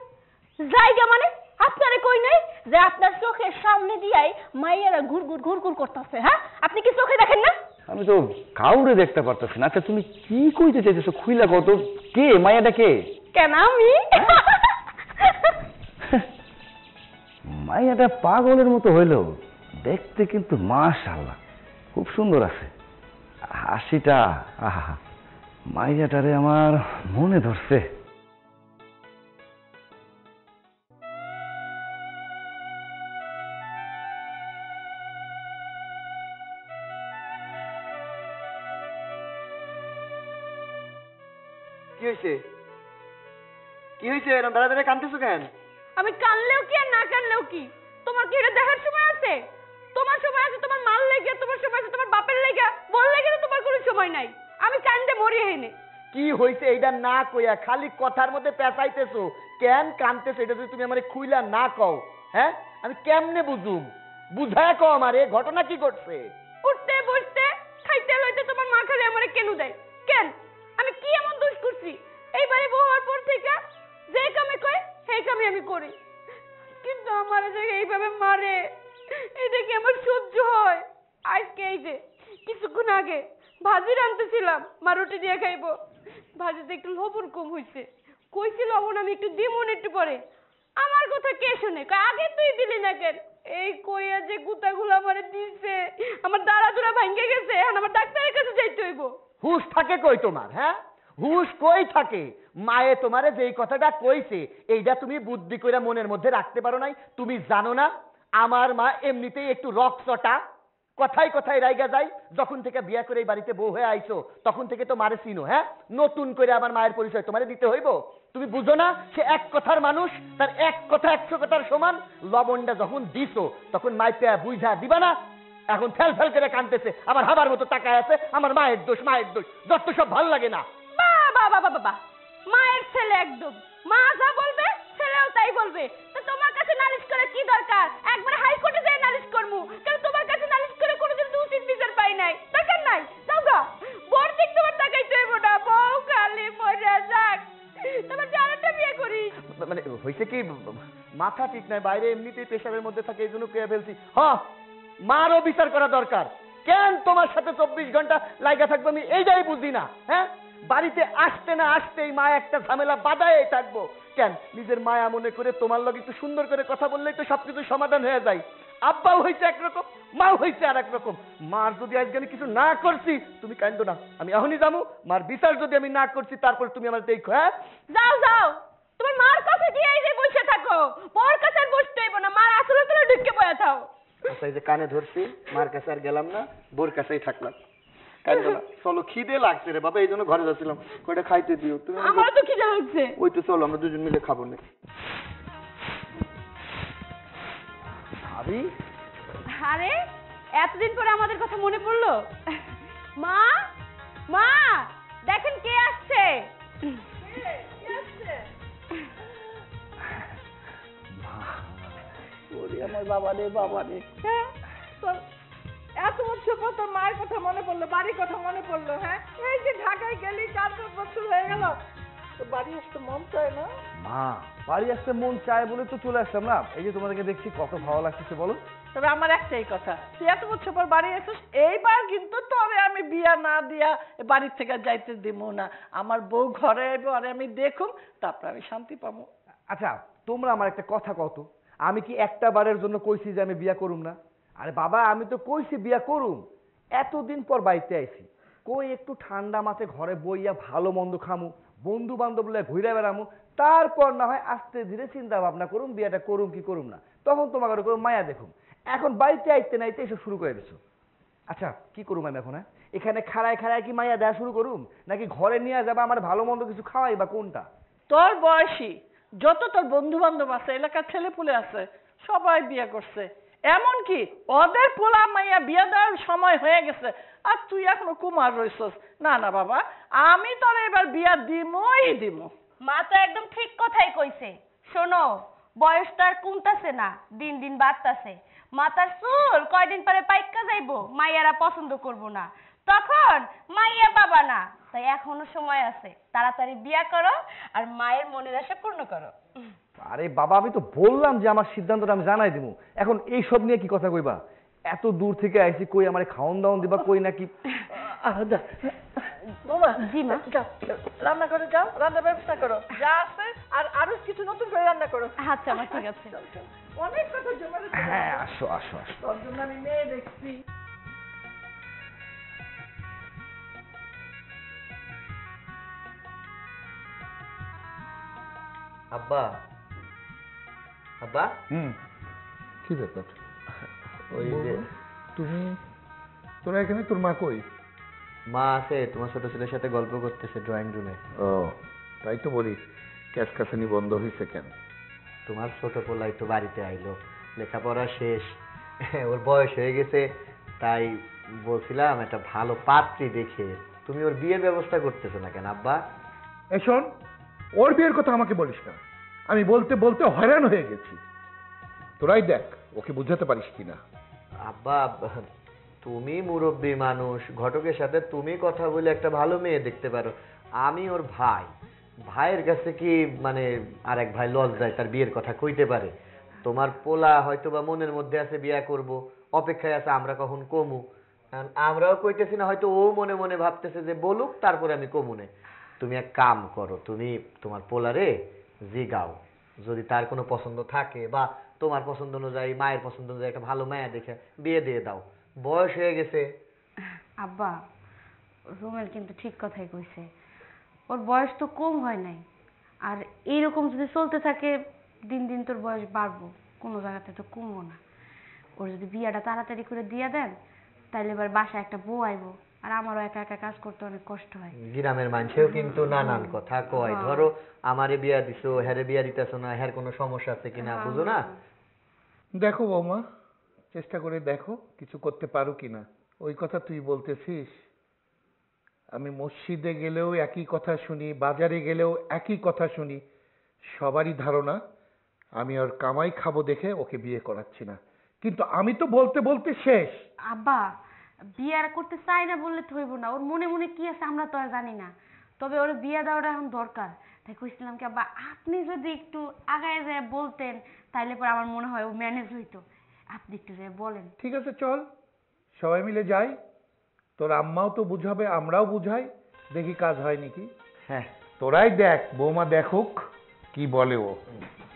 জায়গা মানে? আপনারে কই নাই যে আপনার চোখের সামনে দিয়াই মাইয়ারা ঘুরঘুর ঘুরঘুর করতেছে? হ্যাঁ, আপনি কি চোখে দেখেন না? আমি তো কাউরে দেখতে পারতেছি না। আচ্ছা তুমি কি কইতে চাইতেছো? খুইলা কত, কে মাইয়াটা? কে? কেন আমি? মাইয়াটা পাগলের মতো হইলো, দেখতে কিন্তু মাশাআল্লাহ খুব সুন্দর আছে। হাসিটা, আহা, মাইয়াটারে আমার মনে ধরছে। কি হয়েছে? কি হয়েছে? এরকম দাঁড়া দাঁড়া কাঁদতেছো কেন? আমি কানলেও কি আর না কানলেও কি, তোমার কি এটা দেখার সময় আছে? তোমার সময় আছে তোমার মাল লেগে, তোমার সময় আছে তোমার বাপের লেগে, বল লেগে তো তোমার কোনো সময় নাই। আমি কান্দে মরি হেনে। কি হয়েছে এইটা না কইয়া খালি কথার মধ্যে পেঁচাইতেছো কেন? কাঁদতেছো এটা যদি তুমি আমারে খুইলা না কও, হ্যাঁ আমি কেমনে বুঝুম? বুঝায় কও আমারে, ঘটনা কি ঘটছে? উঠতে বসতে খাইতে লইতে তোমার মা খালি আমারে কেন দেয়? কেন? আমি কি এমন দোষ করছি? এইবারে বউ হওয়ার পর থেকে যে কামে কয় সেই কামে আমি করি, কিন্তু আমার যে এইভাবে মারে, এটা কি আমার সহ্য হয়? আজকে এই যে কিছুক্ষণ আগে ভাজি রাঁধতেছিলাম, মা রুটি দিয়ে খাইবো, ভাজিতে একটু লবণ কম হয়েছে, কইছিল লবণ আমি একটু দিমুন একটু পরে। আমার কথা কে শুনে? কয় আগে তুই দিলি না কেন? এই কইয়া যে গুতাগুলো আমারে দিছে, আমার দাঁড়া দুরা ভাঙ্গে গেছে, এখন আমার ডাক্তারের কাছে যাইতে হইব। হুশ থাকে কই তোমার? হ্যাঁ, হুশ কই থাকে? মায়ে তোমারে যেই কথাটা কইছে এইটা তুমি বুদ্ধি কইরা মনের মধ্যে রাখতে পারো নাই? তুমি জানো না আমার মা এমনিতেই একটু রকচটা, কথাই কথাই রাইগা যায়। যখন থেকে বিয়া করে এই বাড়িতে বউ হয়ে আইছো তখন থেকে তো মারে চিনো। হ্যাঁ, নতুন করে আমার মায়ের পরিচয় তোমারে দিতে হইব? তুমি বুঝো না সে এক কথার মানুষ, তার এক কথা 100 কথার সমান। লবণটা যখন দিছো তখন মাইপে বুঝা দিবা না? এখন ফেল ফেল করে কাঁদতেছে, আবার হাবার মতো তাকায় আছে, আমার মায়ের দোষ মায়ের দোষ। যত সব ভাল লাগে না। বাবা বাবা বাবা, মায়ের ছেলে একদম, মা যা বলবে ছেলেও তাই বলবে। তো তোমার কাছে নালিশ করে কি দরকার? একবার হাইকোর্টে যেয়ে নালিশ করমু। কেন তোমার কাছে নালিশ করে কোনোদিন তো উচিত বিচার পাই নাই, দরকার নাই। যাও গা, বড় দিক তোমার তাকাইতে হইব না। বউ খালি মরে যাক, তোমার আরেকটা বিয়ে করি। মানে হয়েছে কি, মাথা ঠিক নাই, বাইরে এমনিতেই প্রেশারের মধ্যে থাকে, এই জন্য কয়ে ফেলছি। হ্যাঁ, মারও বিচার করা দরকার। কেন তোমার সাথে 24 ঘন্টা লাগা থাকবো আমি এইটাই বুঝি না। হ্যাঁ, বাড়িতে আসতে না আসতেই মা একটা ঝামেলা বাধায় থাকবো কেন? নিজের মায়া মনে করে তোমার লগে একটু সুন্দর করে কথা বললেই তো সবকিছু সমাধান হয়ে যায়। আব্বাও হয়েছে একরকম, মাও হয়েছে আর একরকম। মার যদি আজকে আমি কিছু না করছি তুমি কান্দো না, আমি এখনই যাবো। মার বিচার যদি আমি না করছি তারপর তুমি আমার দেখো। হ্যাঁ, যাও যাও, তোমার মার কাছে গিয়ে এই যে বসে থাকো, বউর কাছে আর বসতে হইব না। মার আসলে তোরা ঢুকে বসে থাও। আচ্ছা, এই যে কানে ধরছি, মার কাছে আর গেলাম না, বোর কাছেই থাকলাম। কান্দো না, চলো, খিদে লাগছে রে বাবা, এই জন্য ঘরে যাচ্ছিলাম, কয়টা খাইতে দিও তুমি। আমারও তো খিদে লাগছে। ওই তো চলো, আমরা দুজন মিলে খাবো না। ভাবি, আরে এতদিন পরে আমাদের কথা মনে পড়লো। মা মা, দেখেন কে আসছে। আমার বাবা রে বাবা রে, এত বছর পর তোর মায়ের কথা মনে পড়লো, বাড়ির কথা মনে পড়লো। হ্যাঁ, এই যে ঢাকায় গেলি 4-5 বছর হয়ে গেল, তো বাড়ি আসতে মন চায় না? মা, বাড়ি আসতে মন চায় বলে তো চলে আসলাম না। এই যে তোমাদেরকে দেখছি কত ভালো লাগতেছে বলো। তবে আমার একটাই কথা, তুই এত বছর পর বাড়ি আসিস, এইবার কিন্তু তোরে আমি বিয়া না দিয়া বাড়ির থেকে যাইতে দিব না। আমার বউ ঘরে আইব আর আমি দেখুম, তারপর আমি শান্তি পাবো। আচ্ছা, তোমরা আমার একটা কথা কত, আমি কি একটা বারের জন্য কইছি যে আমি বিয়া করুম না? আরে বাবা, আমি তো কইছি বিয়া করুম। এতদিন পর বাড়িতে আইছি, কই একটু ঠান্ডা মাথায় ঘরে বইয়া ভালো মন্দ খামু, বন্ধু বান্ধব লয়ে ঘুরে বেড়ামু, তারপর না হয় আস্তে ধীরে চিন্তা ভাবনা করুম বিয়াটা করুম কি করুম না। তখন তোমাকে করুম মায়া দেখুম। এখন বাড়িতে আইতে নাইতে এসব শুরু করে দিছো। আচ্ছা, কি করুম আমি এখন? এখানে খাড়ায় খাড়ায় কি মায়া দেওয়া শুরু করুম, নাকি ঘরে নিয়ে যাবা আমার ভালো মন্দ কিছু খাওয়াই, বা কোনটা? তোর বয়সী যত তোর বন্ধু বান্ধব আছে, এলাকার ছেলে পুলে আছে, সবাই বিয়ে করছে। এমনকি ওদের পোলা মাইয়া বিয়ে দেওয়ার সময় হয়ে গেছে, আর তুই এখনো কুমার রইছস। না না বাবা, আমি তোর এবার বিয়া দিমই দিব। মা তো একদম ঠিক কথাই কইছে। শোনো, বয়স তো আর কমতাছে না, দিন দিন বাড়তাছে। মাথার চুল কয়দিন পরে পাইকা যাইবো, মাইয়ারা পছন্দ করবো না, তখন মাইয়া পাবা না। তাই এখনো সময় আছে, তাড়াতাড়ি বিয়া করো আর মায়ের মনের আশা পূর্ণ করো। আরে বাবা, আমি তো বললাম যে আমার সিদ্ধান্তটা আমি জানাই দিব। এখন এই সব নিয়ে কি কথা কইবা? এত দূর থেকে আইছি, কই আমার খাওন দাওন দিবা, কই নাকি? বাবা, জি মা, রান্না করে যাও, রান্নার ব্যবস্থা করো, যা আছে আর আরো কিছু নতুন করে রান্না করো। আচ্ছা মা, ঠিক আছে। অনেক কথা জমা রয়েছে। হ্যাঁ, আসো আসো আসো। তোর জন্য আমি মেয়ে দেখছি। আব্বা, আব্বা, কি ব্যাপার? ওই যে তুমি, তোরা এখানে, তোর মা কই? মা আছে তোমার ছোট ছেলের সাথে গল্প করতেছে ড্রয়িং রুমে। ও, তাই তো বলি, ক্যাসকাসানি বন্ধ হয়েছে কেন? তোমার ছোট পোলা একটু বাড়িতে আইলো, লেখাপড়া শেষ, ওর বয়স হয়ে গেছে, তাই বলছিলাম একটা ভালো পাত্রী দেখে তুমি ওর বিয়ের ব্যবস্থা করতেছো না কেন আব্বা? শোন, ওর বিয়ের কথা আমাকে বলিস না, আমি বলতে বলতে হয়রান হয়ে গেছি। তোরাই দেখ ওকে বুঝাতে পারিস কিনা। আব্বা, তুমি মুরব্বী মানুষ, ঘটকের সাথে তুমি কথা বলে একটা ভালো মেয়ে দেখতে পারো। আমি ওর ভাই, ভাইয়ের কাছে কি মানে আর এক ভাই লজ্জায় তার বিয়ের কথা কইতে পারে? তোমার পোলা হয়তো বা মনের মধ্যে আছে বিয়া করব, অপেক্ষায় আছে আমরা কখন কমু। আমরাও কইতেছি না, হয়তো ও মনে মনে ভাবতেছে যে বলুক তারপরে আমি কমুনে। তুমি এক কাম করো, তুমি তোমার পোলারে জিগাও, যদি তার কোনো পছন্দ থাকে বা তোমার পছন্দ অনুযায়ী মায়ের পছন্দ অনুযায়ী একটা ভালো মায়া দেখে বিয়ে দিয়ে দাও, বয়স হয়ে গেছে। আব্বা, রুমেল কিন্তু ঠিক কথাই কইছে, ওর বয়স তো কম হয় নাই, আর এইরকম যদি চলতে থাকে দিন দিন তোর বয়স বাড়বো, কোনো জায়গাতে তো কমবো না। ওর যদি বিয়াটা তাড়াতাড়ি করে দিয়ে দেন তাইলে এবার বাসায় একটা বউ আইবো, আর আমারও একা একা কাজ করতে অনেক কষ্ট হয়। গ্রামের মানুষেও কিন্তু নানান কথা কয়, ধরো আমারে বিয়া দিছো, হ্যারে বিয়া দিতেছো না, হ্যার কোনো সমস্যা আছে কিনা, বুঝো না? দেখো বৌমা, চেষ্টা করে দেখো কিছু করতে পারো কিনা। ওই কথা তুই বলতেছিস, আমি মসজিদে গেলেও একই কথা শুনি, বাজারে গেলেও একই কথা শুনি, সবারই ধারণা আমি ওর কামাই খাবো দেখে ওকে বিয়ে করাচ্ছি না, কিন্তু আমি তো বলতে বলতে শেষ। আব্বা, বিয়ে আর করতে চাই না বললে তো হইব না, ওর মনে মনে কি আছে আমরা তো আর জানি না, তবে ওর বিয়ে দেওয়াটা এখন দরকার। তাই কইছিলাম কি আব্বা, আপনি যদি একটু আগায় যায় বলতেন তাইলে পরে আমার মনে হয় ও ম্যানেজ হইতো, আপনি একটু যায় বলেন। ঠিক আছে, চল সবাই মিলে যাই, তোর আম্মাও তো বুঝাবে, আমরাও বুঝাই, দেখি কাজ হয় নাকি। হ্যাঁ, তোরাই দেখ, বৌমা দেখুক কি বলে ও।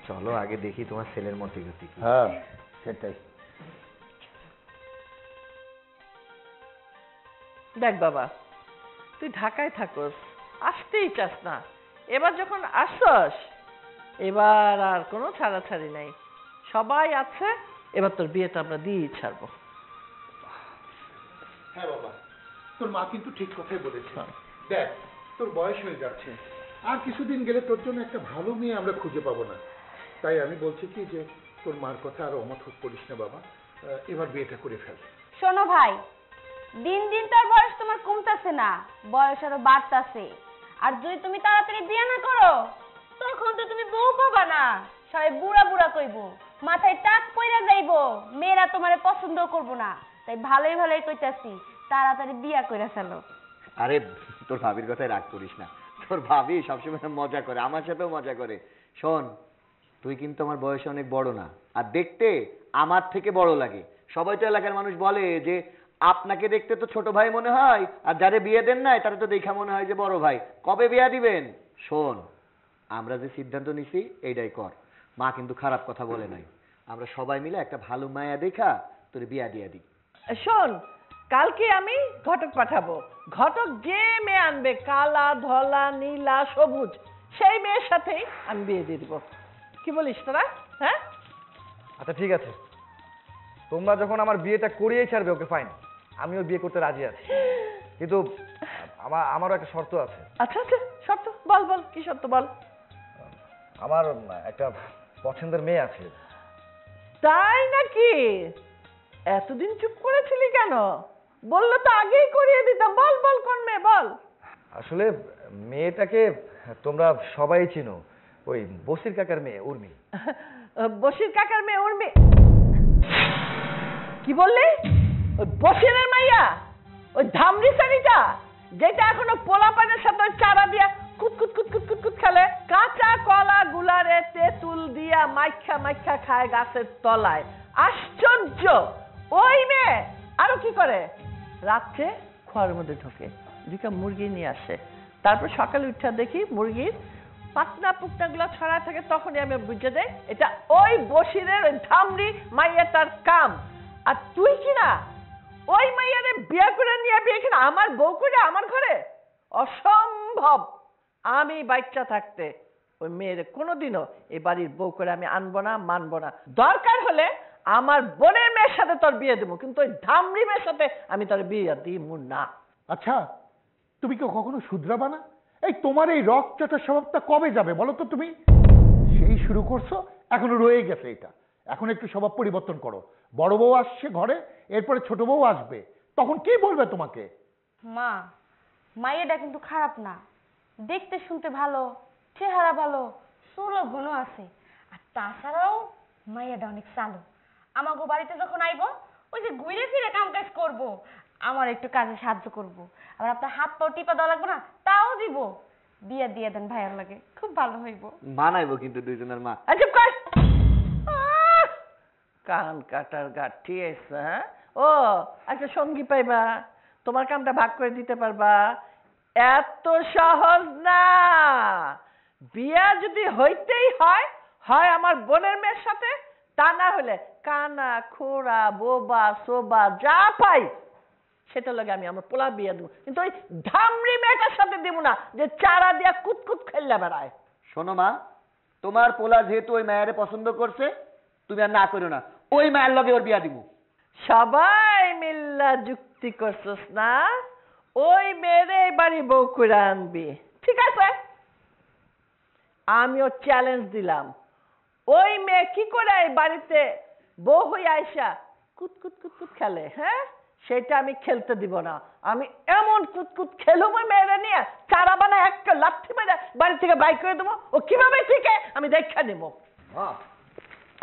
চলো আগে দেখি তোমার ছেলের মতে গতি কি। হ্যাঁ সেটাই। দেখ বাবা, তুই ঢাকায় থাকস, আসতেই চাস না, এবার যখন আসছস এবার আর কোনো ছাড়াছাড়ি নাই, সবাই আছে, এবার তোর বিয়েটা আমরা দিয়েই ছাড়বো। হ্যাঁ বাবা, তোর মা কিন্তু ঠিক কথাই বলেছে। দেখ, তোর বয়স হয়ে যাচ্ছে, আর কিছুদিন গেলে তোর জন্য একটা ভালো মেয়ে আমরা খুঁজে পাবো না। তাই আমি বলছি কি যে তোর মার কথা আর অমত করিস না বাবা, এবার বিয়েটা করে ফেল। শোনো ভাই, দিন দিন তোর বয়স তোমার কমতাছে না, বয়স আরো বাড়তাছে, আর যদি তুমি তাড়াতাড়ি বিয়ে না করো তখন তো তুমি বউ পাবা না, সবাই বুড়া বুড়া কইবো, মাথায় টাক পইরা যাইবো, মেয়েরা তোমারে পছন্দ করবো না। তাই ভালোই ভালোই কইতাছি, তাড়াতাড়ি বিয়া কইরা ফেলো। আরে তোর ভাবির কথায় রাগ করিস না, তোর ভাবি সবসময় মজা করে, আমার সাথেও মজা করে। শোন, তুই কিন্তু আমার বয়সে অনেক বড় না, আর দেখতে আমার থেকে বড় লাগে। সবাই তো এলাকার মানুষ বলে যে আপনাকে দেখতে তো ছোট ভাই মনে হয়, আর যারে বিয়ে দেন নাই তারা তো দেখা মনে হয় যে বড় ভাই। কবে বিয়া দিবেন? শোন, আমরা যে সিদ্ধান্ত নিছি এইটাই কর। মা কিন্তু খারাপ কথা বলে নাই, আমরা সবাই মিলে একটা ভালো মায়া দেখা তোর বিয়া দিয়া দিই। শোন, কালকে আমি ঘটক পাঠাবো, ঘটক যে মেয়ে আনবে কালা ধলা নীলা সবুজ, সেই মেয়ের সাথেই আমি বিয়ে দিয়ে দিব। কি বলিস তোরা? হ্যাঁ আচ্ছা ঠিক আছে, তোমরা যখন আমার বিয়েটা করিয়েই ছাড়বে, ওকে ফাইন, আমিও বিয়ে করতে রাজি আছি, কিন্তু আমারও একটা শর্ত আছে। আচ্ছা আচ্ছা, শর্ত বল বল, কি শর্ত বল। আমার একটা পছন্দের মেয়ে আছে। তাই নাকি? এতদিন চুপ করেছিলি কেন? বললো তো আগেই করিয়ে দিতাম। বল বল, কোন মেয়ে বল। আসলে মেয়েটাকে তোমরা সবাই চিনো, ওই বসির কাকার মেয়ে উর্মি। বসির কাকার মেয়ে উর্মি? কি বললি? ওই বসিরের মাইয়া, ওই ধামরি সারিটা, যেটা এখনো পোলা পানের সাথে চারা দিয়া কুতকুত কুতকুত কুতকুত খেলে, কাঁচা কলা গুলারে তেঁতুল দিয়া মাইখা মাইখা খায় গাছের তলায়। আশ্চর্য! ওই মেয়ে আরো কি করে? রাত্রে খোয়ার মধ্যে ঢোকে, দুইটা মুরগি নিয়ে আসে, তারপর সকালে উঠা দেখি মুরগির পাতনা পুকনা গুলা ছড়া থাকে, তখনই আমি বুঝে যাই এটা ওই বসিরের ওই ধামরি মাইয়াটার কাম। আর তুই কিনা ওই মাইয়ারে বিয়ে করে নিয়ে বিয়ে কিনা আমার বউ করে আমার ঘরে? অসম্ভব! আমি বাচ্চা থাকতে ওই মেয়ের কোনোদিনও এই বাড়ির বউ করে আমি আনবো না, মানবো না। দরকার হলে আমার বোনের মেয়ের সাথে তোর বিয়ে দেবো, কিন্তু ওই ধামরি মেয়ের সাথে আমি তোর বিয়ে দিব না। আচ্ছা, তুমি কেউ কখনো শুধরাবা না? এই তোমার এই রকচটা স্বভাবটা কবে যাবে বলো তো? তুমি সেই শুরু করছো, এখনো রয়ে গেছে এটা। এখন একটু স্বভাব পরিবর্তন করো। বড় বউ আসছে ঘরে, এরপরে ছোট বউ আসবে, তখন কি বলবে তোমাকে? মা, মাইয়াটা কিন্তু খারাপ না, দেখতে শুনতে ভালো, চেহারা ভালো, চুলও ঘন আছে, আর তাছাড়াও মাইয়াটা অনেক চালু। আমাগো বাড়িতে যখন আইবো, ওই যে ঘুরে ফিরে কাম কাজ করবো, আমার একটু কাজে সাহায্য করবো, আবার আপনার হাত পাও টিপা দেওয়া লাগবে না, তাও দিব। বিয়া দিয়ে দেন, ভাইয়ার লাগে খুব ভালো হইব। মানাইবো কিন্তু দুইজনের মা। চুপ কর! কান কাটার গাঠি আছে। হ্যাঁ, ও একটা সঙ্গী পাইবা, তোমার কামটা ভাগ করে দিতে পারবা, এত সহজ না। বিয়া যদি হইতেই হয়, হয় আমার বোনের মেয়ের সাথে, তা না হলে কানা খোড়া বোবা সোবা যা পাই সেটা লাগে আমি আমার পোলা বিয়া দেবো, কিন্তু ওই ধামড়ি মেয়েটার সাথে দিব না যে চারা দিয়া কুতকুত খেললে বেড়ায়। শোনো মা, তোমার পোলা যেহেতু ওই মায়ের পছন্দ করছে, তুমি আর না করো না, ওই মায়ের লগে ওর বিয়া দিব। সবাই মিল্লা যুক্তি করছস না, ওই মেয়েরে বাড়ি বউ করে আনবি, ঠিক আছে? আমিও চ্যালেঞ্জ দিলাম, ওই মেয়ে কি করে এই বাড়িতে বউ হয়ে আইসা কুতকুত কুতকুত খেলে, হ্যাঁ, সেটা আমি খেলতে দিব না। আমি এমন কুতকুত খেলুম ওই মেয়েরা নিয়ে, চারা বানায় একটা লাঠি মেরে বাড়ি থেকে বাইক করে দেবো, ও কিভাবে ঠিকে আমি দেখা নেব।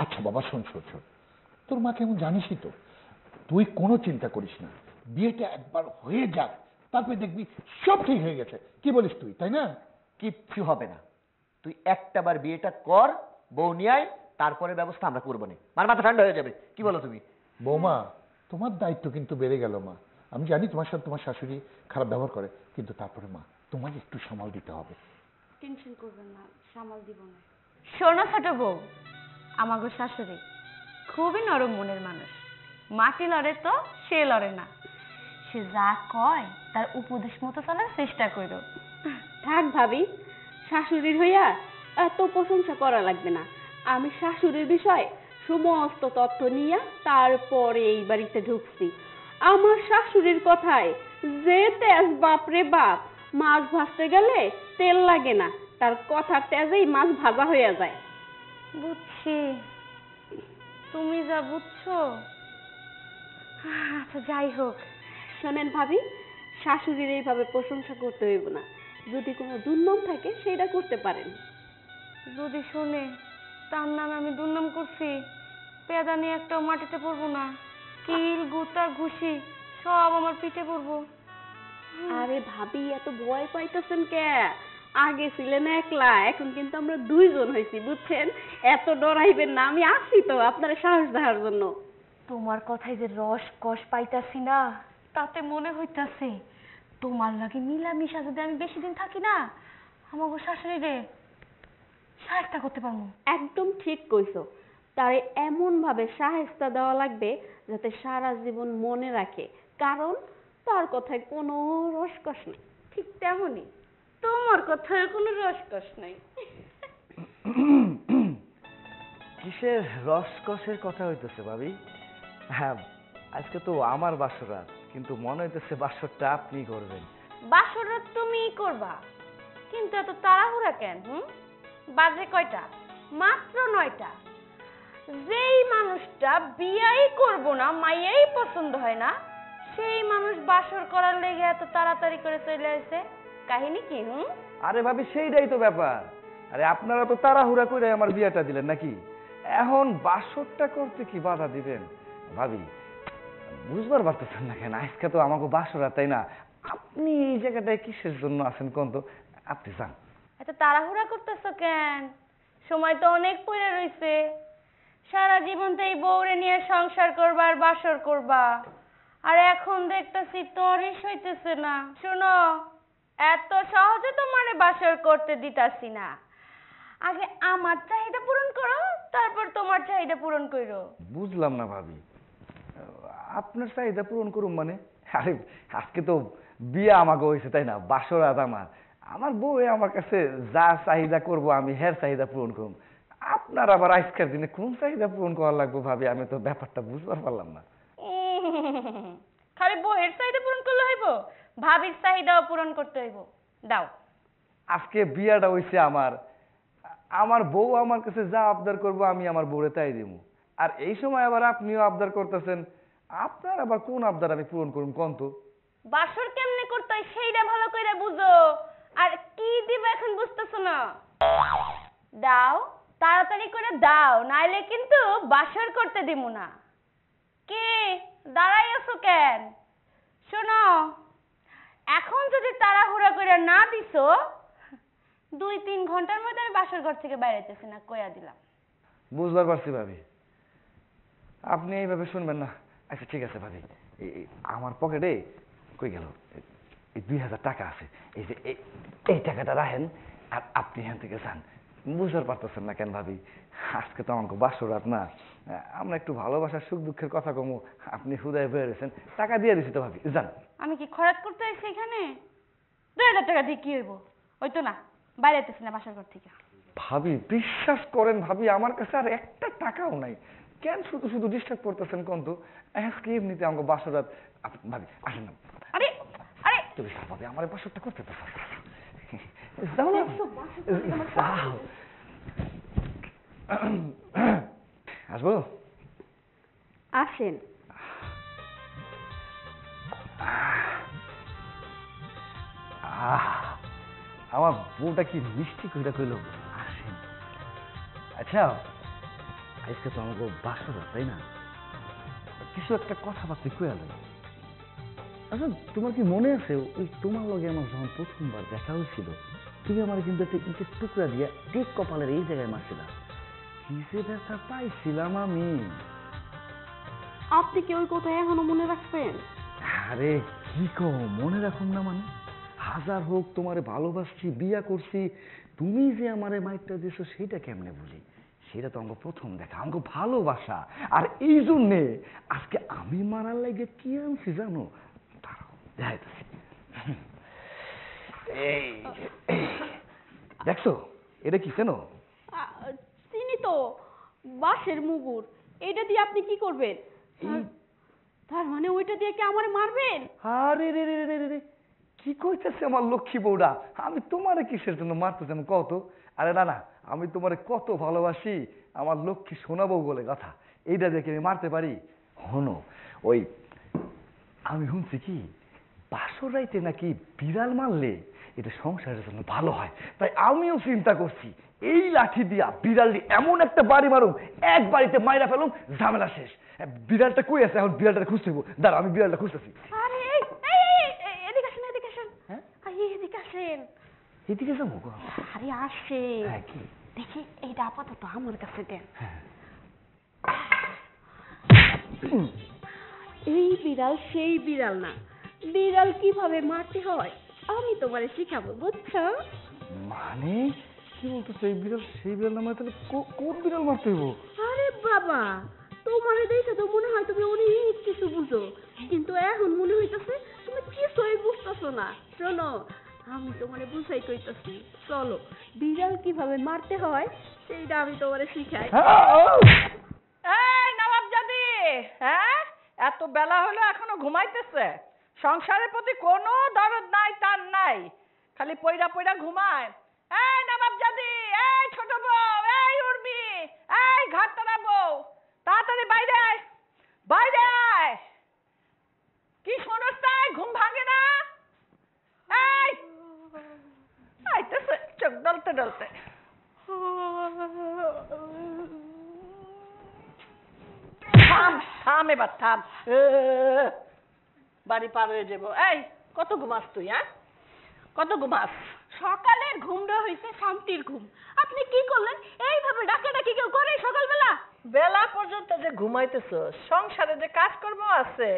আচ্ছা বাবা, শোন শোন শোন, তোর মা কেমন জানিসই তো, তুই কোনো চিন্তা করিস না, বিয়েটা একবার হয়ে যাক, তারপরে দেখবি সব ঠিক হয়ে গেছে। কি বলিস তুই, তাই না? কিচ্ছু হবে না, তুই একটাবার বিয়েটা কর, বউ নিয়ে আয়, তারপরে ব্যবস্থা আমরা করবো না, মার মাথা ঠান্ডা হয়ে যাবে। কি বলো তুমি? বৌমা, তোমার দায়িত্ব কিন্তু বেড়ে গেল মা। আমি জানি তোমার সাথে তোমার শাশুড়ি খারাপ ব্যবহার করে, কিন্তু তারপরে মা তোমাকে একটু সামাল দিতে হবে। টেনশন করবেন না, সামাল দিব না। শোনো ছোট বউ, আমাগো শাশুড়ি খুবই নরম মনের মানুষ, মাটি লড়ে তো সে লড়ে না, সে যা কয় তার উপদেশ মতো চলার চেষ্টা করো। থাক ভাবি, শাশুড়ির হইয়া এত প্রশংসা করা লাগবে না। আমি শাশুড়ির বিষয়ে সমস্ত তথ্য নিয়ে তারপরে এই বাড়িতে ঢুকছি। আমার শাশুড়ির কথায় যে তেজ, বাপরে বাপ, মাছ ভাজতে গেলে তেল লাগে না, তার কথার তেজেই মাছ ভাজা হয়ে যায়। বুঝছি, তুমি যা বুঝছো। আচ্ছা যাই হোক, শোনেন ভাবি, শাশুড়ির এইভাবে প্রশংসা করতে হইব না, যদি কোনো দুর্নাম থাকে সেটা করতে পারেন। যদি শুনে তার নামে আমি দুর্নাম করছি, পেদা নিয়ে একটাও মাটিতে পড়বো না, কিল গুতা ঘুষি সব আমার পিঠে পড়বো। আরে ভাবি, এত ভয় পাইতেছেন কে? আগে ছিলেন একলা, এখন কিন্তু আমরা দুইজন হয়েছি, বুঝছেন? এত ডরাইবেন না, আমি আছি তো আপনারা সাহস দেওয়ার জন্য। তোমার কথায় যে রস কষ পাইতাছি না, তাতে মনে হইতাছে তোমার লাগে মিলামিশা যদি আমি বেশি দিন থাকি না, আমাকে শাশুড়ি রে সাহায্য করতে পারবো। একদম ঠিক কইছো, তারে এমন ভাবে সাহেস্তা দেওয়া লাগবে যাতে সারা জীবন মনে রাখে, কারণ তার কথায় কোনো রসকস নেই। ঠিক তেমনই তোমার কথায় কোনো রসকস নাই। কিসের রসকসের কথা হইতেছে ভাবি? হ্যাঁ, আজকে তো আমার বাসর রাত, কিন্তু মনে হইতেছে বাসরটা আপনি করবেন। বাসর রাত তুমিই করবা, কিন্তু এত তাড়াহুড়া কেন? বাজে কয়টা? মাত্র 9টা। যেই মানুষটা বিয়াই করবো না, মাইয়াই পছন্দ হয় না, সেই মানুষ বাসর করার লেগে এত তাড়াতাড়ি করে চলে আসে, কাহিনী কি? আরে ভাবি, সেইটাই তো ব্যাপার। আরে আপনারা তো তাড়াহুড়া করে আমার বিয়েটা দিলেন নাকি, এখন বাসরটা করতে কি বাধা দিবেন? ভাবি বুঝবার পারতেছেন না কেন? আজকে তো আমাকে বাসরা, তাই না? আপনি এই জায়গাটায় কিসের জন্য আছেন কোন তো? আপনি যান। এত তাড়াহুড়া করতেছো কেন? সময় তো অনেক পড়ে রইছে। সারা জীবন তো এই বউরে নিয়ে সংসার করবা আর বাসর করবা, আর এখন দেখতেছি তরই সইতেছে না। শোনো, এত সহজে তোমারে বাসর করতে দিতাছি না, আগে আমার চাহিদা পূরণ করো, তারপর তোমার চাহিদা পূরণ করো। বুঝলাম না ভাবি, আপনার চাহিদা পূরণ করুন মানে? আরে আজকে তো বিয়ে আমাকে হয়েছে, তাই না? বাসরাত আমার, আমার বউ আমার কাছে যা চাহিদা করব আমি হের চাহিদা পূরণ করব। আপনার আবার আজকের দিনে কোন চাহিদা পূরণ করা লাগবে ভাবি? আমি তো ব্যাপারটা বুঝবার পারলাম না। খালি বউয়ের চাহিদা পূরণ করলে হইব? ভাবির চাহিদাও পূরণ করতে হইব। দাও। আজকে বিয়েটা হয়েছে আমার, আমার বউ আমার কাছে যা আবদার করবো আমি আমার বউরে তাই দিব। আর এই সময় আবার আপনিও আবদার করতেছেন, আপনার আবার কোন আবদার আমি পূরণ করুন কোন তো? বাসর কেমনে করতে হয় সেইটা ভালো করে বুঝো, আর কি দিবে এখন বুঝতেছো না? দাও, তাড়াতাড়ি করে দাও, নাইলে কিন্তু বাসর করতে দিব না। কি দাঁড়াই আছো কেন? শোনো, এখন যদি তাড়াহুড়া করে না দিছো, 2-3 ঘন্টার মধ্যে আমি বাসর ঘর থেকে বাইরে যেতেছি না, কইয়া দিলাম। বুঝবার পারছি ভাবি, আপনি এইভাবে শুনবেন না। আচ্ছা ঠিক আছে ভাবি, আমার পকেটে কই গেল এই 2000 টাকা আছে, এই যে এই টাকাটা রাখেন আর আপনি এখান থেকে যান। বুঝতে পারতেছেন না কেন ভাবি, আজকে তো আমাকে বাসর রাত না, আমরা একটু ভালোবাসার সুখ দুঃখের কথা কমু, আপনি হুদায় বের হয়েছেন, টাকা দিয়ে দিছি তো ভাবি, যান। আমি কি খরচ করতে আসছি এখানে? 2000 টাকা দিয়ে কি হইব? ওই তো না, বাইরে আইতেছি না বাসার ঘর থেকে। ভাবি বিশ্বাস করেন ভাবি, আমার কাছে আর একটা টাকাও নাই, কেন শুধু শুধু ডিস্টার্ব করতেছেন কোন তো? আজকে এমনিতে আমাকে বাসর রাত, ভাবি আসেন না। আরে আরে তুমি ভাবি আমার বাসরটা করতে তো যাও না, যাও। আসবো? আসেন। আমার বউটা কি মিষ্টি কইরা কইল আসেন। আচ্ছা আজকে তো আমাকে বাসর তাই না, কিছু একটা কথাবার্তা কইয়া যায়। আচ্ছা তোমার কি মনে আছে ওই তোমার লগে আমার যখন প্রথমবার দেখা হয়েছিল, তুমি আমার কিন্তু একটা ইটের টুকরা দিয়ে ঠিক কপালের এই জায়গায় মারছিলাম, কি যে ব্যথা পাইছিলাম আমি। আপনি কি ওই কথা এখনো মনে রাখবেন? আরে কি কো মনে রাখুন না মানে, হাজার হোক তোমারে ভালোবাসছি, বিয়া করছি, তুমি যে আমারে মাইকটা দিছো সেটা কেমনে বুঝি? সেটা তো আমাকে প্রথম দেখা, আমাকে ভালোবাসা, আর এই জন্যে আজকে আমি মারার লাগে কি আনছি জানো? দেখাইতেছি, এই দেখছো এটা কি চেনো? চিনি তো, বাঁশের মুগুর। এইটা দিয়ে আপনি কি করবেন? তার মানে ওইটা দিয়ে কি আমারে মারবেন? আরে রে রে রে রে, কি কইতেছে আমার লক্ষ্মী বউরা, আমি তোমারে কিসের জন্য মারতে যেন কত? আরে না না, আমি তোমারে কত ভালোবাসি, আমার লক্ষ্মী সোনা বউ বলে কথা, এইটা দেখে আমি মারতে পারি? হনো ওই আমি শুনছি কি বাসর রাইতে নাকি বিড়াল মারলে এটা সংসারের জন্য ভালো হয়, তাই আমিও চিন্তা করছি এই লাঠি দিয়া বিড়াল এমন একটা বাড়ি মারুম, এক বাড়িতে মাইরা ফেলুম, ঝামেলা শেষ। বিড়ালটা কই আছে? এখন বিড়ালটা খুঁজতে হইব, দাঁড়া আমি বিড়ালটা খুঁজতেছি। আরে এদিকে আসেন, এদিকে আসেন। হ্যাঁ এদিকে আসেন। এদিকে যাবো? আরে আসে। হ্যাঁ কি দেখি এইটা আপাতত আমার কাছে দেন। এই বিড়াল সেই বিড়াল না, বিড়াল কিভাবে মারতে হয় আমি তোমারে শিখাবো, বুঝছো? মানে কি বলতেছো? এই বিড়াল সেই বিড়াল না, মানে তাহলে কোন বিড়াল মারতে হইব? আরে বাবা, তোমারে দেখে তো মনে হয় তুমি অনেক কিছু বুঝো, কিন্তু এখন মনে হইতেছে তুমি কিছুই বুঝতেছো না। শোনো, আমি তোমারে বুঝাই কইতাছি, চলো বিড়াল কিভাবে মারতে হয় সেইটা আমি তোমারে শিখাই। এই নবাবজাদি, হ্যাঁ এত বেলা হলো এখনো ঘুমাইতেছে? সংসারের প্রতি কোনো দরদ নাই, টান নাই, খালি পয়রা পয়রা ঘুমায়। এই নবাবজাদি, এই ছোট বউ, এই উর্মি, এই ঘাটতারা বউ, তাড়াতাড়ি বাইরে আয়, বাইরে আয়। কি শোনস তাই? ঘুম ভাঙে না? এই আইতেছে চোখ ডলতে ডলতে। থাম থাম, এবার থাম, বাড়ি পার হয়ে যাবো। এই কত ঘুমাস তুই? হ্যাঁ কত ঘুমাস? সকালের ঘুমটা হইছে শান্তির ঘুম, আপনি কি করলেন? এইভাবে ডাকে ডাকি কেউ করে সকালবেলা? বেলা পর্যন্ত যে ঘুমাইতেছ, সংসারে যে কাজকর্ম আছে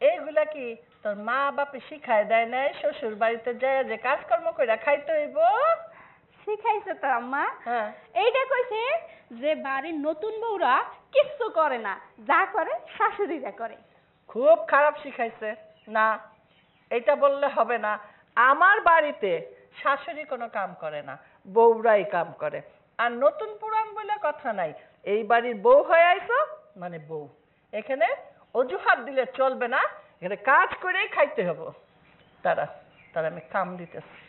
এইগুলা কি তোর মা বাপে শিখায় দেয় নাই? শ্বশুর বাড়িতে যায় যে কাজকর্ম কইরা খাইতে হইব। শিখাইছে তো আম্মা। হ্যাঁ এইটা কইছে যে বাড়ির নতুন বউরা কিচ্ছু করে না, যা করে শাশুড়িরা করে। খুব খারাপ শিখাইছে না, এটা বললে হবে না। আমার বাড়িতে শাশুড়ি কোনো কাম করে না, বউরাই কাম করে। আর নতুন পুরাণ বলে কথা নাই, এই বাড়ির বউ হয়ে আইছো মানে বউ, এখানে অজুহাত দিলে চলবে না, এখানে কাজ করেই খাইতে হবে। তারা তারা আমি কাম দিতেছি।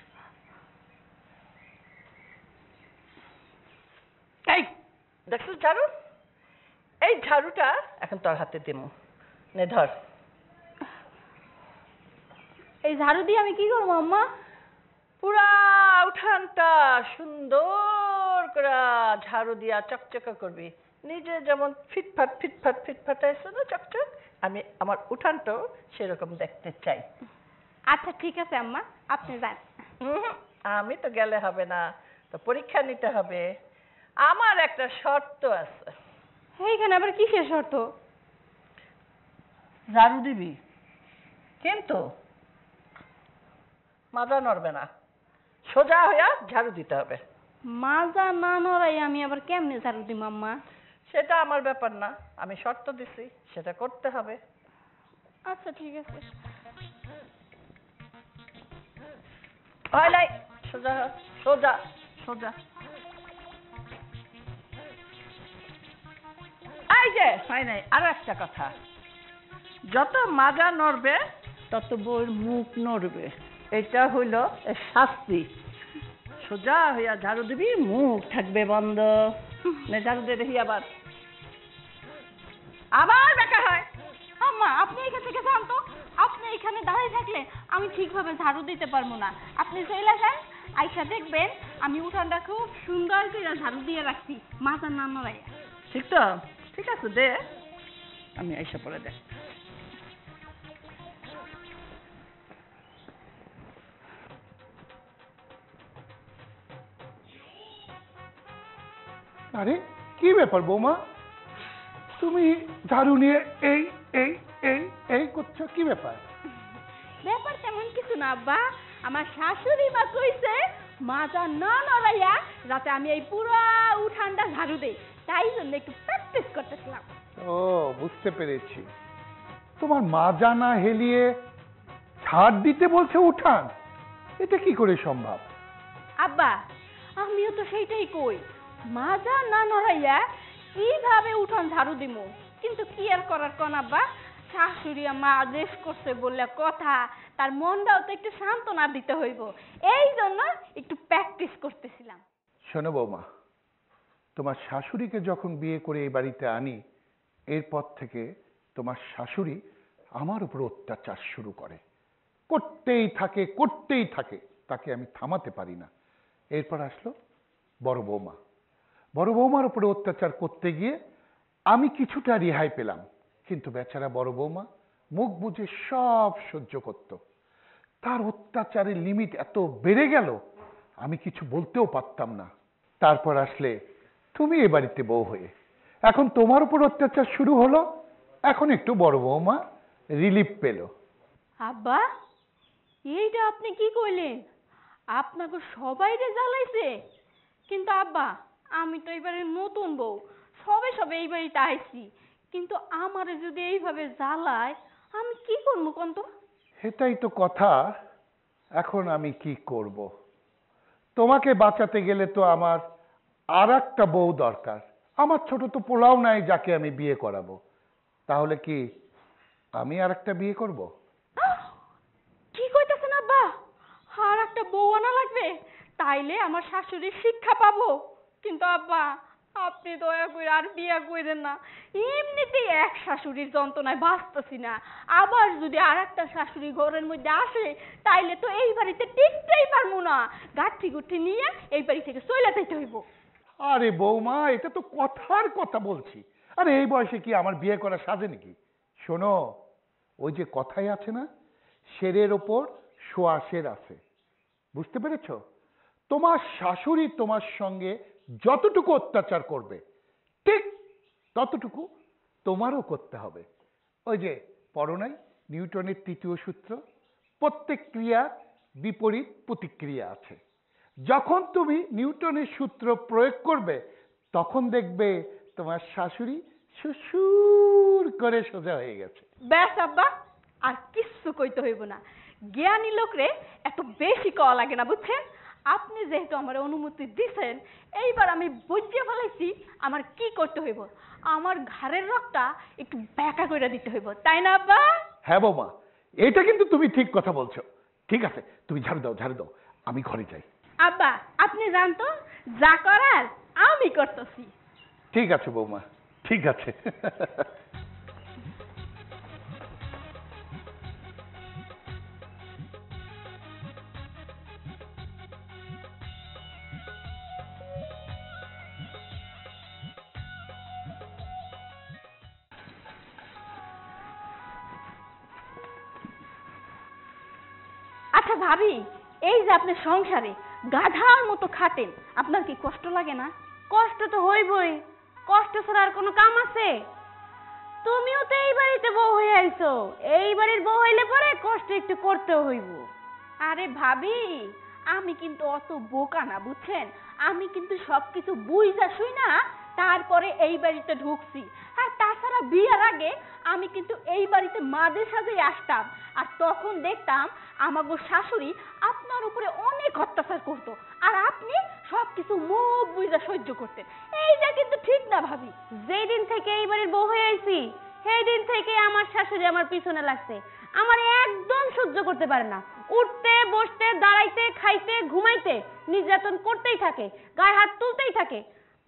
এই দেখছো ঝাড়ু? এই ঝাড়ুটা এখন তোর হাতে দেবো, নে ধর। এই ঝাড়ু দিয়ে আমি কি করবো আম্মা? পুরা উঠানটা সুন্দর করে ঝাড়ু দিয়া চকচকা করবি, নিজে যেমন ফিটফাট ফিটফাট ফিটফাট আছে না চকচক, আমি আমার উঠানটাও সেরকম দেখতে চাই। আচ্ছা ঠিক আছে আম্মা, আপনি যান। আমি তো গেলে হবে না, তো পরীক্ষা নিতে হবে। আমার একটা শর্ত আছে। এইখানে আবার কিসের শর্ত? ঝাড়ু দিবি কিন্তু মাজা নড়বে না, সোজা হইয়া ঝাড়ু দিতে হবে। মাজা না নড়াই আমি আবার কেমনে ঝাড়ু দিম আম্মা? সেটা আমার ব্যাপার না, আমি শর্ত দিছি, সেটা করতে হবে। আচ্ছা ঠিক আছে। হয় নাই, সোজা হ, সোজা সোজা। এই যে হয় নাই, আরো একটা কথা, যত মাজা নড়বে তত বউর মুখ নড়বে, এটা হইল এর শাস্তি। সোজা হইয়া ঝাড়ু দিবি, মুখ থাকবে বন্ধ। নে ঝাড়ু দিয়ে দেখি আবার, আবার দেখা হয়। আম্মা আপনি এখান থেকে যান তো, আপনি এখানে দাঁড়িয়ে থাকলে আমি ঠিকভাবে ঝাড়ু দিতে পারবো না। আপনি চলে যান, আইসা দেখবেন আমি উঠানটা খুব সুন্দর করে ঝাড়ু দিয়ে রাখছি, মাজা না নড়াইয়া। ঠিক তো? ঠিক আছে, দে, আমি আইসা পরে দেখ। আরে কি ব্যাপার বৌমা, তুমি ঝাড়ু নিয়ে এই এই এই এই করছো, কি ব্যাপার? ব্যাপার তেমন কিছু না আব্বা, আমার শাশুড়ি মা কইছে মাজা না নড়াইয়া যাতে আমি এই পুরো উঠানটা ঝাড়ু দেই, তাই জন্য একটু প্র্যাকটিস করতেছিলাম। ও বুঝতে পেরেছি, তোমার মাজা না হেলিয়ে ছাড় দিতে বলছে উঠান, এটা কি করে সম্ভব? আব্বা আমিও তো সেইটাই কই, মাজা না নড়াইয়া কিভাবে উঠান ঝাড়ু দিমু, কিন্তু কি আর করার কোন আব্বা, শাশুড়ি মা আদেশ করছে বললে কথা, তার মনটাও তো একটু সান্ত্বনা দিতে হইব, এই জন্য একটু প্র্যাকটিস করতেছিলাম। শোনো বৌমা, তোমার শাশুড়িকে যখন বিয়ে করে এই বাড়িতে আনি, এরপর থেকে তোমার শাশুড়ি আমার উপর অত্যাচার শুরু করে, করতেই থাকে, তাকে আমি থামাতে পারি না। এরপর আসলো বড় বৌমা, বড় বৌমার উপরে অত্যাচার করতে গিয়ে আমি কিছুটা রেহাই পেলাম, কিন্তু বেচারা বড় বৌমা মুখ বুজে সব সহ্য করত। তার অত্যাচারের লিমিট এত বেড়ে গেল, আমি কিছু বলতেও পারতাম না। তারপর আসলে তুমি এ বাড়িতে বউ হয়ে, এখন তোমার উপর অত্যাচার শুরু হলো, এখন একটু বড় বৌমা রিলিফ পেল। আব্বা এইটা আপনি কি কইলেন? আপনাকে সবাইরে জ্বালাইছে? কিন্তু আব্বা আমি তো এইবারে নতুন বউ, সবে এই বাড়িতে আইছি, কিন্তু আমারে যদি এইভাবে জ্বালায় আমি কি করবো কোন তো? এটাই তো কথা, এখন আমি কি করব? তোমাকে বাঁচাতে গেলে তো আমার আর একটা বউ দরকার, আমার ছোট তো পোলাও নাই যাকে আমি বিয়ে করাবো, তাহলে কি আমি আর একটা বিয়ে করব? কি কইতাছেন আব্বা? আর একটা বউ আনা লাগবে, তাইলে আমার শাশুড়ির শিক্ষা পাবো? কিন্তু আব্বা আপনি দয়া করে আর বিয়া কইরেন না, এমনিতেই এক শাশুড়ির যন্ত্রণায় বাঁচতেছি না, আবার যদি আর একটা শাশুড়ি ঘরের মধ্যে আসে তাইলে তো এই বাড়িতে টিকতেই পারবো না, গাঠি গুঠি নিয়ে এই বাড়ি থেকে চলে যাইতে হইব। আরে বৌমা, এটা তো কথার কথা বলছি, আরে এই বয়সে কি আমার বিয়ে করা সাজে নাকি? শোনো, ওই যে কথাই আছে না, শেরের ওপর শোয়া শের আছে, বুঝতে পেরেছ? তোমার শাশুড়ি তোমার সঙ্গে যতটুকু অত্যাচার করবে ঠিক ততটুকু তোমারও করতে হবে। ওই যে পড়ো নাই নিউটনের তৃতীয় সূত্র, প্রত্যেক ক্রিয়ার বিপরীত প্রতিক্রিয়া আছে। যখন তুমি নিউটনের সূত্র প্রয়োগ করবে তখন দেখবে তোমার শাশুড়ি সুসুর করে সোজা হয়ে গেছে। ব্যাস আব্বা, আর কিচ্ছু কইতে হইব না, জ্ঞানী লোকরে এত বেশি কওয়া লাগে না, বুঝছেন? আপনি যেহেতু আমার অনুমতি দিছেন, এইবার আমি বুঝিয়ে ফেলাইছি আমার কি করতে হইব, আমার ঘাড়ের রগটা একটু ব্যাকা করে দিতে হইব, তাই না আব্বা? হ্যাঁ বৌমা, এটা কিন্তু তুমি ঠিক কথা বলছো। ঠিক আছে, তুমি ঝাড়ু দাও, আমি ঘরে যাই। আব্বা আপনি জানতো, যা করার আমি করতেছি। ঠিক আছে বৌমা, ঠিক আছে। আচ্ছা ভাবি, এই যে আপনি সংসারে গাধার মতো খাটেন, আপনার কি কষ্ট লাগে না? কষ্ট তো হইবই, কষ্ট ছাড়া আর কোনো কাম আছে? তুমিও তো এই বাড়িতে বউ হয়ে আইছো, এই বাড়ির বউ হইলে পরে কষ্ট একটু করতেও হইব। আরে ভাবি, আমি কিন্তু অত বোকা না বুঝছেন, আমি কিন্তু সবকিছু বুঝা শুই না তারপরে এই বাড়িতে ঢুকছি। আর তাছাড়া বিয়ের আগে আমি কিন্তু এই বাড়িতে মাঝে সাঝে আসতাম, আর তখন দেখতাম আমাগো শাশুড়ি আপনার উপরে অনেক অত্যাচার করতো, আর আপনি সবকিছু মুখ বুঝা সহ্য করতেন। এইটা কিন্তু ঠিক না ভাবি। যেই দিন থেকে এই বাড়ির বউ হয়ে আইছি সেই দিন থেকে আমার শাশুড়ি আমার পিছনে লাগছে, আমার একদম সহ্য করতে পারে না। উঠতে বসতে দাঁড়াইতে খাইতে ঘুমাইতে নির্যাতন করতেই থাকে, গায়ে হাত তুলতেই থাকে।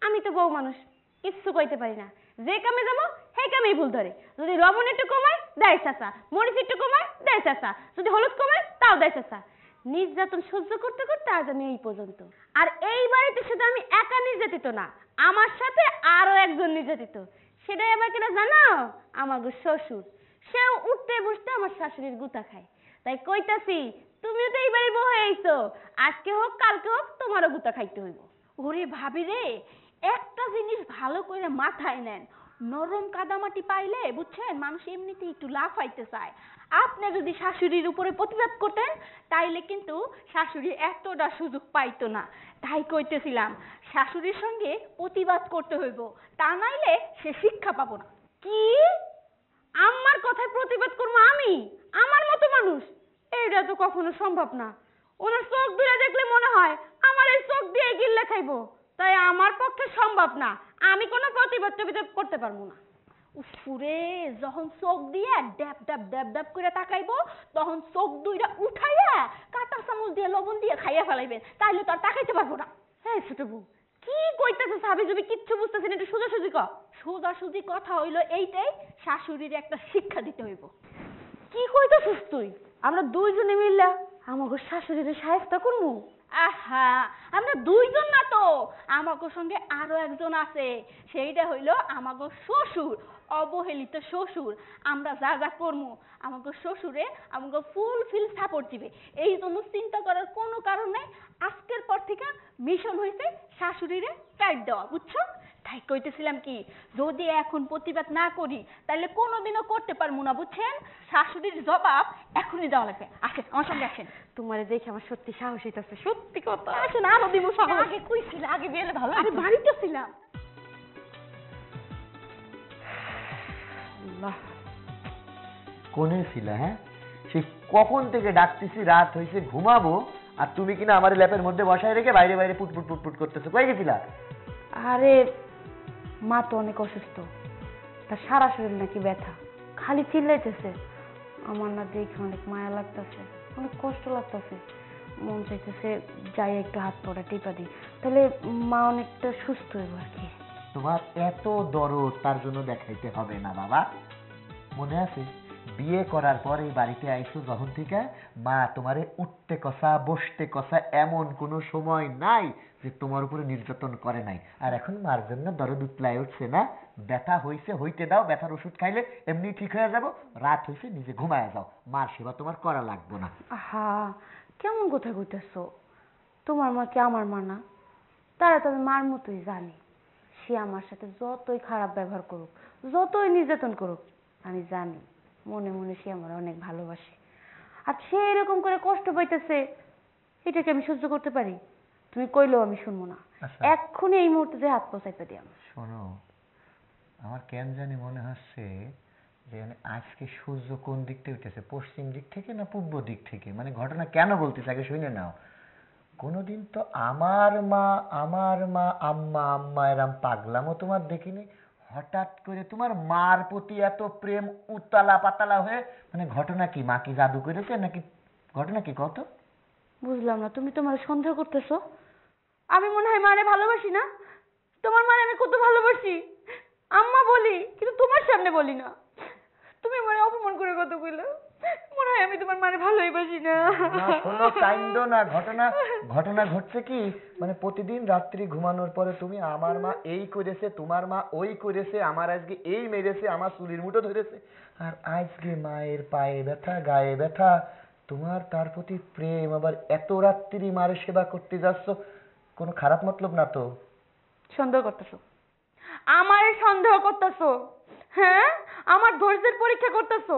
আমি তো বউ মানুষ, কিচ্ছু কইতে পারি না। যে কামে যাবো সেই কামেই ভুল ধরে। যদি লবণ একটু কমায় দেয় চাচা, মরিচ একটু কমায় দেয় চাচা, যদি হলুদ কমায় তাও দেয় চাচা। নির্যাতন সহ্য করতে করতে আজ আমি এই পর্যন্ত। আর এই বাড়িতে শুধু আমি একা নির্যাতিত না, আমার সাথে আরো একজন নির্যাতিত। সেটাই আবার কেনা জানো? আমার শ্বশুর। সেও উঠতে বসতে আমার শাশুড়ির গুতা খায়। তাই কইতাছি তুমিও তো এই বাড়ির বউ হয়ে আইছো, আজকে হোক কালকে হোক তোমারও গুতা খাইতে হইব। ওরে ভাবি রে, একটা জিনিস ভালো করে মাথায় নেন, নরম কাদামাটি পাইলে বুঝছেন মানুষ এমনিতেই একটু লাফাইতে চায়। আপনি যদি শাশুড়ির উপরে প্রতিবাদ করতেন তাইলে কিন্তু শাশুড়ি এতটা সুযোগ পাইতো না। তাই কইতেছিলাম শাশুড়ির সঙ্গে প্রতিবাদ করতে হইব, তা নাইলে সে শিক্ষা পাবো না। কি? আমার কথায় প্রতিবাদ করবো আমি? আমার মতো মানুষ? এইটা তো কখনো সম্ভব না। ওনার চোখ দূরে দেখলে মনে হয় আমার এই চোখ দিয়ে গিল্লে খাইবো, তাই আমার পক্ষে সম্ভব না। আমি কোনো প্রতিবাদ করতে পারবো না। উফরে, যখন চোখ দিয়ে ড্যাব ড্যাব ড্যাব ড্যাব করে তাকাইবো তখন চোখ দুইটা উঠাইয়া কাঁটা চামচ দিয়ে লবণ দিয়ে খাইয়া ফেলাইবেন, তাইলে তো আর তাকাইতে পারবো না। হ্যাঁ ছোট বউ, কি কইতেছে সাবি জবি কিচ্ছু বুঝতেছি না, একটু সোজাসুজি ক। সোজাসুজি কথা হইলো এইটাই, শাশুড়ির একটা শিক্ষা দিতে হইব। কি কইতেছিস তুই? আমরা দুইজনে মিললা আমাকে শাশুড়ির সাহায্য করবো? আহা, আমরা দুইজন না তো, আমাগো সঙ্গে আরো একজন আছে, সেইটা হইলো আমাগো শ্বশুর, অবহেলিত শ্বশুর। আমরা যা যা করবো আমাগো শ্বশুরে আমাগো ফুলফিল সাপোর্ট দিবে। এই জন্য চিন্তা করার কোনো কারণ নাই। আজকের পর থেকে মিশন হয়েছে শাশুড়িরে টাইট দেওয়া, বুঝছো? তাই কইতেছিলাম কি, যদি এখন প্রতিবাদ না করি তাহলে কোনোদিনও করতে পারবো না, বুঝছেন? শাশুড়ির জবাব এখনই দেওয়া লাগবে। আসেন আমার সঙ্গে আসেন। তোমার দেখে আমার সত্যি সাহস হইতাছে, সত্যি কথা। আসেন, আরো দিব সাহস। আগে কইছিলে, আগে বিয়েলে ভালো। আরে বাড়িতে ছিলাম। কোনে ছিল? হ্যাঁ, সে কখন থেকে ডাকতেছি, রাত হয়েছে, ঘুমাবো, আর তুমি কিনা আমার ল্যাপের মধ্যে বসায় রেখে বাইরে বাইরে পুটপুট পুটপুট করতেছো। কই গেছিলা? আরে মা তো অনেক অসুস্থ, তার সারা শরীর নাকি ব্যথা, খালি চিল্লাইতেছে। আমার না দেখে অনেক মায়া লাগতেছে, অনেক কষ্ট লাগতেছে। মন চাইতেছে যাই একটু হাত পড়া টিপা দিই, তাহলে মা অনেকটা সুস্থ হইব আর কি। তোমার এত দরদ তার জন্য দেখাইতে হবে না বাবা। মনে আছে বিয়ে করার পর এই বাড়িতে আইসো যখন থেকে, মা তোমারে উঠতে কষা বসতে কষা এমন কোনো সময় নাই যে তোমার উপরে নির্যাতন করে নাই। আর এখন মার জন্য দরদ উতলায় উঠছে না? ব্যথা হইছে হইতে দাও, ব্যথার ওষুধ খাইলে এমনি ঠিক হয়ে যাবো। রাত হইছে নিজে ঘুমায় যাও, মার সেবা তোমার করা লাগবে না। আহা, কেমন কথা কইতেছো? তোমার মা কি আমার মা না? তারা তো আমি মার মতোই জানি। সে আমার সাথে যতই খারাপ ব্যবহার করুক, যতই নির্যাতন করুক, আমি জানি মনে মনে সে আমার অনেক ভালোবাসে। আর সে এরকম করে কষ্ট পাইতেছে, এটাকে আমি সহ্য করতে পারি? তুমি কইলেও আমি শুনবো না। এক্ষুনি এই মুহূর্তে যে হাত পচাইতে দিই আমার। শোনো, আমার কেন জানি মনে হচ্ছে যে আজকে সূর্য কোন দিক থেকে উঠেছে, পশ্চিম দিক থেকে না পূর্ব দিক থেকে? মানে ঘটনা কেন বলতেছে আগে শুনে নাও। কোনোদিন তো আমার মা আম্মা আম্মা এরম পাগলামো তোমার দেখিনি। হঠাৎ করে তোমার মার প্রতি এত প্রেম উতালা পাতালা হয়ে, মানে ঘটনা কি? মা কি জাদু করেছে নাকি? ঘটনা কি কত? বুঝলাম না, তুমি তোমার সন্দেহ করতেছো? আমি মনে হয় মারে ভালোবাসি না? তোমার মারে আমি কত ভালোবাসি, আম্মা বলি, কিন্তু তোমার সামনে বলি না। তুমি আমারে অপমান করে কত কইলো, মনে হয় আমি তোমার মারে ভালোই বাসি না। শোনো, কাইন্দ না। ঘটনা ঘটছে কি, মানে প্রতিদিন রাত্রি ঘুমানোর পরে তুমি আমার মা এই করেছে, তোমার মা ওই করেছে, আমার আজকে এই মেরেছে, আমার চুলির মুঠো ধরেছে, আর আজকে মায়ের পায়ে ব্যথা, গায়ে ব্যথা, তোমার তার প্রতি প্রেম, আবার এত রাত্রি মায়ের সেবা করতে যাচ্ছ, কোনো খারাপ মতলব না তো? সন্দেহ করতেছো? আমারে সন্দেহ করতেছো? হ্যাঁ, আমার ধৈর্যের পরীক্ষা করতেছো?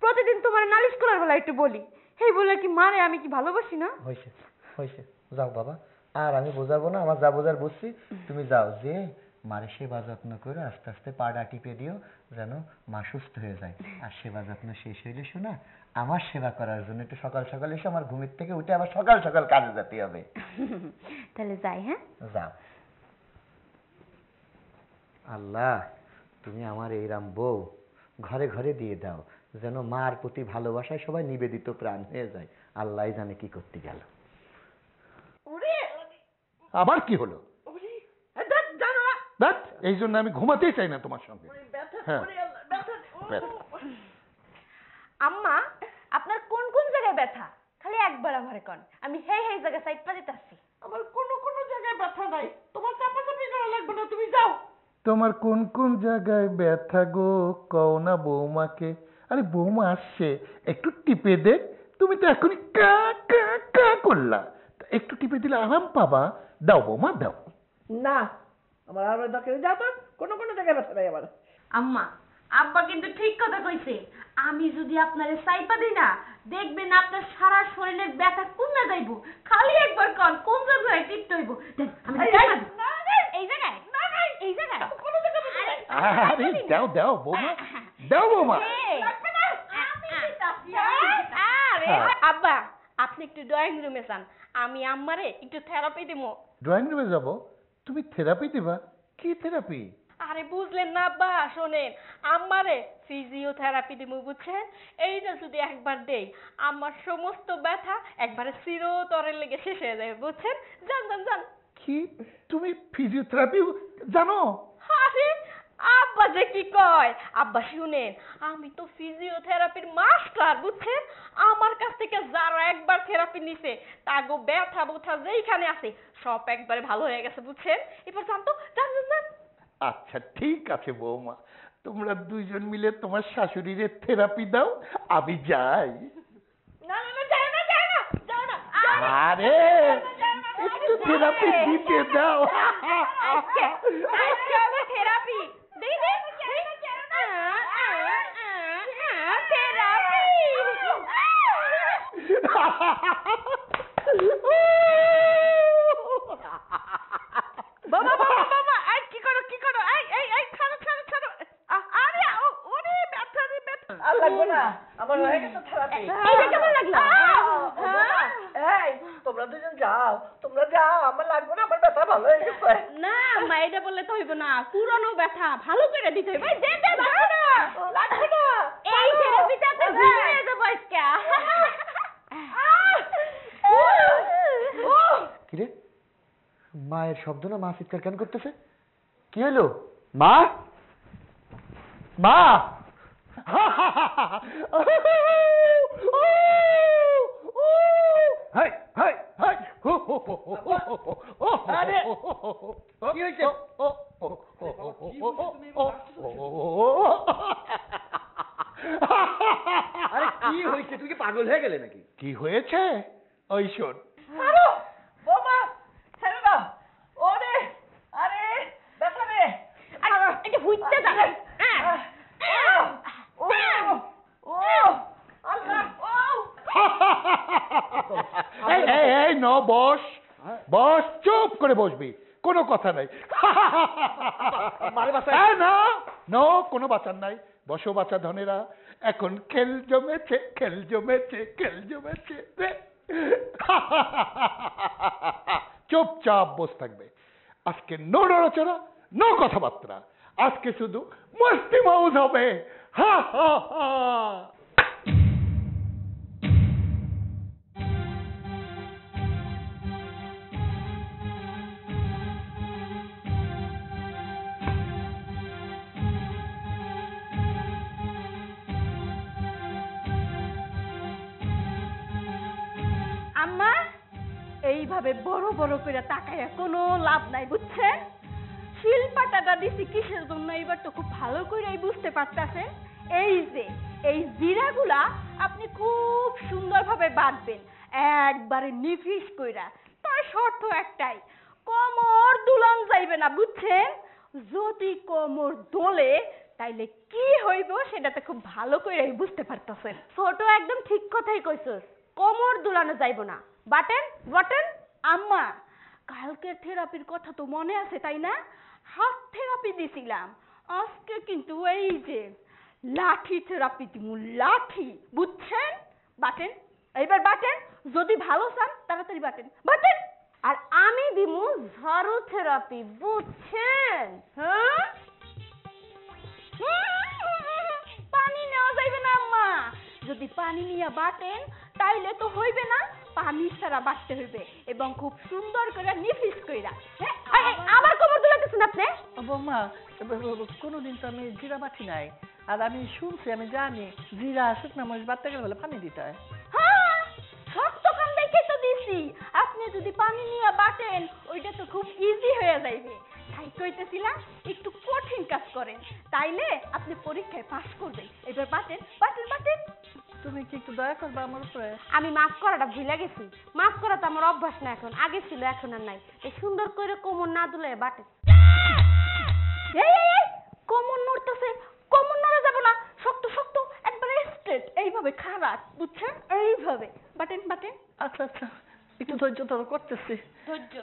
প্রতিদিন তোমার নালিশ করার বেলা একটু বলি, এই বলে কি মারে আমি কি ভালোবাসি না? হয়েছে হয়েছে, যাও বাবা, আর আমি বোঝাবো না, আমার যা বোঝার বুঝছি। তুমি যাও, যে মারে সেবা যত্ন করে আস্তে আস্তে পাড়া টিপে দিও, যেন মা সুস্থ হয়ে যায়। আর সেবা যত্ন শেষ হইলে শোনা, আমার সেবা করার জন্য একটু সকাল সকাল এসে আমার ঘুমের থেকে উঠে আবার সকাল সকাল কাজে যেতে হবে। তাহলে যাই। হ্যাঁ, যাও। আল্লাহ, তুমি আমার এইরাম বউ ঘরে ঘরে দিয়ে দাও, যেন মার প্রতি ভালোবাসায় সবাই নিবেদিত প্রাণ হয়ে যায়। আল্লাহ জানে কি করতে গেল। আবার কি হলো? দেখ, এই জন্য আমি ঘুমাতেই চাই না তোমার সঙ্গে। হ্যাঁ, ব্যথা। আম্মা আপনার কোন কোন জায়গায় ব্যথা খালি একবার আমারে কোন, আমি হেই হেই জায়গা সাইড পা দিতাছি। আমার কোনো জায়গায় ব্যথা নাই, তোমার চাপাচাপি করা লাগবে না, তুমি যাও। তোমার কোন কোন জায়গায় ব্যথা গো, কও না বৌমাকে। আরে বৌমা আসছে, একটু টিপে দে। তুমি তো এখনই কা কা কা করলা, একটু টিপে দিলে আরাম পাবা। দাও বৌমা, দাও। না, আমার আর দরকার নেই, যাও তো। কোনো জায়গায় ব্যথা নাই আমার। আম্মা, আব্বা কিন্তু ঠিক কথা কইছে, আমি যদি আপনারে সাইপা দিই না, দেখবেন আপনার সারা শরীরের ব্যথা কমে যাইবো। খালি একবার কোন জায়গায় টিপতে হইব। দেখ আমি এই জায়গায়, এই জায়গায়, কোনো জায়গায় ব্যথা নাই। আরে দাও দাও বৌমা, দাও বৌমা। লাগবে না, আমি দিতাছি। আরে আব্বা, আপনি একটু ড্রয়িং রুমে যান, আমি আম্মারে একটু থেরাপি দিমু। ড্রয়িং রুমে যাবো? তুমি থেরাপি দিবা? কি থেরাপি? আরে বুঝলেন না আব্বা, শোনেন, আম্মারে ফিজিওথেরাপি দিমু, বুঝছেন? এইটা যদি একবার দেই, আমার সমস্ত ব্যথা একবারে চিরতরে লেগে শেষ হয়ে যাবে, বুঝছেন? যান যান যান। কি, তুমি ফিজিওথেরাপি জানো? আরে আব্বা যে কি কয়, আব্বা শুনেন, আমি তো ফিজিওথেরাপির মাস্টার, বুঝছেন? আমার কাছ থেকে যারা একবার থেরাপি নিছে, তাগো ব্যথা বোথা যেইখানে আছে সব একবারে ভালো হয়ে গেছে, বুঝছেন? এবার যান তো, যান যান যান। আচ্ছা ঠিক আছে বৌমা, তোমরা দুইজন মিলে তোমার শাশুড়িরে থেরাপি দাও, আমি যাই। না না না, যাও না, যাও না, যাও না। আরে একটু থেরাপি দিতে দাও। আজকে আমার থেরাপি দেই দে বাবা বাবা বাবা, এই কি করো, এই ছাড়ো ছাড়ো ছাড়ো। আরে ওরে ব্যথা রে ব্যথা। আর লাগবে না, আমার হয়ে গেছে থেরাপি। এইটা কেমন লাগলো? এই তোমরা দুজন যাও, আমার লাগবে না, আমার ব্যথা ভালো হয়ে গেছে। না মা, এটা বললে তো হইব না, পুরানো ব্যথা ভালো করে দিতে হইব। দে দে, লাগবে না। এই থেরাপিটা তো ঘুরে যাবো আজকে। কিরে, মায়ের শব্দ না? মা চিৎকার কেন করতেছে? কি হলো মা? মা! হাই হাই হাই, আরে, কি হয়েছে? আরে কি হয়েছে? তুই কি পাগল হয়ে গেলে নাকি? কি হয়েছে? ওই শোন। বৌমা, ছেড়ে দাও। ওরে, আরে ব্যথা রে। এটা হুইতে যা। এই এই এই ন, বস বস, চুপ করে বসবি, কোনো কথা নাই। এই, না নো, কোনো বাঁচার নাই। বসো বাচ্চা ধনেরা, এখন খেল জমেছে, খেল জমেছে, খেল জমেছে। চুপচাপ বস থাকবে। আজকে নো নড়াচড়া, নো কথাবার্তা। আজকে শুধু মস্তি মৌজ হবে। হা হা হা। আম্মা, এইভাবে বড় বড় করে তাকাইয়া কোনো লাভ নাই, বুঝছেন? শিলপাটাটা দিছি কিসের জন্য এবার তো খুব ভালো করেই বুঝতে পারতাছে। এই যে এই জিরাগুলা আপনি খুব সুন্দরভাবে বাটবেন, একবারে নিফিস কইরা। তার শর্ত একটাই, কোমর দুলান যাইবে না, বুঝছেন? যদি কোমর দোলে তাইলে কি হইব সেটাতে খুব ভালো করেই বুঝতে পারতাছেন। ছোট একদম ঠিক কথাই কইছস। কোমর দুলানো যাইব না। বাটেন বাটেন। আম্মা, কালকের থেরাপির কথা তো মনে আছে তাই না? হাত থেরাপি দিছিলাম, আজকে কিন্তু এই যে লাঠি থেরাপি দিমু, লাঠি, বুঝছেন? বাটেন, এইবার বাটেন, যদি ভালো চান তাড়াতাড়ি বাটেন, বাটেন। আর আমি দিমু ঝাড়ু থেরাপি, বুঝছেন? হ্যাঁ, পানি নেওয়া যাইবে না আম্মা, যদি পানি নিয়ে বাটেন তাইলে তো হইবে না, পানি ছাড়া বাটতে হইবে এবং খুব সুন্দর করে নিফিস কইরা। হ্যাঁ, আবার কোমর দুলাইতেছেন আপনি? বৌমা, কোনোদিন তো আমি জিরা বাটি নাই, আর আমি শুনছি, আমি জানি জিরা শুকনা মরিচ বাটতে গেলে বলে পানি দিতে হয়। হ্যাঁ, শক্ত কাম দেখে তো দিছি, আপনি যদি পানি নিয়ে বাটেন ওইটা তো খুব ইজি হয়ে যাইবে। তাই কইতেছিলাম একটু কঠিন কাজ করেন, তাইলে আপনি পরীক্ষায় পাস করবেন। এবার বাটেন বাটেন বাটেন। তুমি কি একটু দয়া করবে আমার উপরে? আমি মাফ করাটা ভুলে গেছি। মাফ করা তো আমার অভ্যাস না এখন, আগে ছিল এখন আর নাই। এই সুন্দর করে কোমর না দুলে বাটে। এই কোমর নড়তেছে, কোমর নড়া যাবে না, শক্ত শক্ত একবারে স্ট্রেট, এইভাবে খারাপ, বুঝছেন? এইভাবে বাটেন বাটেন। আচ্ছা আচ্ছা, একটু ধৈর্য ধরো, করতেছি। ধৈর্য।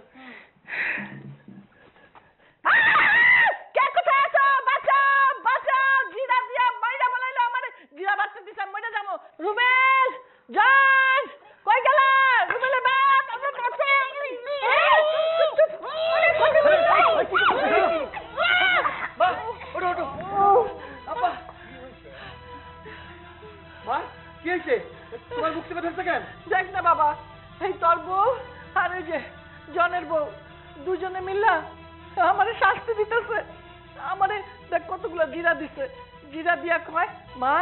কে কোথায় আছো? বাঁচাও বাঁচাও, জিরা দিয়া মাইরা বলাইলো আমারে, জিরা বাটতে দিছে, মইরা যাবো। রুবেল, জজ, কই গেলা? রুবেলের বাপ, আমরা কাছে। মা, কি হয়েছে? তোমার মুখ টিপে ধরছে কেন? দেখ না বাবা, এই তোর বউ আর ওই যে জনের বউ দুজনে মিল্লা আমারে শাস্তি দিতেছে। আমারে দেখ কতগুলা জিরা দিছে, জিরা দিয়া কয় মা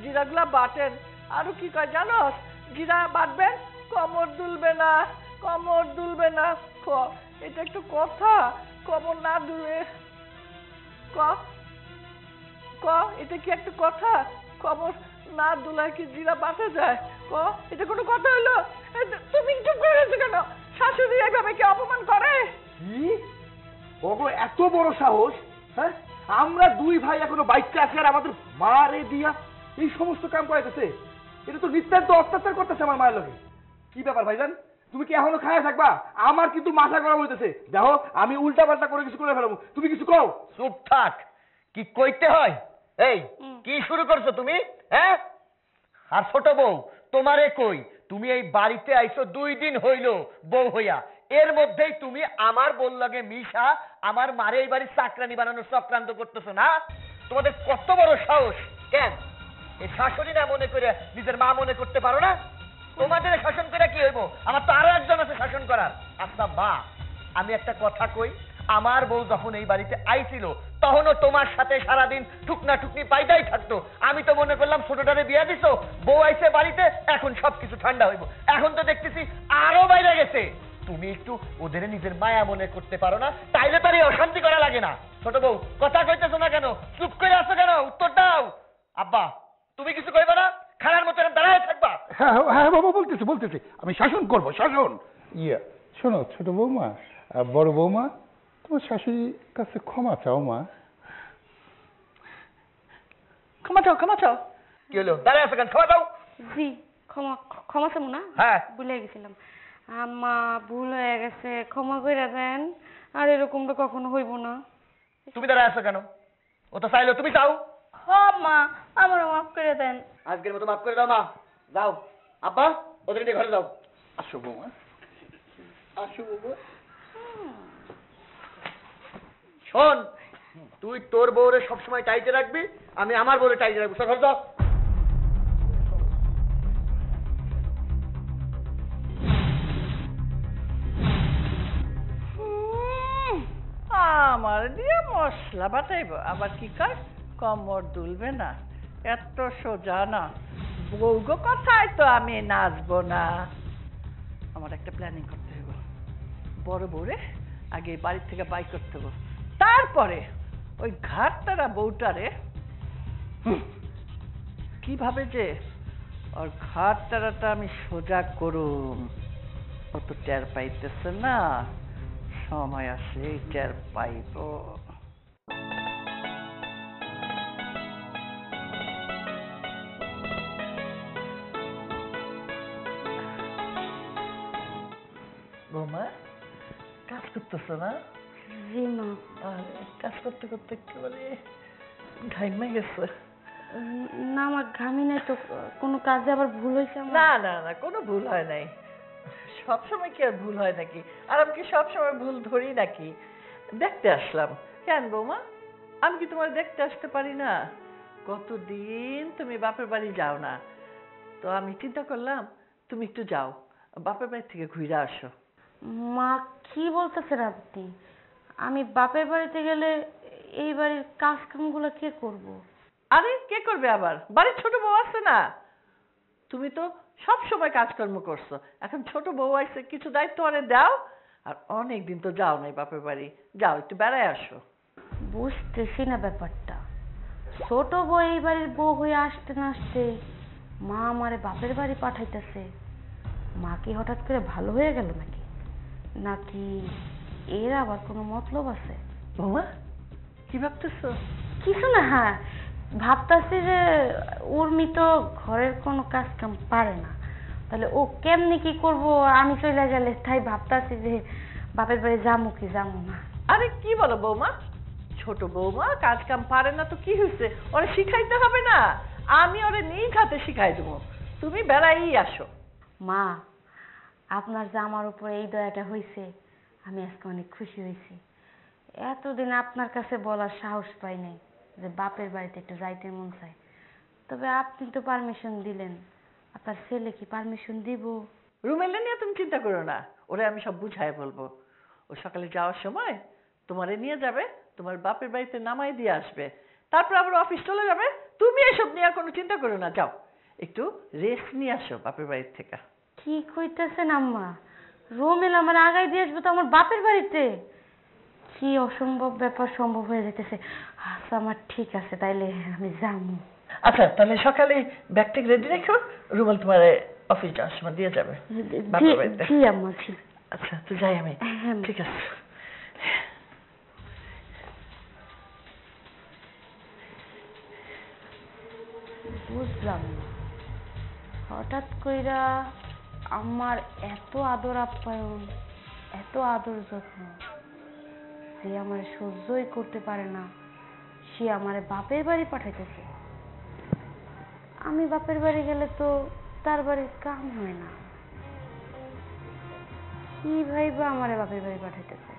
জিরাগুলা বাটেন। আরো কি কয় জানোস? জিরা বাটবেন, কোমর দুলবে না, কোমর দুলবে না। এটা একটু কথা, কোমর না দুলে ক ক এটা কি একটা কথা? কোমর না দুলায় কি জিরা বাটা যায়? ক এটা কোনো কথা হইলো? তুমি চুপ করে রয়েছো কেন? শাশুড়ি এইভাবে কি অপমান করে? কি ওগো, এত বড় সাহস? হ্যাঁ, আমরা দুই ভাই এখনো বাইকটা আছি আর আমাদের মারে দিয়া এই সমস্ত কাম করাইতেছে? এটা তো নিতান্ত অত্যাচার করতেছে আমার মায়ের লগে। কি ব্যাপার ভাইজান, তুমি কি এখনো খায়া থাকবা? আমার কিন্তু মাথা গরম হইতেছে। দেখো, আমি উল্টা পাল্টা করে কিছু করে ফেলবো, তুমি কিছু কও। চুপ থাক, কি কইতে হয়? এই কি শুরু করছো তুমি? হ্যাঁ, আর ছোট বউ তোমারে কই, তুমি এই বাড়িতে আইছো 2 দিন হইলো বউ হইয়া, এর মধ্যেই তুমি আমার বল লাগে মিশা আমার মারে এই বাড়ির চাকরানি বানানোর চক্রান্ত করতেছো না? তোমাদের কত বড় সাহস! কেন এই শাশুড়ি না মনে করে নিজের মা মনে করতে পারো না? তোমাদের শাসন করে কি হইব? আমার তো আরো একজন আছে শাসন করার। আচ্ছা মা, আমি একটা কথা কই, আমার বউ যখন এই বাড়িতে আইছিল তখনও তোমার সাথে সারাদিন ঠুকনা ঠুকনি পাইদাই থাকতো। আমি তো মনে করলাম ছোটটারে বিয়া দিছো, বউ আইছে বাড়িতে, এখন সবকিছু ঠান্ডা হইব। এখন তো দেখতেছি আরো বাইরে গেছে। তুমি একটু ওদের নিজের মায়া মনে করতে পারো না? তাইলে তার এই অশান্তি করা লাগে না। ছোট বউ কথা কইতেছো না কেন? চুপ করে আছো কেন? উত্তর দাও। আব্বা তুমি কিছু কইবা না? খানার মতো দাঁড়ায় থাকবা? হ্যাঁ হ্যাঁ বাবা, বলতেছি বলতেছি, আমি শাসন করব, শাসন। শোনো ছোট বৌমা, বড় বৌমা, তোমার শাশুড়ির কাছে ক্ষমা চাও মা। ক্ষমা চাও, ক্ষমা চাও। কি হলো? দাঁড়ায় আছো কেন? খাওয়া দাও। জি, ক্ষমা ক্ষমা চামু না? হ্যাঁ। ভুলে গেছিলাম। আম্মা ভুল হয়ে গেছে, ক্ষমা করে দেন, আর এরকম তো কখনো হইব না। তুমি দাঁড়ায় আছো কেন? ও তো চাইলো, তুমি চাও। হ্যাঁ মা, আমারও মাফ করে দেন। আজকের মতো মাফ করে দাও মা। যাও আব্বা, ওদের নিয়ে ঘরে যাও। আসো বৌমা, আসো বৌমা। শোন, তুই তোর বউরে সবসময় টাইটে রাখবি, আমি আমার বউরে টাইটে রাখবো। ঘরে যাও। আমার দিয়ে মশলা বাটাইব, আবার কি কর কোমর দুলবে না। এত সোজা না। বউগো কথায় তো আমি নাচবো না। আমার একটা প্ল্যানিং করতে হবে। বড় বউরে আগে বাড়ি থেকে বাই করতে হবে, তারপরে ওই ঘাটতারা বউটারে কিভাবে যে ওর ঘাটতারাটা আমি সোজা করুম, অত টের পাইতেছে না, সময় আসলে টের পাইব। বৌমা কাজ করতেছো না? জি মা। আর কাজ করতে করতে একেবারে ঘাইমে গেছে। না আমার ঘামি নাই তো, কোনো কাজে আবার ভুল হয়েছে আমার? না না না, কোনো ভুল হয় নাই। সবসময় কি আর ভুল হয় নাকি? আর আমি কি সবসময় ভুল ধরি নাকি? দেখতে আসলাম। কেন বৌমা, আমি কি তোমার দেখতে আসতে পারি না? কতদিন তুমি বাপের বাড়ি যাও না, তো আমি চিন্তা করলাম তুমি একটু যাও, বাপের বাড়ি থেকে ঘুরে আসো। মা কি বলতেছেন আপনি? আমি বাপের বাড়িতে গেলে এই বাড়ির কাজ কামগুলো কে করব? আরে কে করবে আবার? বাড়ির ছোট বউ আছে না? তুমি তো সব সময় কাজকর্ম করছো, এখন ছোট বউ আছে, কিছু দায়িত্ব অনেক দাও। আর অনেক দিন তো যাও নাই বাপের বাড়ি, যাও একটু বেড়ায় আসো। বুঝতেছি না ব্যাপারটা। ছোট বউ এই বাড়ির বউ হয়ে আসতে না আসতে মা আমারে বাপের বাড়ি পাঠাইতেছে। মা কি হঠাৎ করে ভালো হয়ে গেল নাকি? নাকি এর আবার কোনো মতলব আছে? বৌমা কি ভাবতেছো? কিছু না, হ্যাঁ ভাবতাছি যে উর্মি তো ঘরের কোনো কাজ কাম পারে না, তাহলে ও কেমনি কি করব আমি চলে গেলে, তাই ভাবতাছি যে বাপের বাড়ি যামু কি যামু না। আরে কি বলো বৌমা, ছোট বৌমা কাজ কাম পারে না তো কি হয়েছে, ওরে শিখাইতে হবে না? আমি ওরে নিজ হাতে শিখাই দেবো, তুমি বেড়াই আসো। মা আপনার যে আমার উপরে এই দয়াটা হয়েছে, আমি আজকে অনেক খুশি হয়েছি। এতদিন আপনার কাছে বলার সাহস পাই নাই যে বাপের বাড়িতে একটু যাইতে মন চায়, তবে আপনি তো পারমিশন দিলেন। আপনার ছেলে কি পারমিশন দিব? রুমেলে নিয়ে তুমি চিন্তা করো না, ওরে আমি সব বুঝাই বলবো। ও সকালে যাওয়ার সময় তোমারে নিয়ে যাবে, তোমার বাপের বাড়িতে নামাই দিয়ে আসবে, তারপর আবার অফিস চলে যাবে। তুমি এসব নিয়ে কোনো চিন্তা করো না, যাও একটু রেস্ট নিয়ে আসো বাপের বাড়ির থেকে। কি কইতেছেন আম্মা? রোমেল আমার আগাই দিয়ে আসবে তো আমার বাপের বাড়িতে? কি অসম্ভব ব্যাপার সম্ভব হয়ে যেতেছে। আচ্ছা আমার ঠিক আছে, তাইলে আমি যাবো। আচ্ছা তাহলে সকালে ব্যাগটা রেডি রেখো, রুমেল তোমার অফিস যাওয়ার সময় দিয়ে যাবে বাপের বাড়িতে। জি আম্মা জি। আচ্ছা তো যাই আমি। হ্যাঁ ঠিক আছে। বুঝলাম না, হঠাৎ কইরা আমার এত আদর আপ্যায়ন, এত আদর যত্ন, সে আমার সহ্যই করতে পারে না, সে আমার বাপের বাড়ি পাঠাইতেছে। আমি বাপের বাড়ি গেলে তো তার বাড়ির কাম হয় না, কি ভাইবা আমার বাপের বাড়ি পাঠাইতেছে।